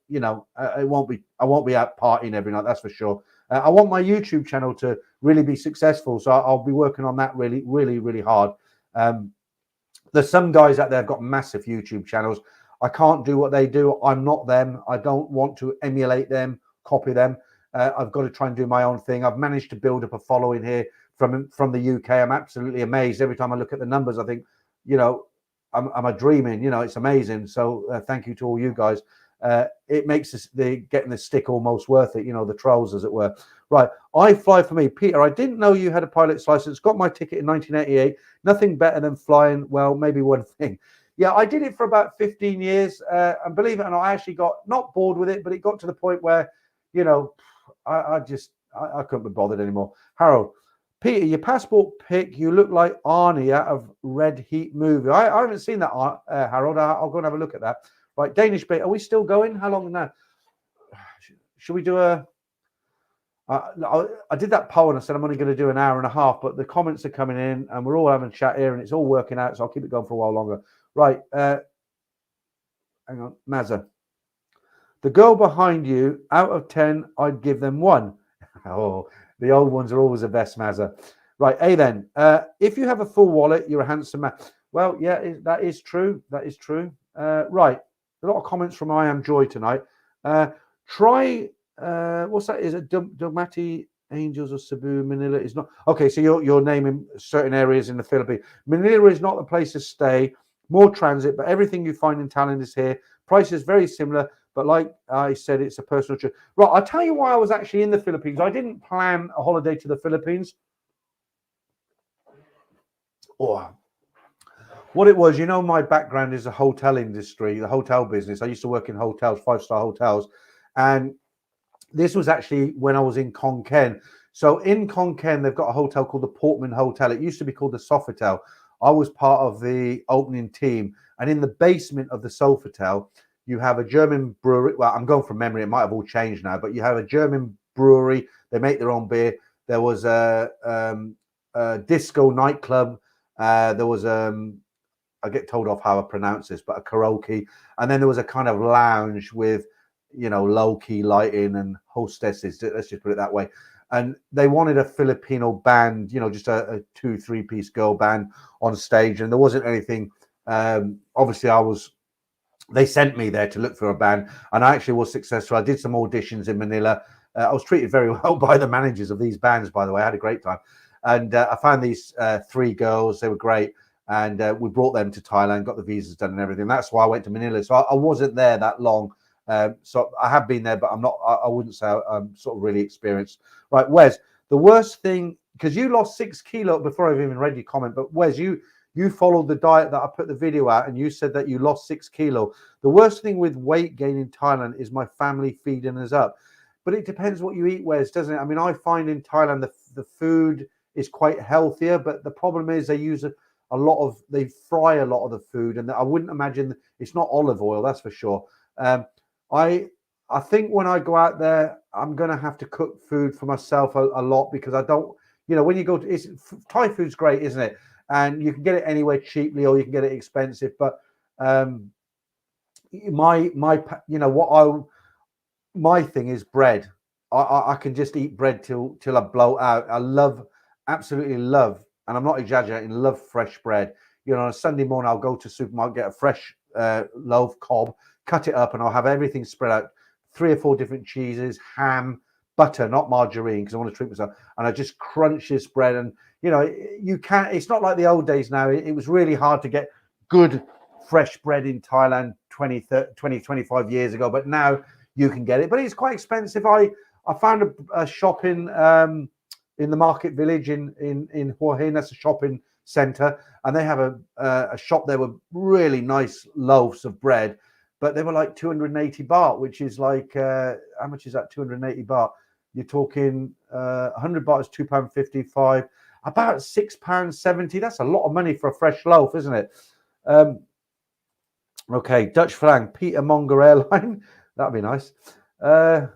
S1: I won't be out partying every night, that's for sure. I want my YouTube channel to really be successful. So I'll be working on that really, really, really hard. There's some guys out there have got massive YouTube channels. I can't do what they do. I'm not them. I don't want to emulate them, copy them. I've got to try and do my own thing. I've managed to build up a following here from the UK. I'm absolutely amazed. Every time I look at the numbers, I think, I'm a dreaming. It's amazing. So thank you to all you guys. It makes getting the stick almost worth it. The trolls, as it were. Right. I fly for me. Peter, I didn't know you had a pilot's license. Got my ticket in 1988. Nothing better than flying. Well, maybe one thing. Yeah, I did it for about 15 years. And believe it or not, I actually got not bored with it, but it got to the point where, I couldn't be bothered anymore. Harold, Peter, your passport pic, you look like Arnie out of Red Heat movie. I haven't seen that, Harold. I'll go and have a look at that. Right, Danish bit. Are we still going? How long now? Should we do a... I did that poll and I said I'm only going to do an hour and a half, but the comments are coming in and we're all having a chat here and it's all working out, so I'll keep it going for a while longer. Right, hang on, Mazza. The girl behind you, out of 10, I'd give them 1. Oh, the old ones are always the best, Mazza. Right, then. If you have a full wallet, you're a handsome man. Well, yeah, that is true. That is true. Right, a lot of comments from I Am Joy tonight. Try, what's that? Is it Dogmati, Angels of Cebu, Manila? Is not. Okay, so you're naming certain areas in the Philippines. Manila is not the place to stay. More transit, but everything you find in Thailand is here. Price is very similar. But like I said, it's a personal choice. Right, I'll tell you why I was actually in the Philippines. I didn't plan a holiday to the Philippines. Oh, what it was, my background is the hotel industry, the hotel business. I used to work in hotels, 5-star hotels. And this was actually when I was in Khon Kaen. So in Khon Kaen, they've got a hotel called the Portman Hotel. It used to be called the Sofitel. I was part of the opening team. And in the basement of the Sofitel, you have a German brewery. Well, I'm going from memory. It might have all changed now, but you have a German brewery. They make their own beer. There was a disco nightclub. There was, I get told off how I pronounce this, but a karaoke. And then there was a kind of lounge with, low-key lighting and hostesses. Let's just put it that way. And they wanted a Filipino band, just a 2-3-piece girl band on stage. And there wasn't anything. Obviously, they sent me there to look for a band, and I actually was successful. I did some auditions in Manila. I was treated very well by the managers of these bands, by the way. I had a great time. And I found these 3 girls. They were great. And we brought them to Thailand, got the visas done and everything. That's why I went to Manila. So I wasn't there that long. So I have been there, but I wouldn't say I'm sort of really experienced. Right, Wes, the worst thing because you lost 6 kilos before I've even read your comment, but Wes, you followed the diet that I put the video out, and you said that you lost 6 kilos. The worst thing with weight gain in Thailand is my family feeding us up. But it depends what you eat, Wes, doesn't it? I mean, I find in Thailand the food is quite healthier, but the problem is they use they fry a lot of the food, and I wouldn't imagine it's not olive oil, that's for sure. I think when I go out there, I'm going to have to cook food for myself a lot, because I don't, when you go to, Thai food's great, isn't it? And you can get it anywhere cheaply, or you can get it expensive. But my thing is bread. I can just eat bread till I blow out. Absolutely love, and I'm not exaggerating, love fresh bread. On a Sunday morning, I'll go to the supermarket, get a fresh loaf cob, cut it up, and I'll have everything spread out, 3 or 4 different cheeses, ham, butter, not margarine, because I want to treat myself. And I just crunch this bread, and you can't. It's not like the old days now. It was really hard to get good fresh bread in Thailand 25 years ago, but now you can get it. But it's quite expensive. I found a shop in the market village in Hua Hin. That's a shopping center, and they have a shop there with really nice loaves of bread. But they were like 280 baht, which is like, how much is that? 280 baht. You're talking 100 baht is £2.55, about £6.70. That's a lot of money for a fresh loaf, isn't it? Okay, Dutch flag, Peter Monger Airline. That'd be nice. Right.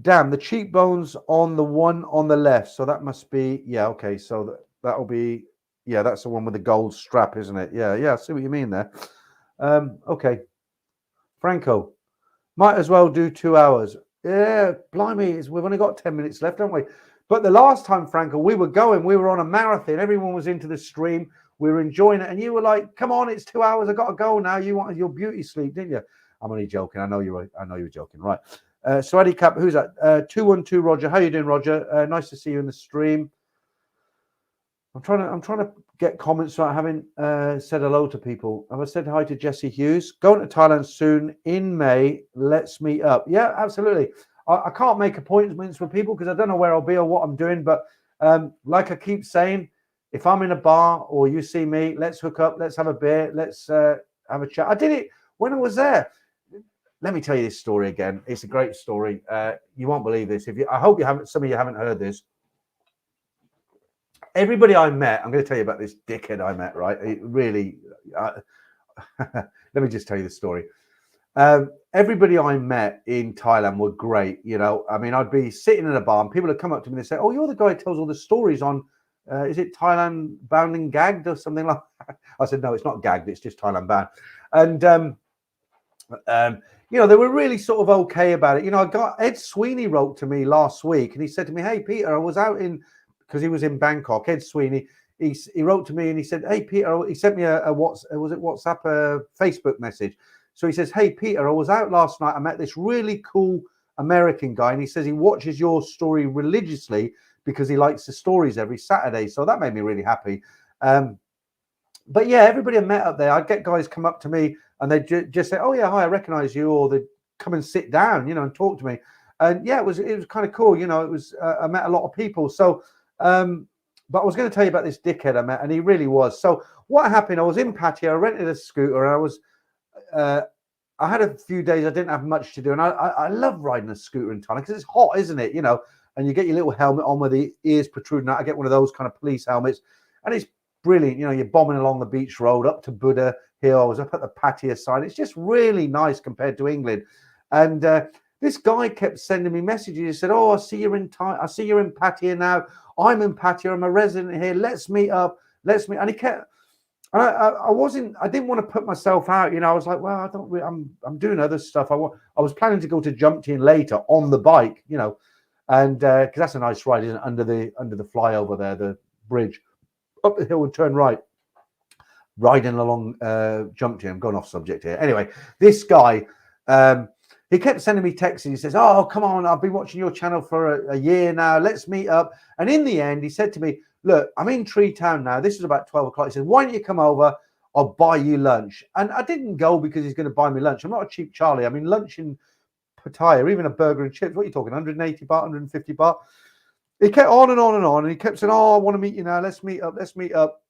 S1: Damn, the cheekbones on the one on the left. So that must be, yeah, okay. So that'll be, yeah, that's the one with the gold strap, isn't it? Yeah, I see what you mean there. Okay. Franco, might as well do 2 hours. Yeah, blimey, we've only got 10 minutes left, haven't we? But the last time, Franco, we were on a marathon. Everyone was into the stream. We were enjoying it. And you were like, come on, it's 2 hours. I got to go now. You wanted your beauty sleep, didn't you? I'm only joking. I know you were joking. Right. Swadi Cap, who's that? 212 Roger. How you doing, Roger? Nice to see you in the stream. I'm trying to get comments so I haven't said hello to people. Have I said hi to Jesse Hughes? Going to Thailand soon in May. Let's meet up. Yeah, absolutely. I can't make appointments with people because I don't know where I'll be or what I'm doing. But like I keep saying, if I'm in a bar or you see me, let's hook up. Let's have a beer. Let's have a chat. I did it when I was there. Let me tell you this story again. It's a great story. You won't believe this. I hope some of you haven't heard this. Everybody I met, I'm going to tell you about this dickhead I met, right? It really, let me just tell you the story. Everybody I met in Thailand were great. I mean, I'd be sitting in a bar and people would come up to me and say, oh, you're the guy who tells all the stories on, is it Thailand Bound and Gagged or something like that? I said, no, it's not gagged. It's just Thailand Bound. And, they were really sort of okay about it. I got Ed Sweeney wrote to me last week and he said to me, hey, Peter, I was out because he was in Bangkok. Ed Sweeney, he wrote to me and he said, hey, Peter, he sent me a WhatsApp, a Facebook message. So he says, hey, Peter, I was out last night. I met this really cool American guy. And he says he watches your story religiously because he likes the stories every Saturday. So that made me really happy. But yeah, everybody I met up there, I'd get guys come up to me and they'd just say, oh yeah, hi, I recognize you. Or they'd come and sit down, and talk to me. And yeah, it was kind of cool. It was, I met a lot of people. So, but I was going to tell you about this dickhead I met, and he really was. So what happened, I was in Pattaya, I rented a scooter, and I had a few days, I didn't have much to do. And I love riding a scooter in Thailand because it's hot, isn't it? And you get your little helmet on with the ears protruding out. I get one of those kind of police helmets, and it's brilliant. You're bombing along the beach road up to Buddha Hill. I was up at the Pattaya side. It's just really nice compared to England. And this guy kept sending me messages. He said, oh, I see you're in Pattaya now. I'm in Pattaya. I'm a resident here. Let's meet up. And he kept, I didn't want to put myself out. I was like, well, I'm doing other stuff. I was planning to go to Jumtian later on the bike, and because that's a nice ride, isn't it? Under the flyover there, the bridge, up the hill and turn right, riding along Jumtian. I'm going off subject here. Anyway, this guy, he kept sending me texts. He says, oh, come on, I've been watching your channel for a year now. Let's meet up. And in the end, he said to me, look, I'm in Tree Town now. This is about 12 o'clock. He said, why don't you come over? I'll buy you lunch. And I didn't go because he's going to buy me lunch. I'm not a cheap Charlie. I mean, lunch in Pattaya, or even a burger and chips. What are you talking? 180 baht, 150 baht. He kept on and on and on, and he kept saying, "Oh, I want to meet you now. Let's meet up. Let's meet up.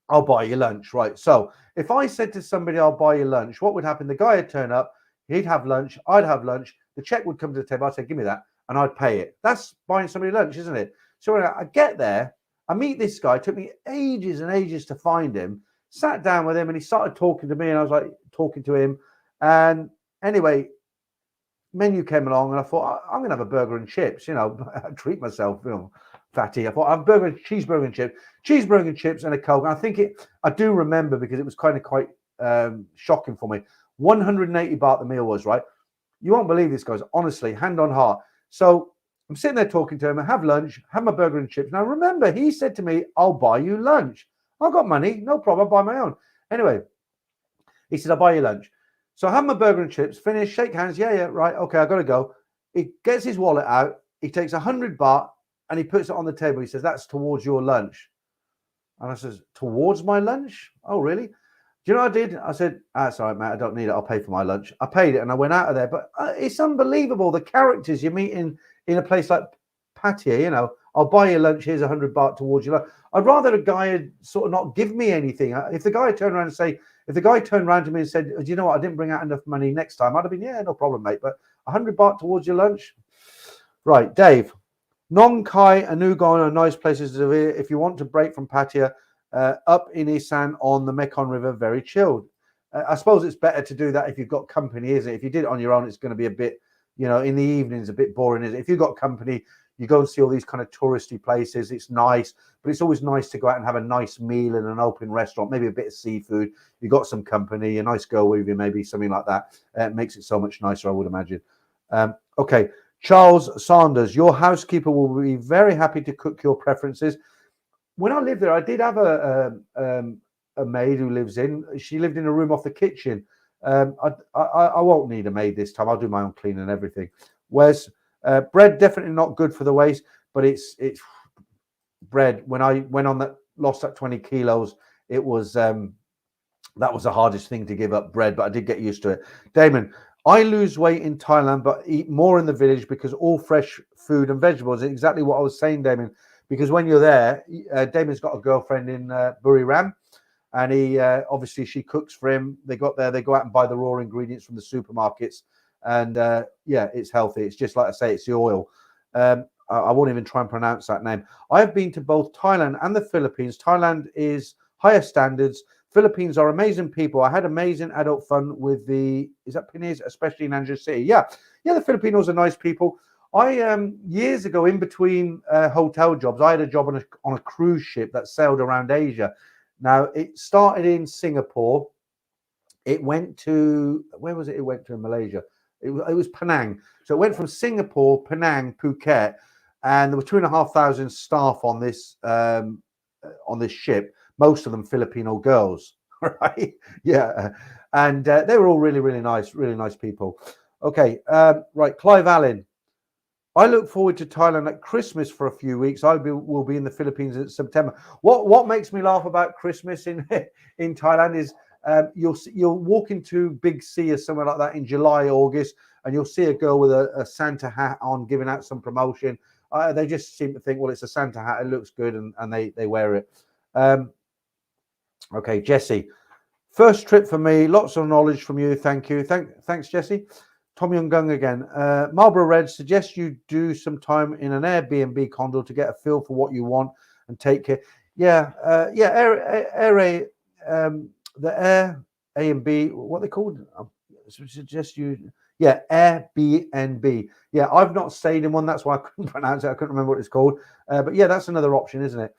S1: I'll buy you lunch." Right. So if I said to somebody, "I'll buy you lunch," what would happen? The guy would turn up. He'd have lunch. I'd have lunch. The check would come to the table. I'd say, "Give me that," and I'd pay it. That's buying somebody lunch, isn't it? So when I get there, I meet this guy. It took me ages and ages to find him. Sat down with him, and he started talking to me, and I was like talking to him. And anyway, menu came along, and I thought, I'm going to have a burger and chips. You know, treat myself. You know, fatty. I thought, I'm cheeseburger and chips, and a Coke. And I think I do remember, because it was kind of quite shocking for me. 180 baht the meal was, right? You won't believe this, guys. Honestly, hand on heart. So I'm sitting there talking to him. I have lunch, have my burger and chips. Now remember, he said to me, "I'll buy you lunch." I've got money, no problem. I'll buy my own. Anyway, he said, "I'll buy you lunch." So I have my burger and chips, finish, shake hands. Yeah, right. Okay, I got to go. He gets his wallet out. He takes 100 baht and he puts it on the table. He says, "That's towards your lunch." And I says, "Towards my lunch? Oh, really?" Do you know what I did? I said, "That's all right, mate. I don't need it. I'll pay for my lunch." I paid it and I went out of there. But it's unbelievable. The characters you meet in a place like Pattaya, you know, "I'll buy you lunch. Here's 100 baht towards your lunch." I'd rather a guy had sort of not give me anything. If the guy turned around to me and said, "Do you know what? I didn't bring out enough money next time," I'd have been, "Yeah, no problem, mate." But 100 baht towards your lunch? Right, Dave. Nong Khai and Nugon are nice places to live if you want to break from Pattaya. Up in Isan on the Mekong River, very chilled. I suppose it's better to do that if you've got company, isn't it? If you did it on your own, it's going to be a bit, you know, in the evenings, a bit boring, isn't it? If you've got company, you go and see all these kind of touristy places. It's nice, but it's always nice to go out and have a nice meal in an open restaurant, maybe a bit of seafood. You got some company, a nice girl with you, maybe something like that. It makes it so much nicer, I would imagine. Okay, Charles Sanders, your housekeeper will be very happy to cook your preferences. When I lived there, I did have a maid who lives in. She lived in a room off the kitchen. I won't need a maid this time. I'll do my own cleaning and everything. Whereas bread, definitely not good for the waist, but it's bread. When I went on that, lost that 20 kilos, it was that was the hardest thing to give up, bread, but I did get used to it. Damon, I lose weight in Thailand, but eat more in the village because all fresh food and vegetables. Exactly what I was saying, Damon. Because when you're there, Damon's got a girlfriend in Buriram, and he obviously she cooks for him. They got there, they go out and buy the raw ingredients from the supermarkets, and yeah, it's healthy. It's just like I say, it's the oil. I won't even try and pronounce that name. I have been to both Thailand and the Philippines. Thailand is higher standards. Philippines are amazing people. I had amazing adult fun with is that Pines, especially in Angeles City. Yeah, the Filipinos are nice people. I years ago, in between hotel jobs, I had a job on a cruise ship that sailed around Asia. Now it started in Singapore. It went to where was it? It went to in Malaysia. It was Penang. So it went from Singapore, Penang, Phuket, and there were 2,500 staff on this ship. Most of them Filipino girls, right? Yeah, and they were all really nice people. Okay, right, Clive Allen. I look forward to Thailand at Christmas for a few weeks. Will be in the Philippines in September. What makes me laugh about Christmas in Thailand is you'll walk into Big C or somewhere like that in July, August, and you'll see a girl with a Santa hat on giving out some promotion. They just seem to think, well, it's a Santa hat, it looks good, and they wear it. Okay, Jesse. First trip for me. Lots of knowledge from you. Thank you. Thanks, Jesse. Tom Young Again. Marlborough Red suggests you do some time in an Airbnb condo to get a feel for what you want and take care. Yeah. The Air A and B. What they called? Suggest you. Yeah, Airbnb. Yeah, I've not stayed in one. That's why I couldn't pronounce it. I couldn't remember what it's called. But yeah, that's another option, isn't it?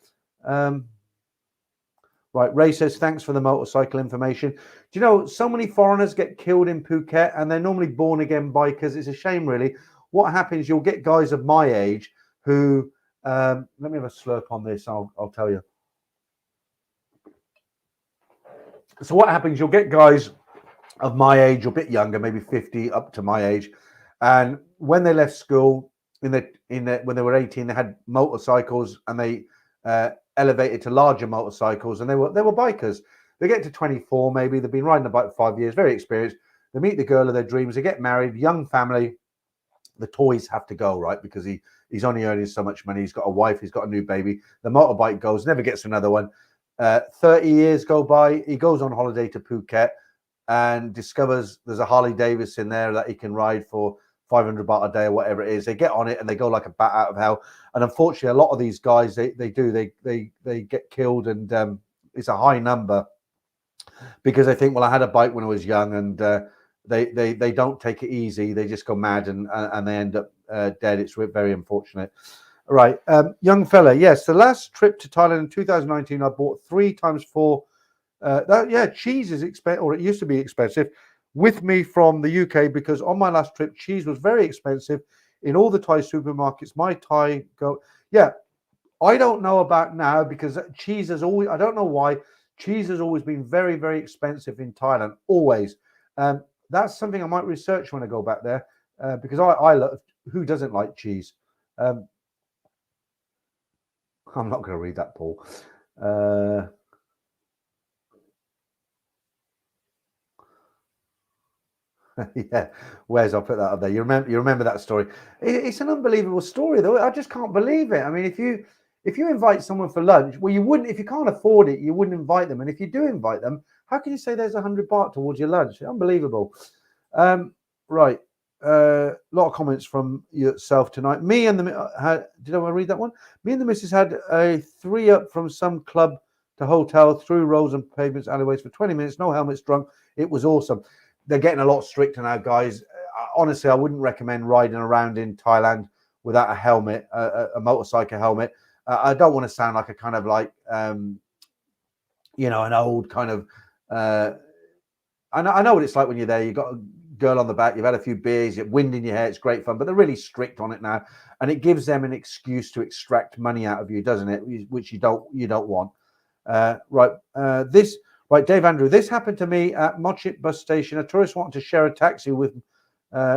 S1: Right, Ray says, thanks for the motorcycle information. Do you know, so many foreigners get killed in Phuket and they're normally born again bikers. It's a shame, really. What happens, you'll get guys of my age who, let me have a slurp on this, I'll tell you. So what happens, you'll get guys of my age, or a bit younger, maybe 50, up to my age. And when they left school, when they were 18, they had motorcycles and they elevated to larger motorcycles, and they were bikers. They get to 24, maybe they've been riding a bike for 5 years, very experienced. They meet the girl of their dreams. They get married, young family. The toys have to go, right? Because he's only earning so much money. He's got a wife. He's got a new baby. The motorbike goes, never gets another one. 30 years go by. He goes on holiday to Phuket and discovers there's a Harley Davidson there that he can ride for 500 baht a day or whatever it is. They get on it and they go like a bat out of hell. And unfortunately, a lot of these guys, they get killed, and it's a high number because they think, well, I had a bike when I was young, and they don't take it easy. They just go mad and they end up dead. It's very unfortunate. Right, young fella. Yes, the last trip to Thailand in 2019, I bought 3x4. Cheese is expensive, or it used to be expensive, with me from the UK, because on my last trip, cheese was very expensive in all the Thai supermarkets. My Thai I don't know about now, because cheese has always, I don't know why, cheese has always been very, very expensive in Thailand, always. That's something I might research when I go back there, because I love, who doesn't like cheese? I'm not going to read that, Paul. Yeah, Wes, I'll put that up there. You remember that story? It's an unbelievable story, though. I just can't believe it. I mean, if you invite someone for lunch, well, you wouldn't, if you can't afford it, you wouldn't invite them. And if you do invite them, how can you say there's 100 baht towards your lunch? Unbelievable. Right. A lot of comments from yourself tonight. Me and the did I want to read that one? Me and the missus had a 3-up from some club to hotel through roads and pavements, alleyways for 20 minutes. No helmets, drunk. It was awesome. They're getting a lot stricter now, guys. Honestly, I wouldn't recommend riding around in Thailand without a helmet, a motorcycle helmet. I don't want to sound like a kind of like, an old kind of. I know what it's like when you're there. You've got a girl on the back. You've had a few beers. You're wind in your hair. It's great fun, but they're really strict on it now, and it gives them an excuse to extract money out of you, doesn't it? Which you don't want. Right, Dave Andrew, this happened to me at Mochit bus station. A tourist wanted to share a taxi with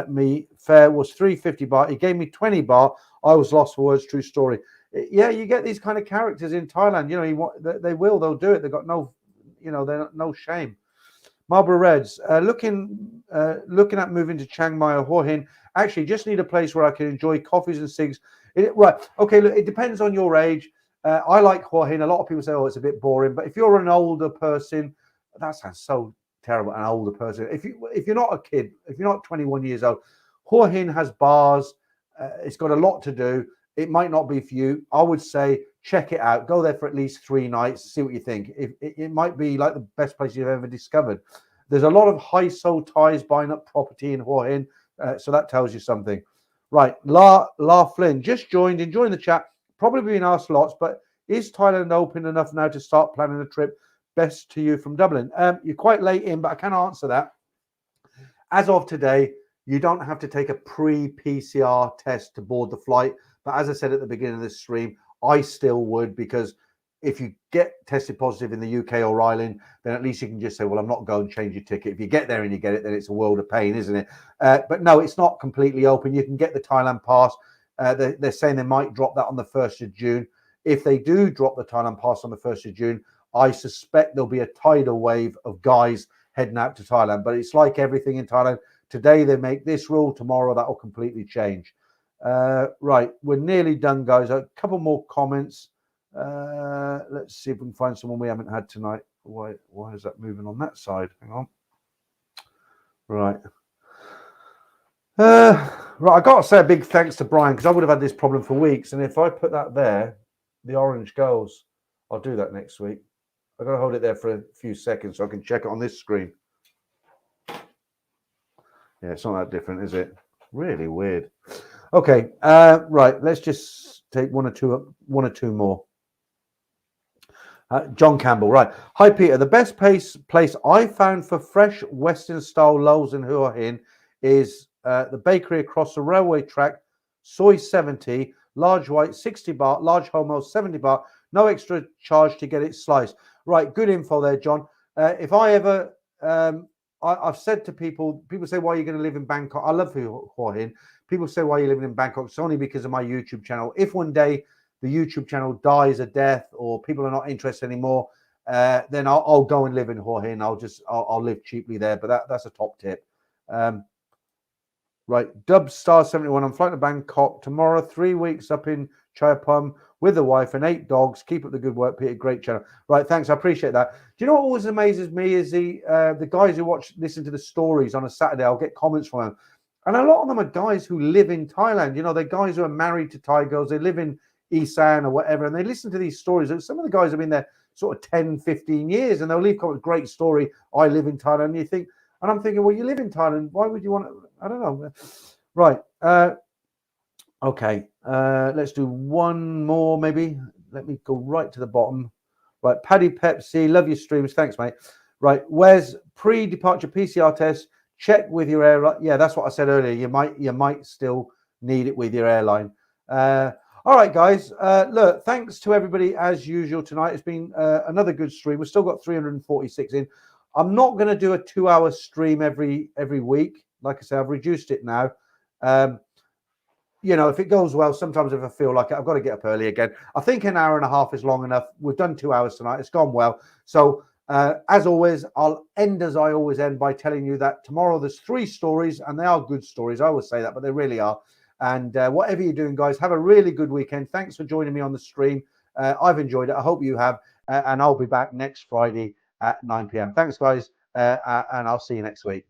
S1: me. Fare was 350 baht. He gave me 20 baht. I was lost for words. True story. Yeah, you get these kind of characters in Thailand. They'll do it. They've got they're no shame. Marlborough Reds, looking at moving to Chang-Mia or Hua Hin. Actually, just need a place where I can enjoy coffees and cigs. Right, okay, look, it depends on your age. I like Hua Hin. A lot of people say, oh, it's a bit boring. But if you're an older person, that sounds so terrible, an older person. If you're not a kid, if you're not 21 years old, Hua Hin has bars. It's got a lot to do. It might not be for you. I would say check it out. Go there for at least 3 nights. See what you think. It might be like the best place you've ever discovered. There's a lot of high-soul Thais buying up property in Hua Hin. So that tells you something. Right. La Flynn just joined, enjoying the chat. Probably been asked lots, but is Thailand open enough now to start planning a trip? Best to you from Dublin. You're quite late in, but I can answer that. As of today, you don't have to take a pre-PCR test to board the flight. But as I said at the beginning of this stream, I still would, because if you get tested positive in the UK or Ireland, then at least you can just say, well, I'm not going to change your ticket. If you get there and you get it, then it's a world of pain, isn't it? But no, it's not completely open. You can get the Thailand pass. They're saying they might drop that on the 1st of June. If they do drop the Thailand pass on the 1st of June, I suspect there'll be a tidal wave of guys heading out to Thailand. But it's like everything in Thailand. Today they make this rule. Tomorrow that will completely change. Right, we're nearly done, guys. A couple more comments. Let's see if we can find someone we haven't had tonight. Why is that moving on that side? Hang on. Right. Right, I got to say a big thanks to Brian, because I would have had this problem for weeks. And if I put that there, the orange goes. I'll do that next week. I've got to hold it there for a few seconds so I can check it on this screen. Yeah, it's not that different, is it? Really weird. Okay, right. Let's just take one or two more. John Campbell, right. Hi, Peter. The best place I found for fresh Western-style loaves in Hua Hin is the bakery across the railway track. Soy 70, large white 60 baht, large homo 70 baht. No extra charge to get it sliced. Right, good info there, John. If I ever, I've said to people say, why are you going to live in Bangkok? I love Hua Hin. People say, why are you living in Bangkok? It's only because of my YouTube channel. If one day the YouTube channel dies a death or people are not interested anymore, then I'll go and live in Hua Hin. I'll live cheaply there. But that's a top tip. Right, Dub Star 71. I'm flying to Bangkok tomorrow. 3 weeks up in Chayapum with the wife and 8 dogs. Keep up the good work, Peter. Great channel. Right, thanks. I appreciate that. Do you know what always amazes me is the guys who listen to the stories on a Saturday. I'll get comments from them, and a lot of them are guys who live in Thailand. You know, they're guys who are married to Thai girls. They live in Isan or whatever, and they listen to these stories. And some of the guys have been there sort of 10, 15 years, and they'll leave comments. Great story. I live in Thailand. And you think, and I'm thinking, well, you live in Thailand. Why would you want to? I don't know. Right. Okay. Let's do one more, maybe. Let me go right to the bottom. Right. Paddy Pepsi. Love your streams. Thanks, mate. Right. Where's pre-departure PCR test? Check with your airline. Yeah, that's what I said earlier. You might still need it with your airline. All right, guys. Look, thanks to everybody as usual tonight. It's been another good stream. We've still got 346 in. I'm not going to do a 2-hour stream every week. Like I say, I've reduced it now. You know, if it goes well, sometimes if I feel like it, I've got to get up early again. I think an hour and a half is long enough. We've done 2 hours tonight. It's gone well. So as always, I'll end as I always end by telling you that tomorrow there's 3 stories, and they are good stories. I always say that, but they really are. And whatever you're doing, guys, have a really good weekend. Thanks for joining me on the stream. I've enjoyed it. I hope you have. And I'll be back next Friday at 9 p.m. Thanks, guys. And I'll see you next week.